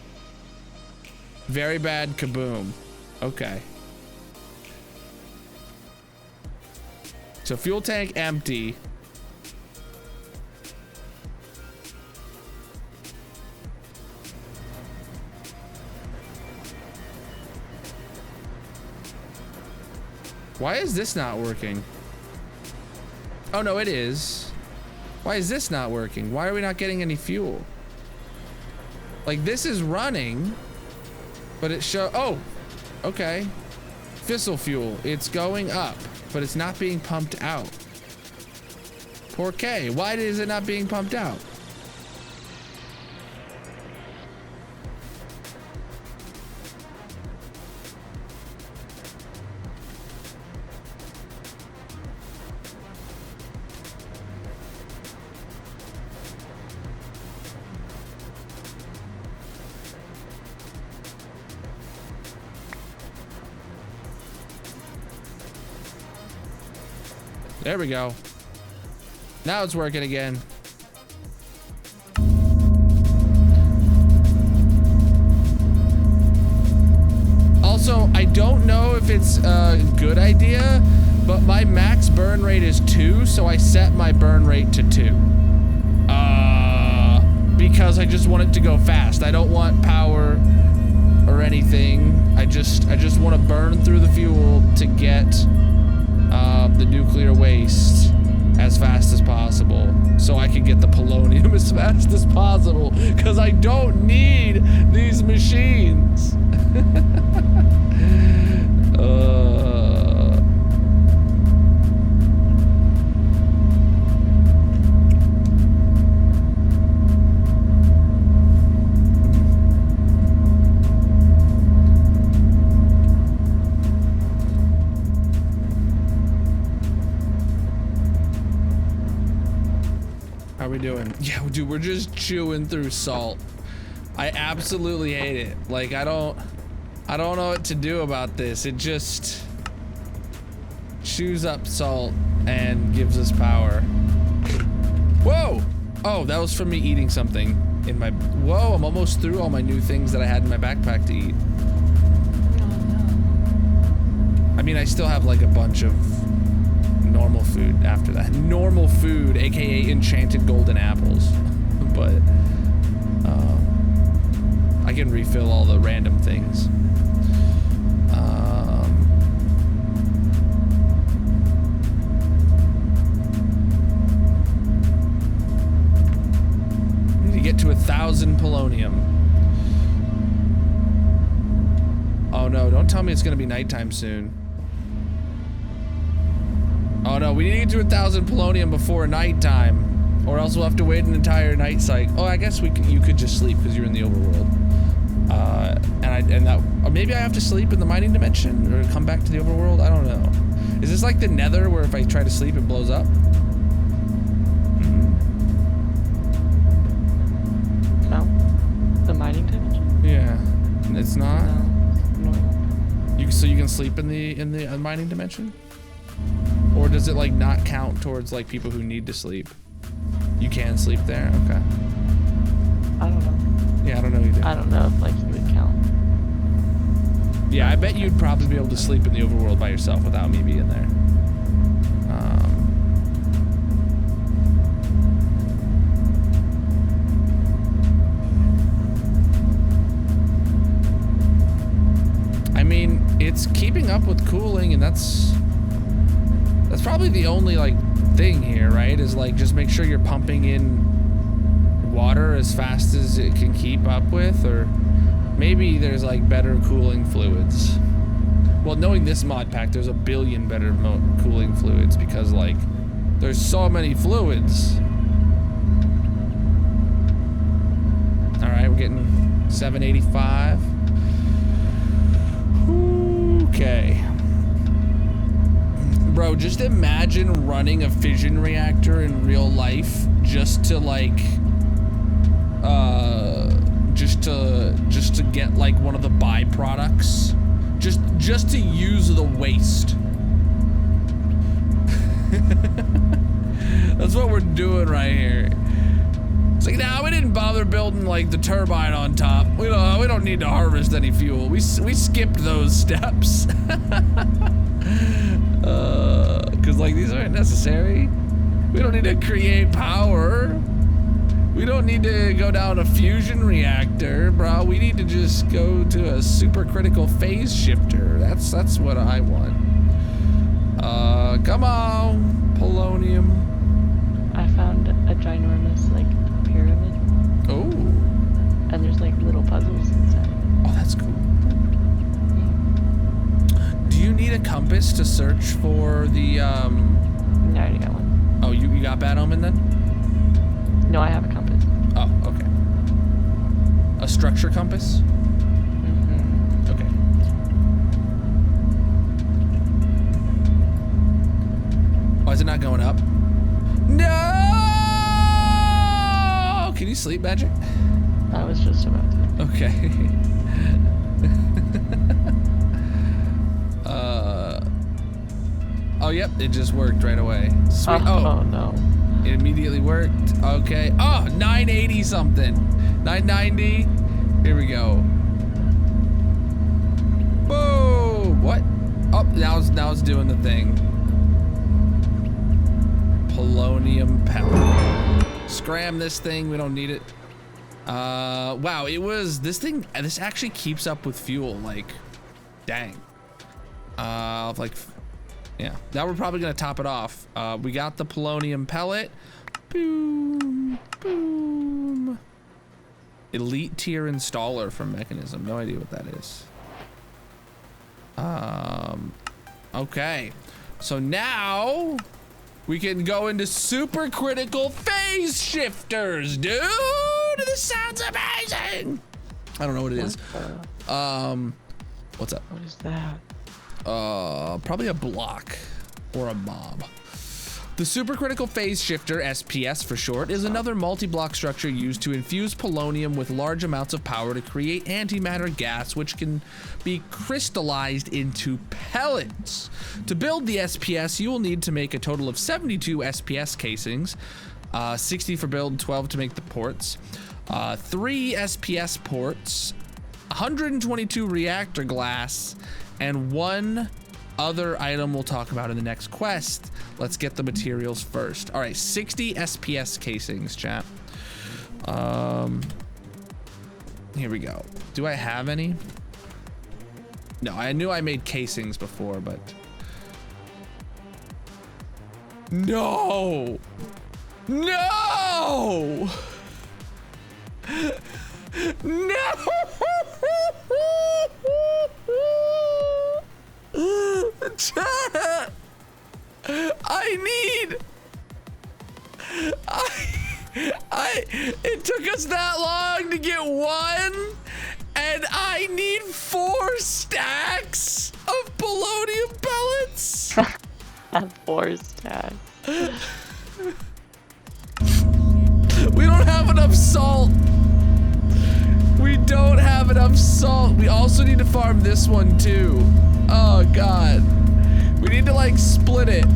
Very bad, kaboom. Okay. So fuel tank empty. Why is this not working? Oh no, it is. Why is this not working? Why are we not getting any fuel? Like, this is running, but it oh, okay. Fissile fuel, it's going up, but it's not being pumped out. Poor K, why is it not being pumped out? There we go. Now it's working again. Also, I don't know if it's a good idea, but my max burn rate is 2, so I set my burn rate to 2. Because I just want it to go fast. I don't want power or anything. I just want to burn through the fuel to get the nuclear waste as fast as possible, so I can get the polonium as fast as possible, because I don't need these machines. Are we doing? Yeah, dude, we're just chewing through salt. I absolutely hate it. Like, I don't know what to do about this. It just chews up salt and gives us power. Whoa! Oh, that was from me eating something in my... Whoa, I'm almost through all my new things that I had in my backpack to eat. I mean, I still have like a bunch of normal food after that. Normal food, aka enchanted golden apples. But I can refill all the random things. Need to get to 1,000 polonium. Oh no, don't tell me it's gonna be nighttime soon. Oh no, we need to get to 1,000 polonium before nighttime, or else we'll have to wait an entire night cycle. Oh, I guess you could just sleep because you're in the overworld. Or maybe I have to sleep in the mining dimension or come back to the overworld. I don't know. Is this like the Nether where if I try to sleep it blows up? No, the mining dimension. Yeah, it's not. No. So you can sleep in the mining dimension? Or does it like not count towards like people who need to sleep? You can sleep there? Okay. I don't know. Yeah, I don't know either. I don't know if like you would count. Yeah, I bet you'd probably be able to sleep in the overworld by yourself without me being there. I mean, it's keeping up with cooling, and that's probably the only like thing here, right? Is like just make sure you're pumping in water as fast as it can keep up with, or maybe there's like better cooling fluids. Well, knowing this mod pack, there's a billion better cooling fluids because like there's so many fluids. All right, we're getting 785. Okay. Bro, just imagine running a fission reactor in real life just to like just to get like one of the byproducts, just to use the waste. That's what we're doing right here. It's like, nah, we didn't bother building like the turbine on top. We don't need to harvest any fuel. We skipped those steps. Cause like these aren't necessary. We don't need to create power. We don't need to go down a fusion reactor, bro. We need to just go to a supercritical phase shifter. That's what I want. Come on, polonium. I found a ginormous like pyramid. Oh. And there's like little puzzles inside. Oh, that's cool. Do you need a compass to search for the No, I already got one. Oh, you got Bad Omen then? No, I have a compass. Oh, okay. A structure compass? Mm-hmm. Okay. Why is it not going up? No! Can you sleep, Magic? I was just about to. Okay. Oh, yep, it just worked right away. Sweet. Oh no. It immediately worked. Okay. Oh, 980 something. 990. Here we go. Boom. What? Oh, now it's doing the thing. Polonium pellet. Scram this thing. We don't need it. Wow. This actually keeps up with fuel. Like, dang. Like. Yeah, now we're probably gonna top it off. We got the polonium pellet. Boom, boom. Elite tier installer from Mechanism. No idea what that is. Okay. So now we can go into super critical phase shifters, dude. This sounds amazing. I don't know what it is. What's up? What is that? Probably a block or a mob. The supercritical phase shifter, SPS for short, is another multi-block structure used to infuse polonium with large amounts of power to create antimatter gas, which can be crystallized into pellets. To build the SPS, you will need to make a total of 72 SPS casings, 60 for build, 12 to make the ports, 3 SPS ports, 122 reactor glass, and 1 other item we'll talk about in the next quest. Let's get the materials first. All right, 60 SPS casings, chat. Here we go. Do I have any? No, I knew I made casings before, but... No! No! No! Chat! It took us that long to get 1, and I need 4 stacks of polonium pellets. 4 stacks. We don't have enough salt. We don't have enough salt. We also need to farm this one too. Oh God. We need to like split it.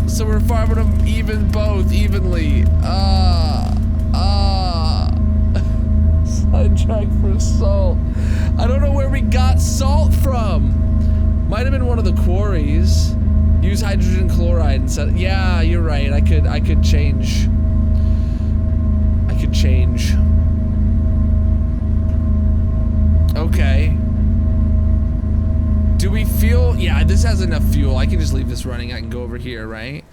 So we're farming them both evenly. Sidetrack for salt. I don't know where we got salt from. Might have been one of the quarries. Use hydrogen chloride instead. Yeah, you're right. I could change. Okay. Do we feel, yeah, this has enough fuel. I can just leave this running. I can go over here, right?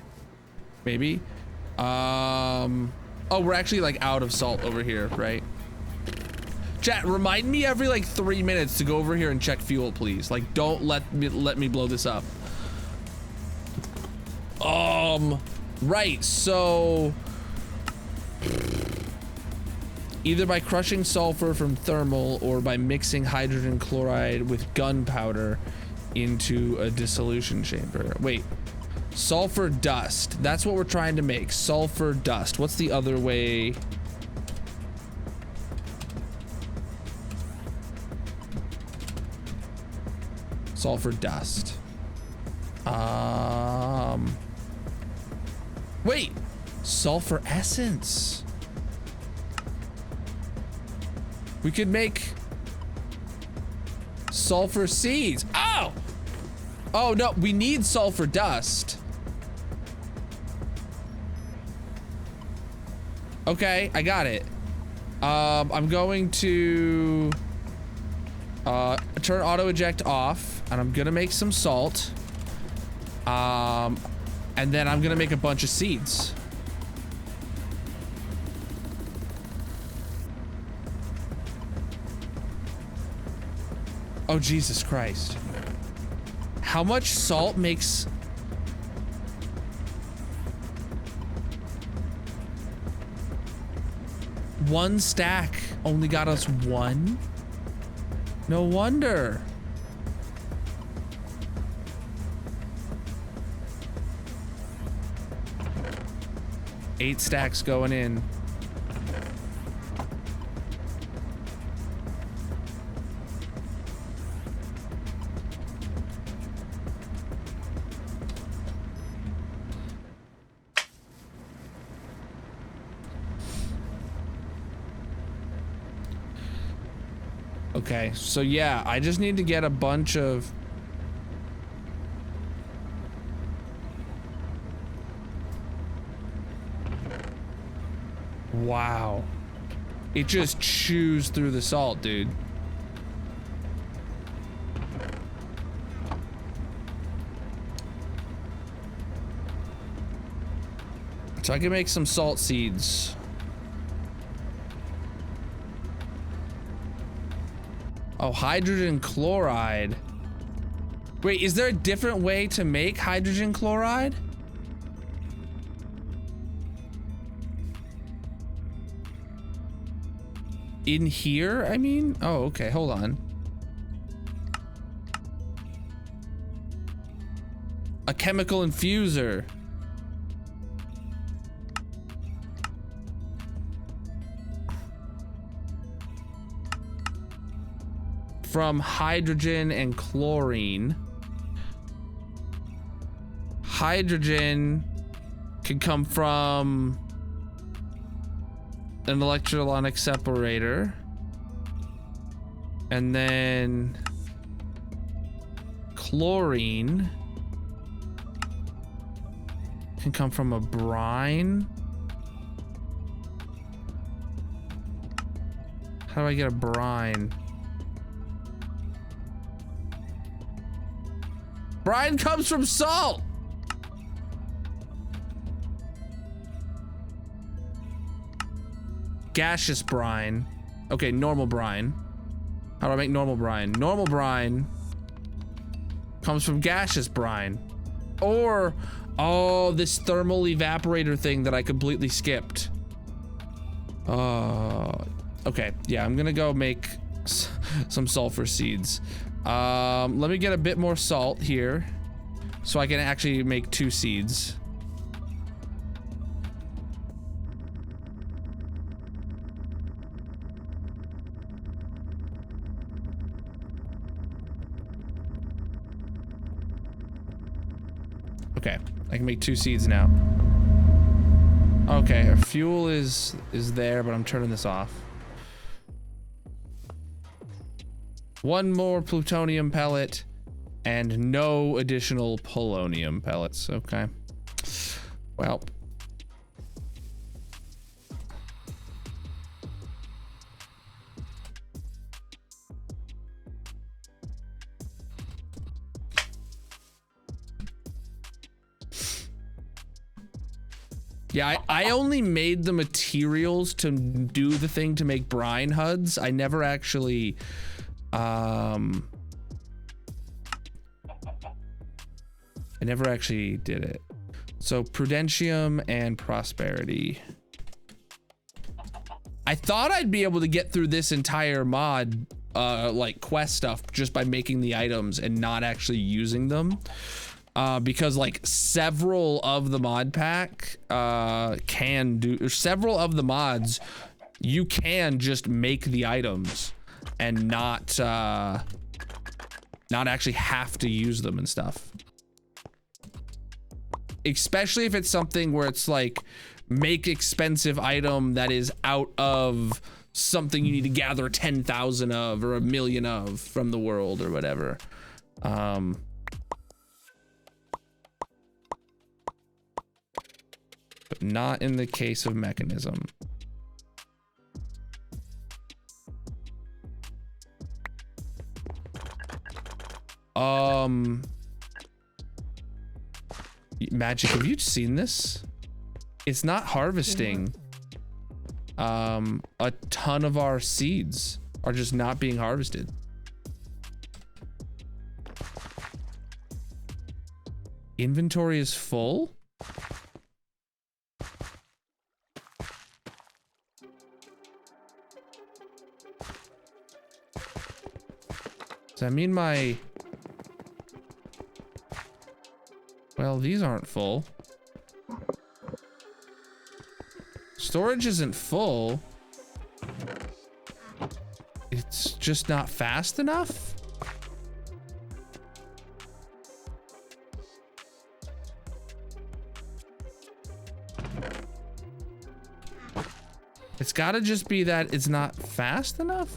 Maybe. Oh, we're actually like out of salt over here, right? Chat, remind me every like 3 minutes to go over here and check fuel, please. Like, don't let me blow this up. Right, so either by crushing sulfur from thermal or by mixing hydrogen chloride with gunpowder into a dissolution chamber. Wait, sulfur dust. That's what we're trying to make. Sulfur dust. What's the other way? Sulfur dust. Wait, sulfur essence. We could make sulfur seeds. Oh! Oh no, we need sulfur dust. Okay, I got it. I'm going to turn auto eject off, and I'm gonna make some salt. And then I'm gonna make a bunch of seeds. Oh, Jesus Christ. How much salt makes... One stack only got us 1? No wonder. Eight stacks going in. Okay, so yeah, I just need to get a bunch of... Wow. It just chews through the salt, dude. So I can make some salt seeds. Oh, hydrogen chloride. Wait, is there a different way to make hydrogen chloride? In here, I mean? Oh, okay, hold on. A chemical infuser. from hydrogen and chlorine. Hydrogen can come from an electrolytic separator. And then chlorine can come from a brine. How do I get a brine? Brine comes from salt. Gaseous brine. Okay, normal brine. How do I make normal brine? Normal brine comes from gaseous brine. Or, oh, this thermal evaporator thing that I completely skipped. Okay, yeah, I'm gonna go make some sulfur seeds. Let me get a bit more salt here so I can actually make 2 seeds. Okay, I can make 2 seeds now. Okay, our fuel is there, but I'm turning this off. 1 more plutonium pellet and no additional polonium pellets. Okay. Well. Yeah, I only made the materials to do the thing to make brine HUDs. I never actually, I never actually did it. So Prudentium and Prosperity. I thought I'd be able to get through this entire mod, like quest stuff, just by making the items and not actually using them. Because like several of the mod pack can do, or several of the mods you can just make the items and not actually have to use them and stuff. Especially if it's something where it's like make expensive item that is out of something you need to gather 10,000 of or 1,000,000 of from the world or whatever. But not in the case of mechanism. Magic, have you seen this? It's not harvesting. A ton of our seeds are just not being harvested. Inventory is full? Does that mean my... Well, these aren't full. Storage isn't full. It's just not fast enough? It's gotta just be that it's not fast enough?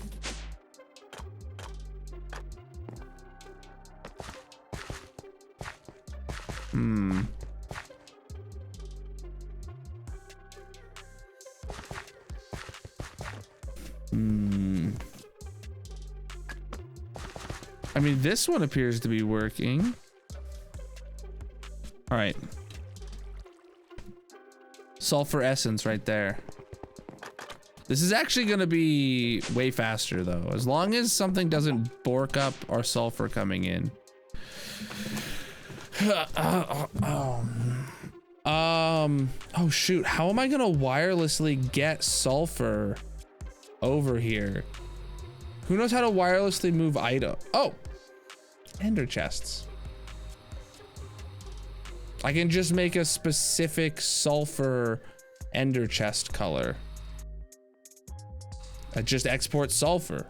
I mean, this one appears to be working. All right. Sulfur essence right there. This is actually going to be way faster though, as long as something doesn't bork up our sulfur coming in. Oh shoot, how am I gonna wirelessly get sulfur over here? Who knows how to wirelessly move item? Oh, ender chests. I can just make a specific sulfur ender chest color. I just export sulfur.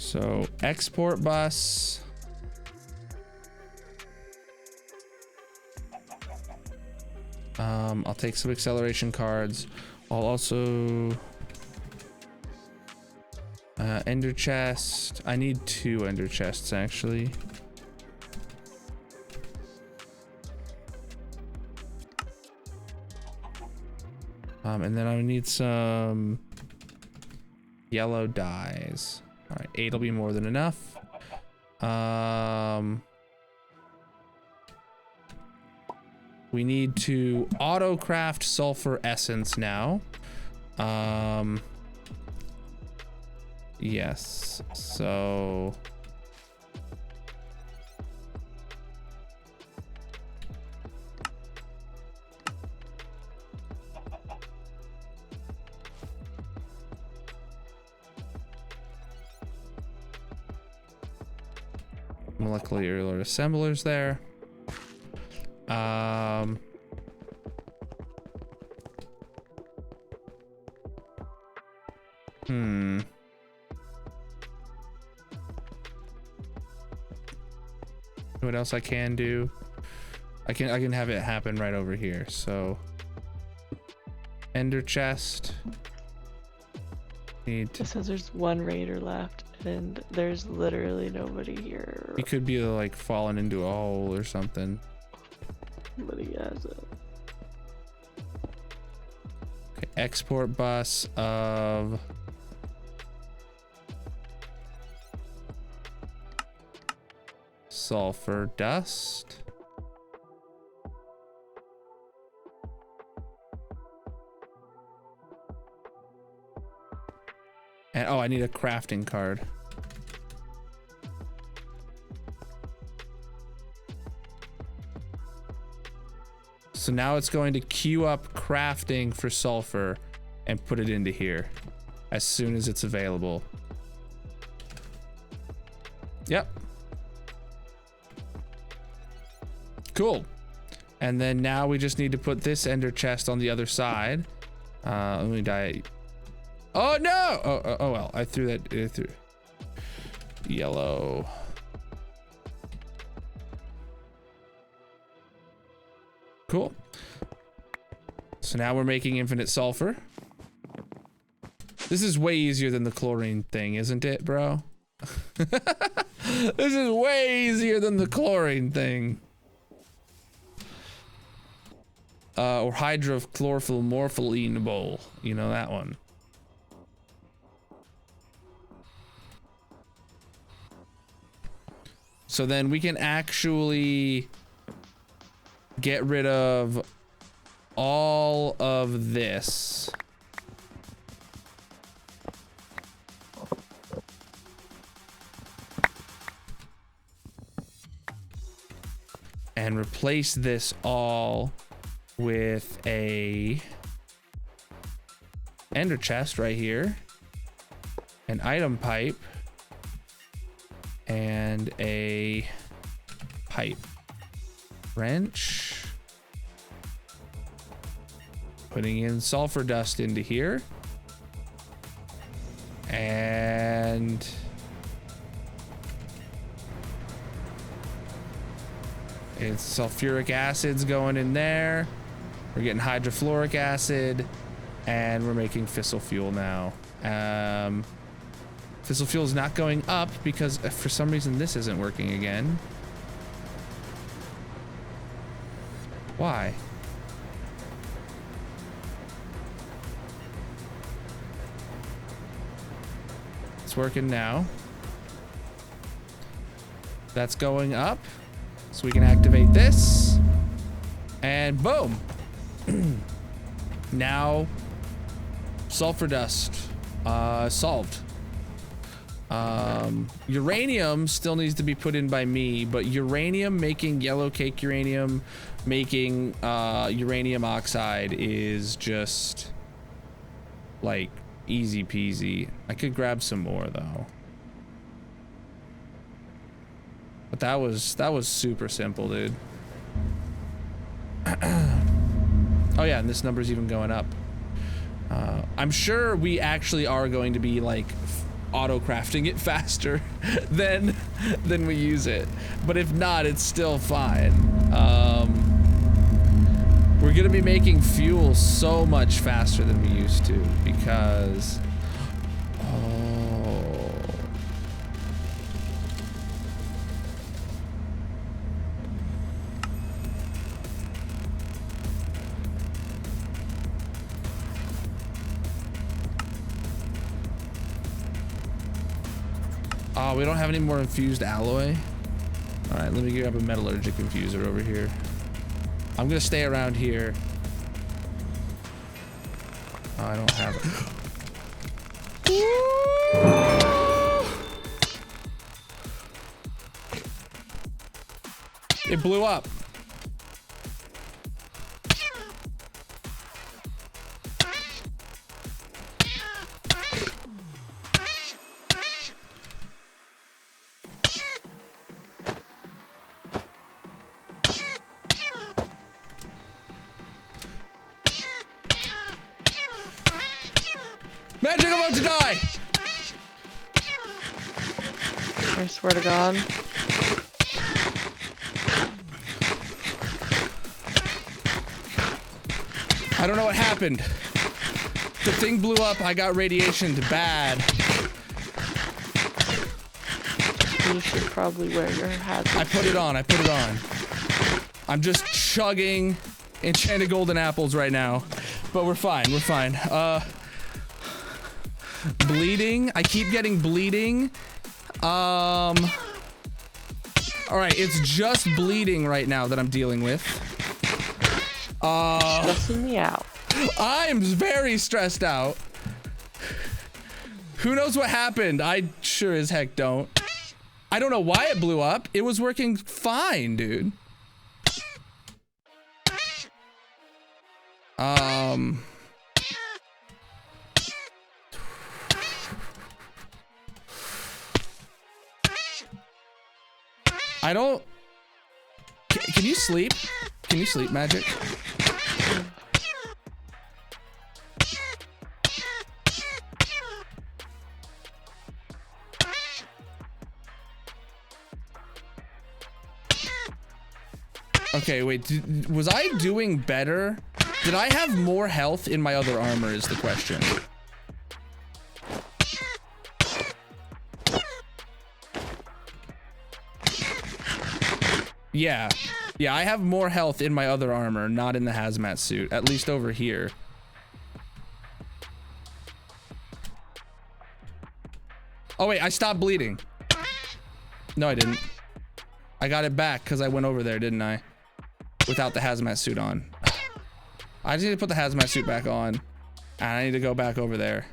So export bus. I'll take some acceleration cards. I'll also ender chest. I need 2 ender chests actually. And then I need some yellow dyes. All right, 8 will be more than enough. We need to auto craft sulfur essence now. Yes, so molecular assemblers there. What else I can do? I can have it happen right over here. So ender chest. Need to. It says there's 1 raider left, and there's literally nobody here. He could be like falling into a hole or something. But he has it. Okay, export bus of sulfur dust. And oh, I need a crafting card. So now it's going to queue up crafting for sulfur and put it into here as soon as it's available. Yep. Cool. And then now we just need to put this ender chest on the other side. Let me die. Oh no! Oh well, I threw that through. Yellow. Cool. So now we're making infinite sulfur. This is way easier than the chlorine thing, isn't it, bro? This is way easier than the chlorine thing. Or hydrochlorophyll morpholine bowl. You know that one. So then we can actually get rid of all of this. And replace this all with a ender chest right here, an item pipe, and a pipe wrench. Putting in sulfur dust into here, and it's sulfuric acid's going in there. We're getting hydrofluoric acid, and we're making fissile fuel now. Fissile fuel is not going up because for some reason this isn't working again. Why? It's working now. That's going up. So we can activate this. And boom. Now, sulfur dust solved. Uranium still needs to be put in by me, but uranium making yellow cake uranium, making uranium oxide is just like easy peasy. I could grab some more though. But that was super simple, dude. Oh yeah, and this number's even going up. I'm sure we actually are going to be like auto crafting it faster than we use it. But if not, it's still fine. We're gonna be making fuel so much faster than we used to because we don't have any more infused alloy. All right, let me grab a metallurgic infuser over here. I'm gonna stay around here. Oh, I don't have it. It blew up. Magic, I'm about to die! I swear to God. I don't know what happened. The thing blew up, I got radiationed bad. You should probably wear your hat. I put it on, I'm just chugging enchanted golden apples right now. But we're fine. Bleeding. I keep getting bleeding. All right, it's just bleeding right now that I'm dealing with. Stressing me out. I'm very stressed out. Who knows what happened? I sure as heck don't. I don't know why it blew up. It was working fine, dude. I don't... Can you sleep? Can you sleep, Magic? Okay, wait, was I doing better? Did I have more health in my other armor is the question. Yeah, I have more health in my other armor, not in the hazmat suit, at least over here. Oh wait, I stopped bleeding. No, I didn't. I got it back because I went over there, didn't I? Without the hazmat suit on. I just need to put the hazmat suit back on, and I need to go back over there.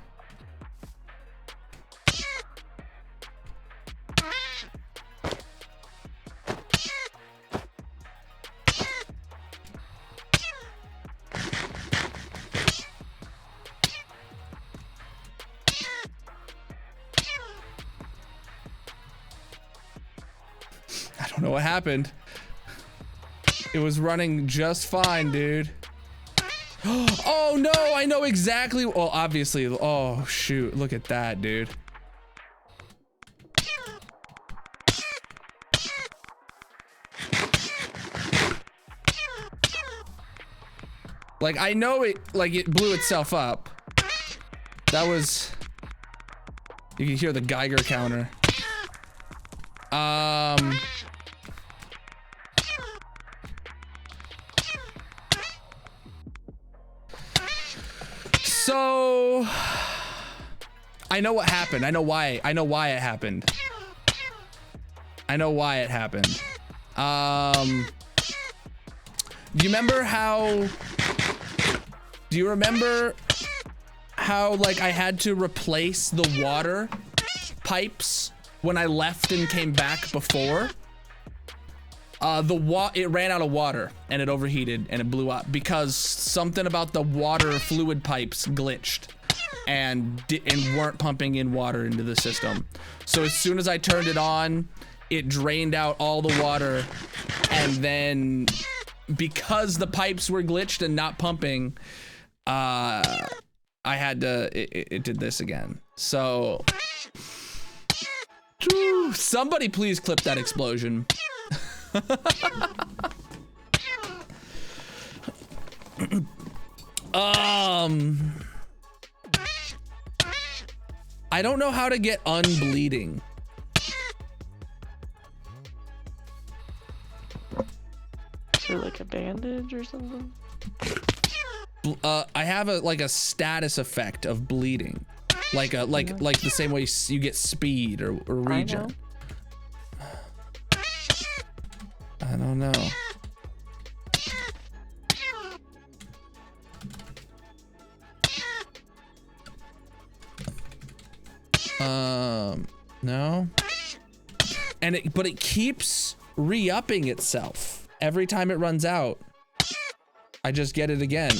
I don't know what happened. It was running just fine, dude. Oh no, I know exactly. Well, obviously. Oh shoot, look at that, dude. Like, I know it, like, it blew itself up. That was... You can hear the Geiger counter. So... I know what happened. I know why it happened. I know why it happened. Do you remember how like I had to replace the water pipes when I left and came back before? It ran out of water and it overheated and it blew up because something about the water fluid pipes glitched and weren't pumping in water into the system. So as soon as I turned it on, it drained out all the water, and then because the pipes were glitched and not pumping, I had to, it did this again. So Whew, somebody please clip that explosion. I don't know how to get unbleeding. Is there like a bandage or something? I have a status effect of bleeding, like the same way you get speed or regen. I don't know. No. But it keeps re-upping itself every time it runs out. I just get it again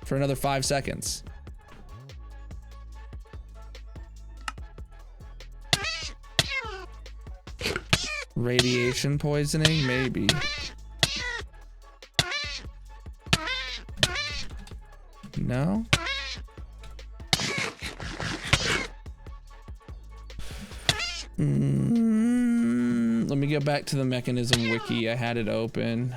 for another 5 seconds. Radiation poisoning, maybe. No? Let me get back to the mechanism wiki. I had it open.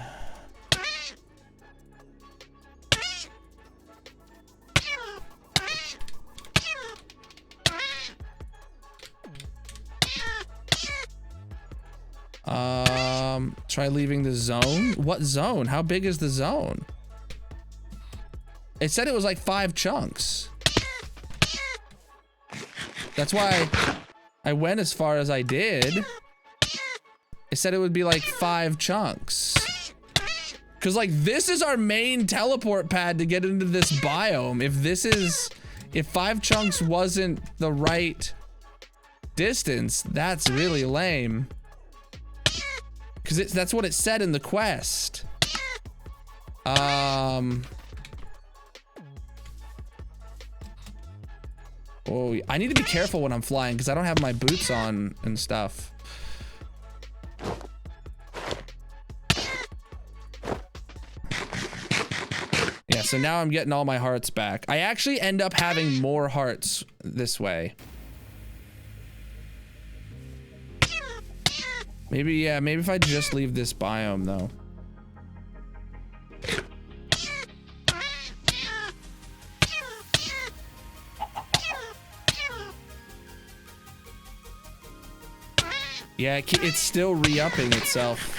Try leaving the zone. What zone? How big is the zone? It said it was like 5 chunks. That's why I went as far as I did. It said it would be like 5 chunks. Cause like this is our main teleport pad to get into this biome. If 5 chunks wasn't the right distance, that's really lame. Cause that's what it said in the quest. Oh, I need to be careful when I'm flying because I don't have my boots on and stuff. Yeah, so now I'm getting all my hearts back. I actually end up having more hearts this way. Maybe, yeah, maybe if I just leave this biome though. Yeah, it's still re-upping itself.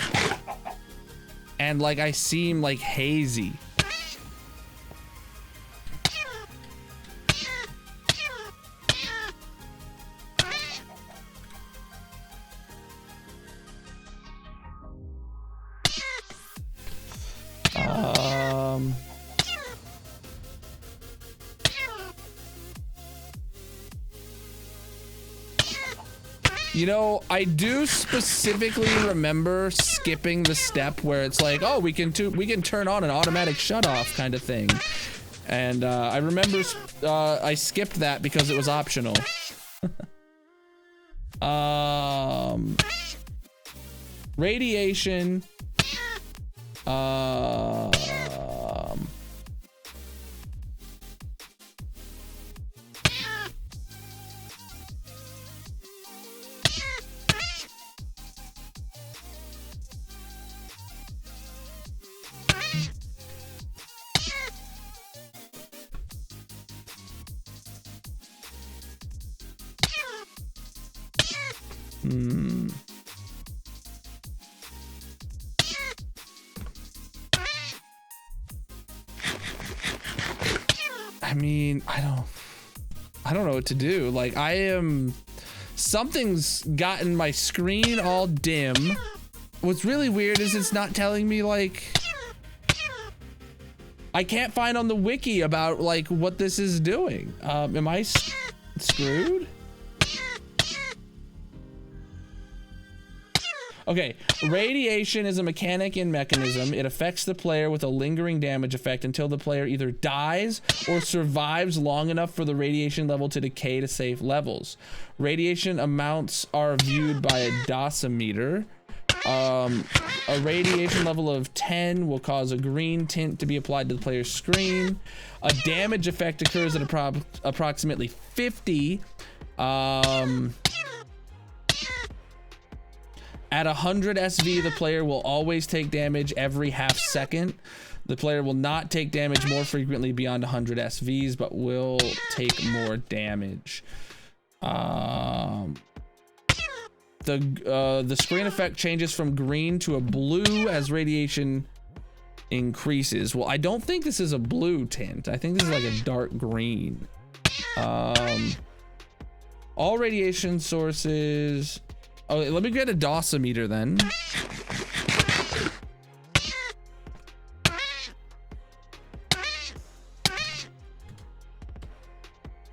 And like I seem like hazy. You know, I do specifically remember skipping the step where it's like, oh, we can turn on an automatic shut off kind of thing. And I remember I skipped that because it was optional. Radiation. I mean, I don't know what to do. Like something's gotten my screen all dim. What's really weird is it's not telling me like, I can't find on the wiki about like what this is doing. Am I screwed? Okay, radiation is a mechanic and mechanism. It affects the player with a lingering damage effect until the player either dies or survives long enough for the radiation level to decay to safe levels. Radiation amounts are viewed by a dosimeter. A radiation level of 10 will cause a green tint to be applied to the player's screen. A damage effect occurs at approximately 50. At 100 SV, the player will always take damage every half second. The player will not take damage more frequently beyond 100 SVs, but will take more damage. The screen effect changes from green to a blue as radiation increases. Well, I don't think this is a blue tint. I think this is like a dark green. All radiation sources. Oh, let me get a dosimeter then.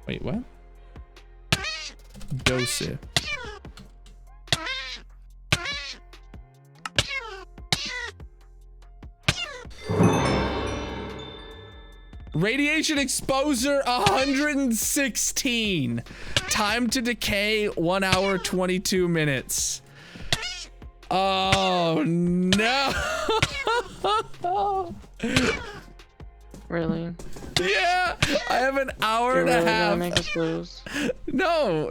Wait, what? Dose. Radiation exposure 116. Time to decay 1 hour 22 minutes. Oh no. Really? Yeah, I have an hour and a half. Gonna make us lose? No,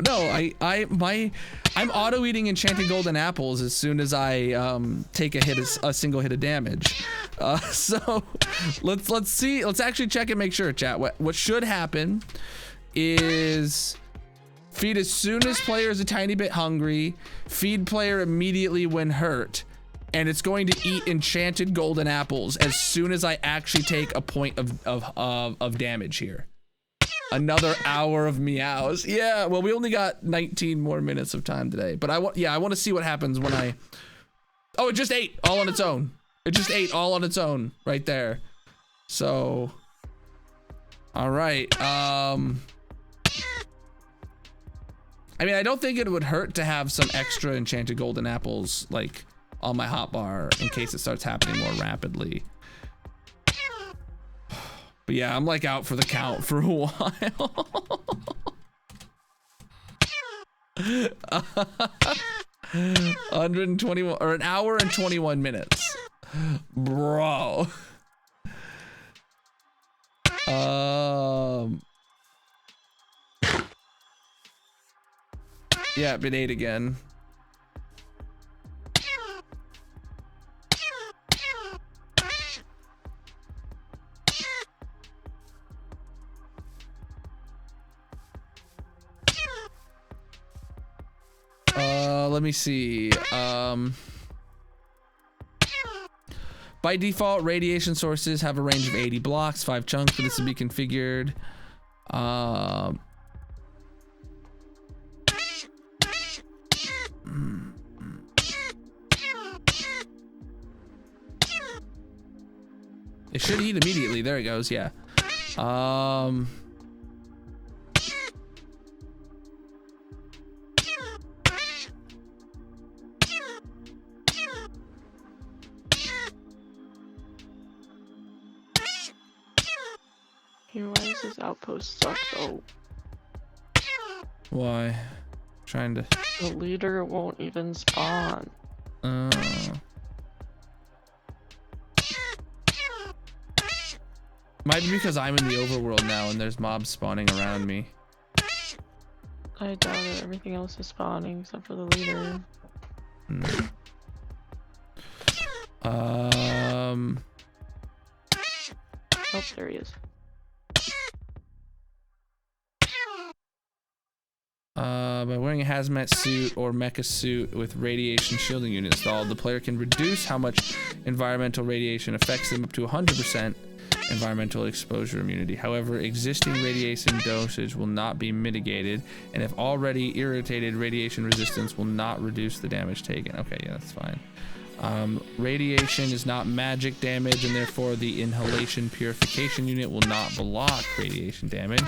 I'm auto eating enchanted golden apples as soon as I take a single hit of damage. So let's see. Let's actually check and make sure, chat. What should happen is feed as soon as player is a tiny bit hungry. Feed player immediately when hurt. And it's going to eat enchanted golden apples as soon as I actually take a point of damage here. Another hour of meows. Yeah, well, we only got 19 more minutes of time today. But I want to see what happens when I... Oh, it just ate all on its own. It just ate all on its own right there. So... All right. I mean, I don't think it would hurt to have some extra enchanted golden apples, like... on my hotbar in case it starts happening more rapidly. But yeah, I'm like out for the count for a while. 121 or an hour and 21 minutes. Bro. Yeah, been 8 again. Let me see. By default, radiation sources have a range of 80 blocks, 5 chunks, but this will be configured. It should eat immediately. There it goes. Yeah. Why does this outpost suck though? Why? Trying to... The leader won't even spawn. Might be because I'm in the overworld now and there's mobs spawning around me. I doubt it. Everything else is spawning except for the leader. Oh, there he is. By wearing a hazmat suit or mecha suit with radiation shielding unit installed, the player can reduce how much environmental radiation affects them up to 100% environmental exposure immunity. However, existing radiation dosage will not be mitigated, and if already irritated, radiation resistance will not reduce the damage taken. Okay, yeah, that's fine. Radiation is not magic damage, and therefore the inhalation purification unit will not block radiation damage.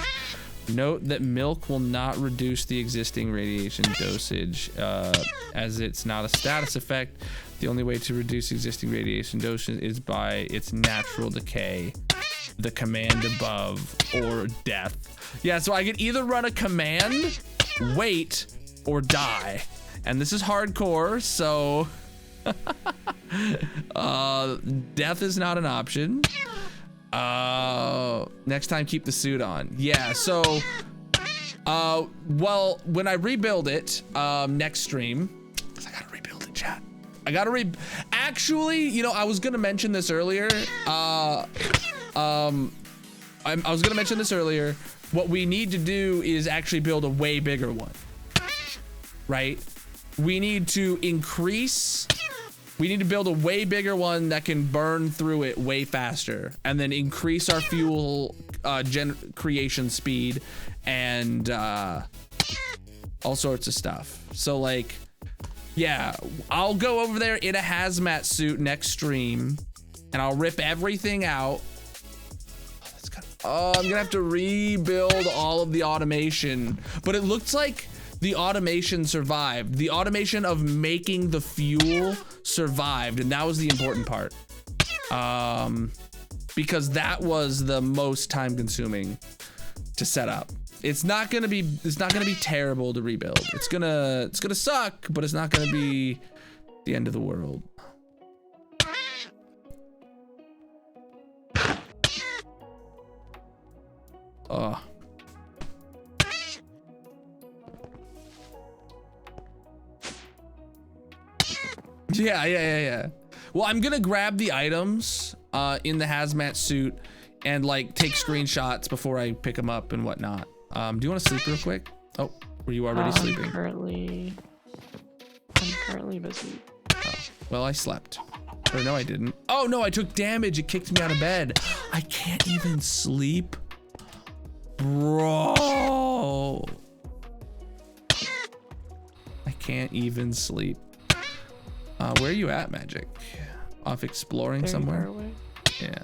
Note that milk will not reduce the existing radiation dosage, as it's not a status effect. The only way to reduce existing radiation dosage is by its natural decay, the command above, or death. Yeah, so I can either run a command, wait, or die. And this is hardcore, so death is not an option. Next time, keep the suit on. Yeah, so well, when I rebuild it next stream, because I gotta rebuild it, chat. I gotta actually, you know, I was gonna mention this earlier. I was gonna mention this earlier. What we need to do is actually build a way bigger one, right? We need to build a way bigger one that can burn through it way faster, and then increase our fuel creation speed and all sorts of stuff. So like, yeah, I'll go over there in a hazmat suit next stream and I'll rip everything out. Oh, I'm gonna have to rebuild all of the automation, but it looks like the automation survived. The automation of making the fuel survived, and that was the important part. Because that was the most time consuming to set up. It's not gonna be terrible to rebuild. It's gonna suck, but it's not gonna be the end of the world. Oh. Yeah. Well, I'm gonna grab the items in the hazmat suit and like take screenshots before I pick them up and whatnot. Do you want to sleep real quick? Oh, were you already sleeping? I'm currently busy. Oh, well, I slept. Or no, I didn't. Oh no, I took damage. It kicked me out of bed. I can't even sleep. Bro. I can't even sleep. Where are you at, Magic? Off exploring Very somewhere? far away. Yeah.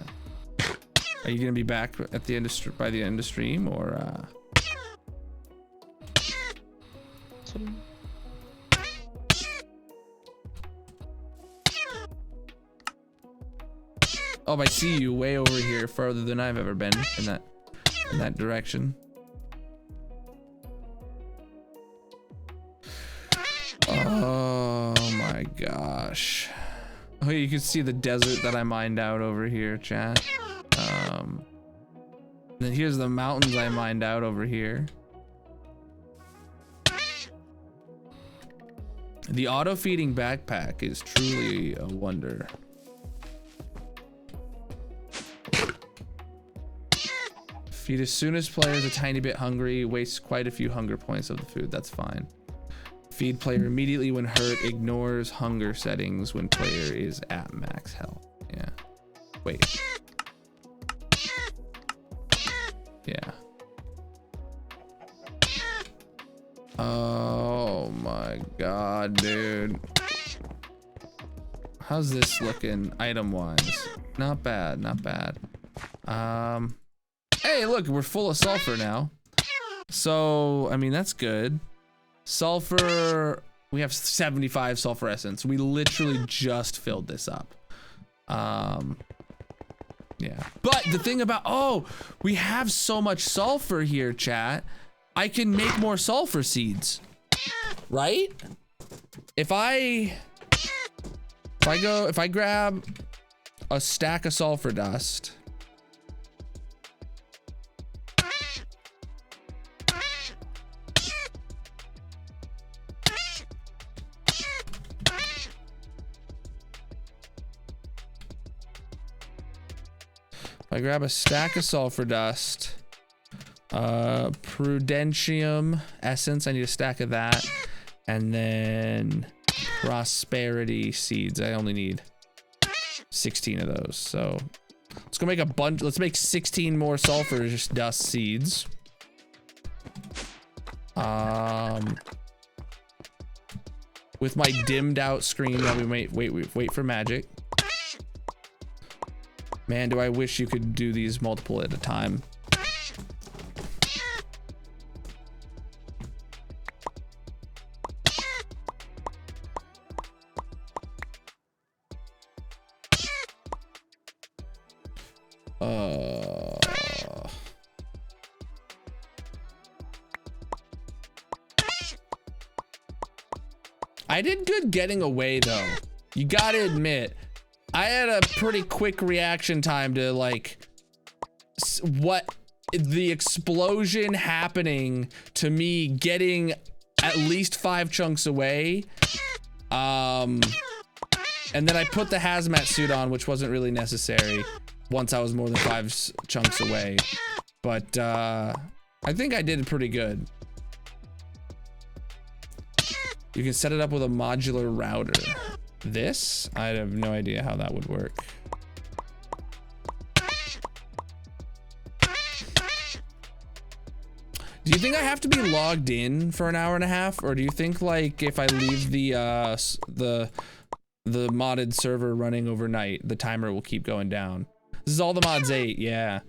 Are you gonna be back at the end of by the end of stream, or Soon. Oh, I see you way over here, further than I've ever been in that direction. Oh my gosh. Oh, you can see the desert that I mined out over here, chat. Then here's the mountains I mined out over here. The auto-feeding backpack is truly a wonder. Feed as soon as player is a tiny bit hungry, wastes quite a few hunger points of the food. That's fine. Feed player immediately when hurt, ignores hunger settings when player is at max health. Yeah. Wait. Yeah. Oh my god, dude. How's this looking item-wise? Not bad, not bad. Hey, look, we're full of sulfur now. So, I mean, that's good. Sulfur, we have 75 sulfur essence. We literally just filled this up. Yeah. But the thing about, oh, we have so much sulfur here, chat. I can make more sulfur seeds, right? If I grab a stack of sulfur dust, I grab a stack of sulfur dust, prudentium essence, I need a stack of that, and then prosperity seeds, I only need 16 of those. So let's go make a bunch, let's make 16 more sulfur dust seeds. With my dimmed out screen while we wait for magic. Man, do I wish you could do these multiple at a time. I did good getting away though. You gotta admit. I had a pretty quick reaction time to like what the explosion happening to me getting at least 5 chunks away. And then I put the hazmat suit on, which wasn't really necessary once I was more than 5 chunks away. But I think I did pretty good. You can set it up with a modular router. This? I have no idea how that would work. Do you think I have to be logged in for an hour and a half, or do you think like if I leave the modded server running overnight, the timer will keep going down? This is all the mods 8, yeah.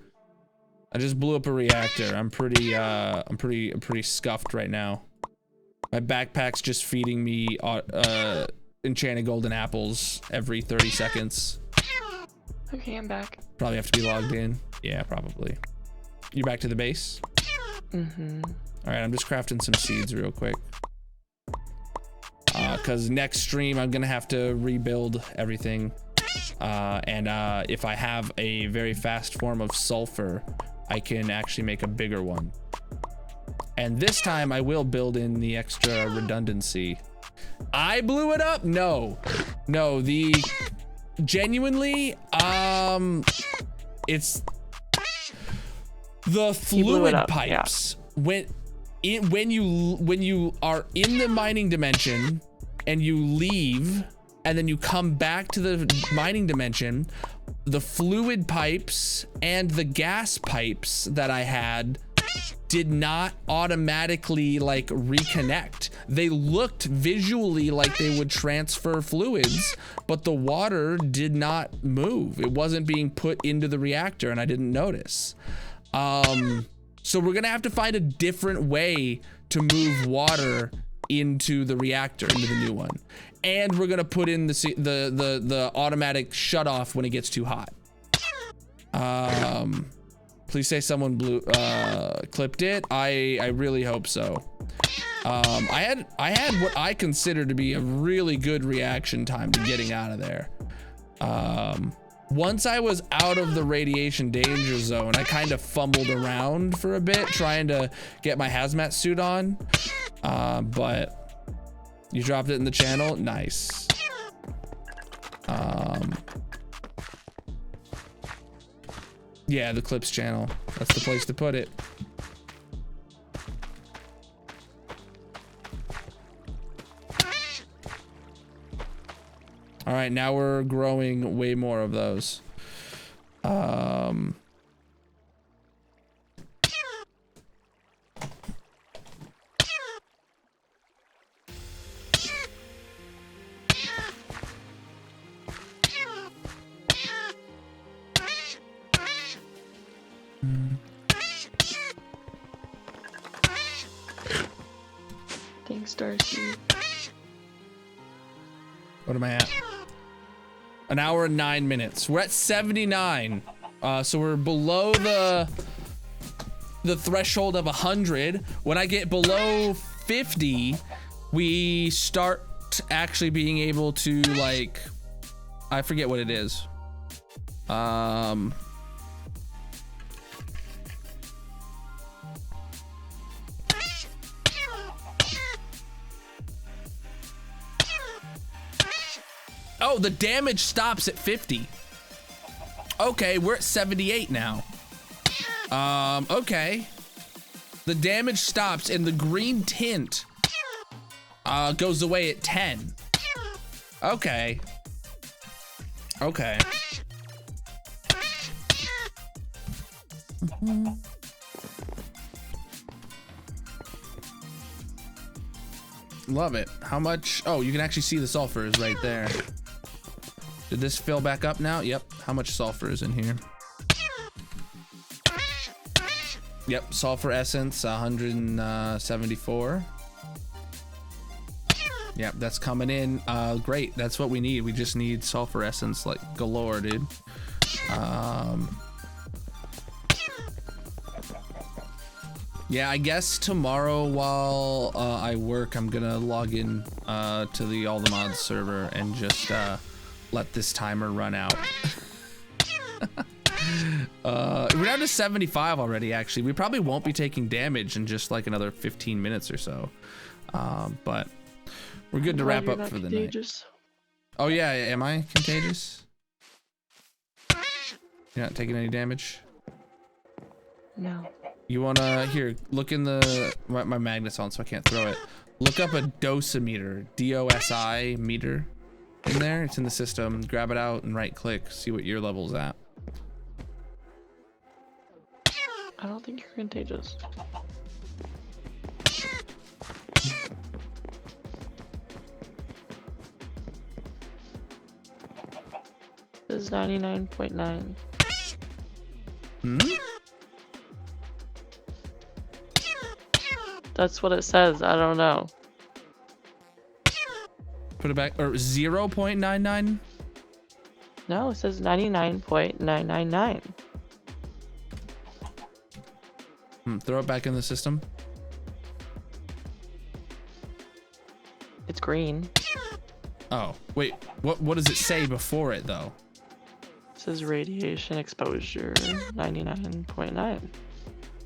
I just blew up a reactor. I'm pretty scuffed right now. My backpack's just feeding me enchanted golden apples every 30 seconds. Okay, I'm back. Probably have to be logged in. Yeah, probably. You back to the base? Mm-hmm. All right, I'm just crafting some seeds real quick. Cause next stream I'm gonna have to rebuild everything. And if I have a very fast form of sulfur, I can actually make a bigger one. And this time I will build in the extra redundancy. I blew it up? No, genuinely, it's the fluid pipes. Yeah. When you are in the mining dimension and you leave and then you come back to the mining dimension, the fluid pipes and the gas pipes that I had did not automatically like reconnect. They looked visually like they would transfer fluids, but the water did not move. It wasn't being put into the reactor and I didn't notice. So we're gonna have to find a different way to move water into the reactor, into the new one. And we're gonna put in the automatic shut off when it gets too hot. Please say someone clipped it. I really hope so. I had what I consider to be a really good reaction time to getting out of there. Once I was out of the radiation danger zone, I kind of fumbled around for a bit trying to get my hazmat suit on. But you dropped it in the channel. Nice. Yeah, the clips channel. That's the place to put it. All right, now we're growing way more of those. Thanks, Darcy. What am I at? An hour and 9 minutes. We're at 79. So we're below the threshold of 100. When I get below 50, we start actually being able to like, I forget what it is. Oh, the damage stops at 50. Okay, we're at 78 now. Okay. The damage stops and the green tint goes away at 10. Okay. Okay. Love it. How much? Oh, you can actually see the sulfur is right there. Did this fill back up now? Yep. How much sulfur is in here? Yep. Sulfur essence, 174. Yep, that's coming in. Great. That's what we need. We just need sulfur essence like galore, dude. Yeah, I guess tomorrow while I work, I'm gonna log in to the All the Mods server and just let this timer run out. We're down to 75 already, actually. We probably won't be taking damage in just like another 15 minutes or so. But we're good to wrap up for the night. Oh yeah, am I contagious? You're not taking any damage? No. You wanna, here, look in the, my magnet's on so I can't throw it. Look up a dosimeter, D-O-S-I meter in there. It's in the system. Grab it out and right click, see what your level's at. I don't think you're contagious. This is 99.9. Hmm? That's what it says. I don't know. Put it back, or 0.99? No, it says 99.999. Throw it back in the system. It's green. Oh, wait, what does it say before it though? It says radiation exposure 99.9.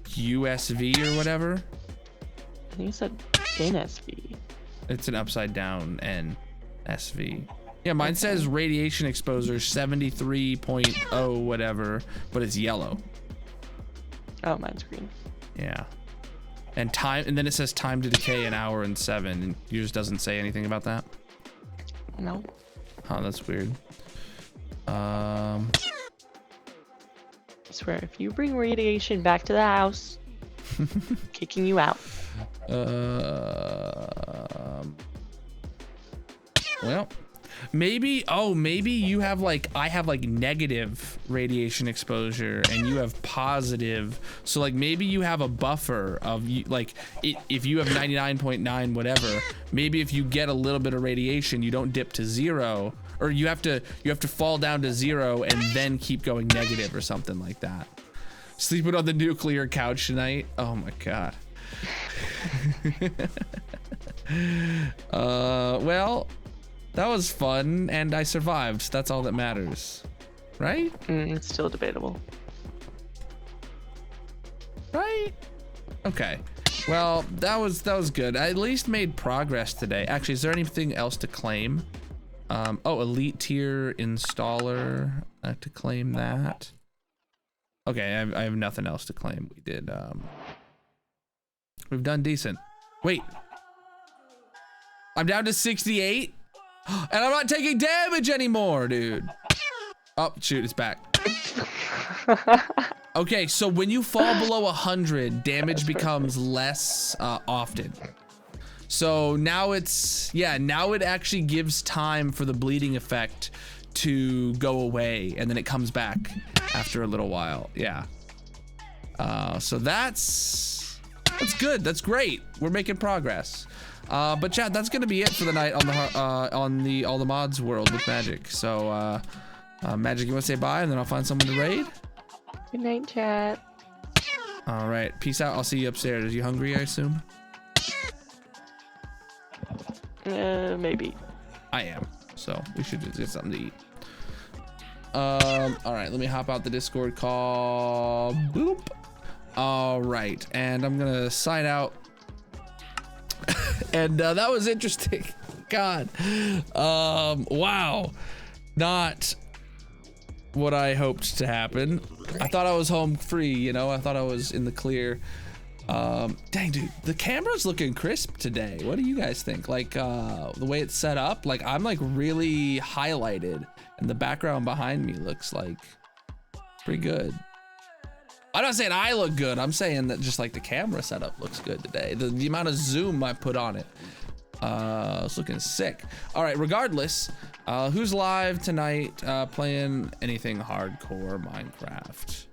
USV or whatever? I think it said NSV. It's an upside down N SV. Yeah, mine says radiation exposure 73.0 whatever, but it's yellow. Oh, mine's green. Yeah. And time, and then it says time to decay an hour and 7, and yours doesn't say anything about that? No. Oh, that's weird. I swear, if you bring radiation back to the house, kicking you out. Well, maybe, oh, maybe you have like, I have like negative radiation exposure and you have positive. So like maybe you have a buffer of like, if you have 99.9 whatever, maybe if you get a little bit of radiation, you don't dip to 0, or you have to fall down to 0 and then keep going negative or something like that. Sleeping on the nuclear couch tonight. Oh my God. Well, that was fun, and I survived. That's all that matters, right? It's still debatable. Right? Okay. Well, that was good. I at least made progress today. Actually, is there anything else to claim? Oh, elite tier installer. I have to claim that. Okay, I have nothing else to claim. We did. We've done decent. Wait. I'm down to 68, and I'm not taking damage anymore, dude. Oh, shoot, it's back. Okay, so when you fall below 100, damage becomes less often. So now it's, yeah, now it actually gives time for the bleeding effect to go away, and then it comes back after a little while. Yeah. So that's good. That's great. We're making progress. But chat, that's gonna be it for the night on the All the Mods world with Magic. So Magic, you wanna say bye, and then I'll find someone to raid? Good night, chat. All right, peace out. I'll see you upstairs. Are you hungry, I assume? Maybe. I am. So we should just get something to eat. All right, let me hop out the Discord call. Boop. All right, and I'm gonna sign out. And that was interesting. God. Wow. Not what I hoped to happen. I thought I was home free, you know? I thought I was in the clear. Dang, dude, the camera's looking crisp today. What do you guys think? Like, the way it's set up, like I'm like really highlighted, and the background behind me looks like pretty good. I'm not saying I look good. I'm saying that just like the camera setup looks good today. The amount of zoom I put on it, it's looking sick. All right, regardless, who's live tonight playing anything hardcore Minecraft?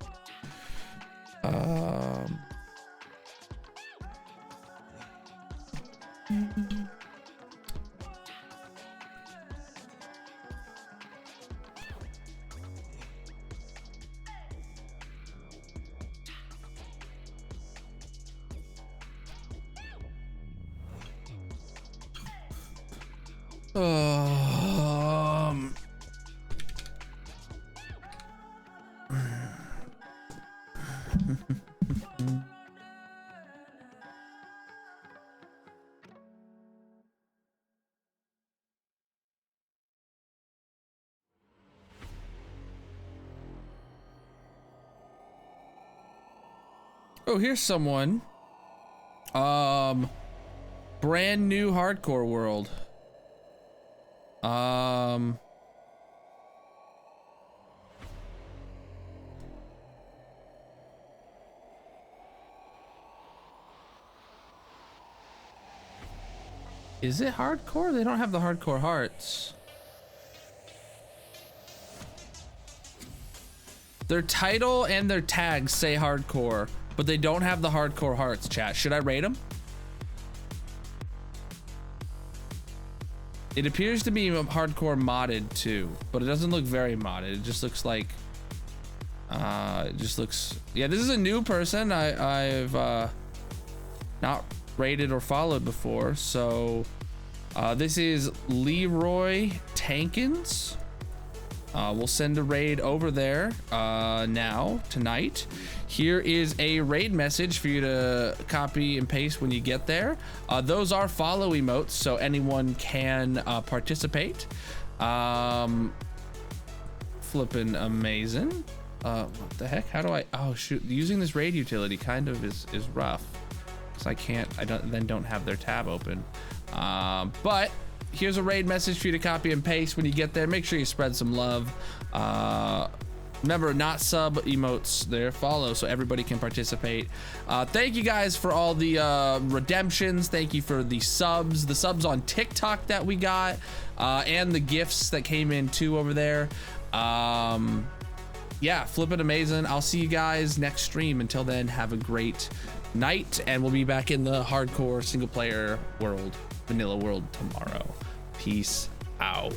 Oh, here's someone. Brand new hardcore world. Is it hardcore? They don't have the hardcore hearts. Their title and their tags say hardcore, but they don't have the hardcore hearts, chat. Should I rate them? It appears to be hardcore modded too, but it doesn't look very modded. It just looks like, it just looks, yeah, this is a new person I've not rated or followed before. So this is Leroy Tankins. We'll send a raid over there now, tonight. Here is a raid message for you to copy and paste when you get there. Those are follow emotes, so anyone can participate. Flipping amazing. What the heck? How do I? Oh shoot! Using this raid utility kind of is rough because I don't have their tab open. But here's a raid message for you to copy and paste when you get there. Make sure you spread some love. Remember, not sub emotes, they're follow, so everybody can participate. Thank you guys for all the redemptions. Thank you for the subs on TikTok that we got, and the gifts that came in too over there. Yeah, flipping amazing. I'll see you guys next stream. Until then, have a great night, and we'll be back in the hardcore single player world, vanilla world tomorrow. Peace out.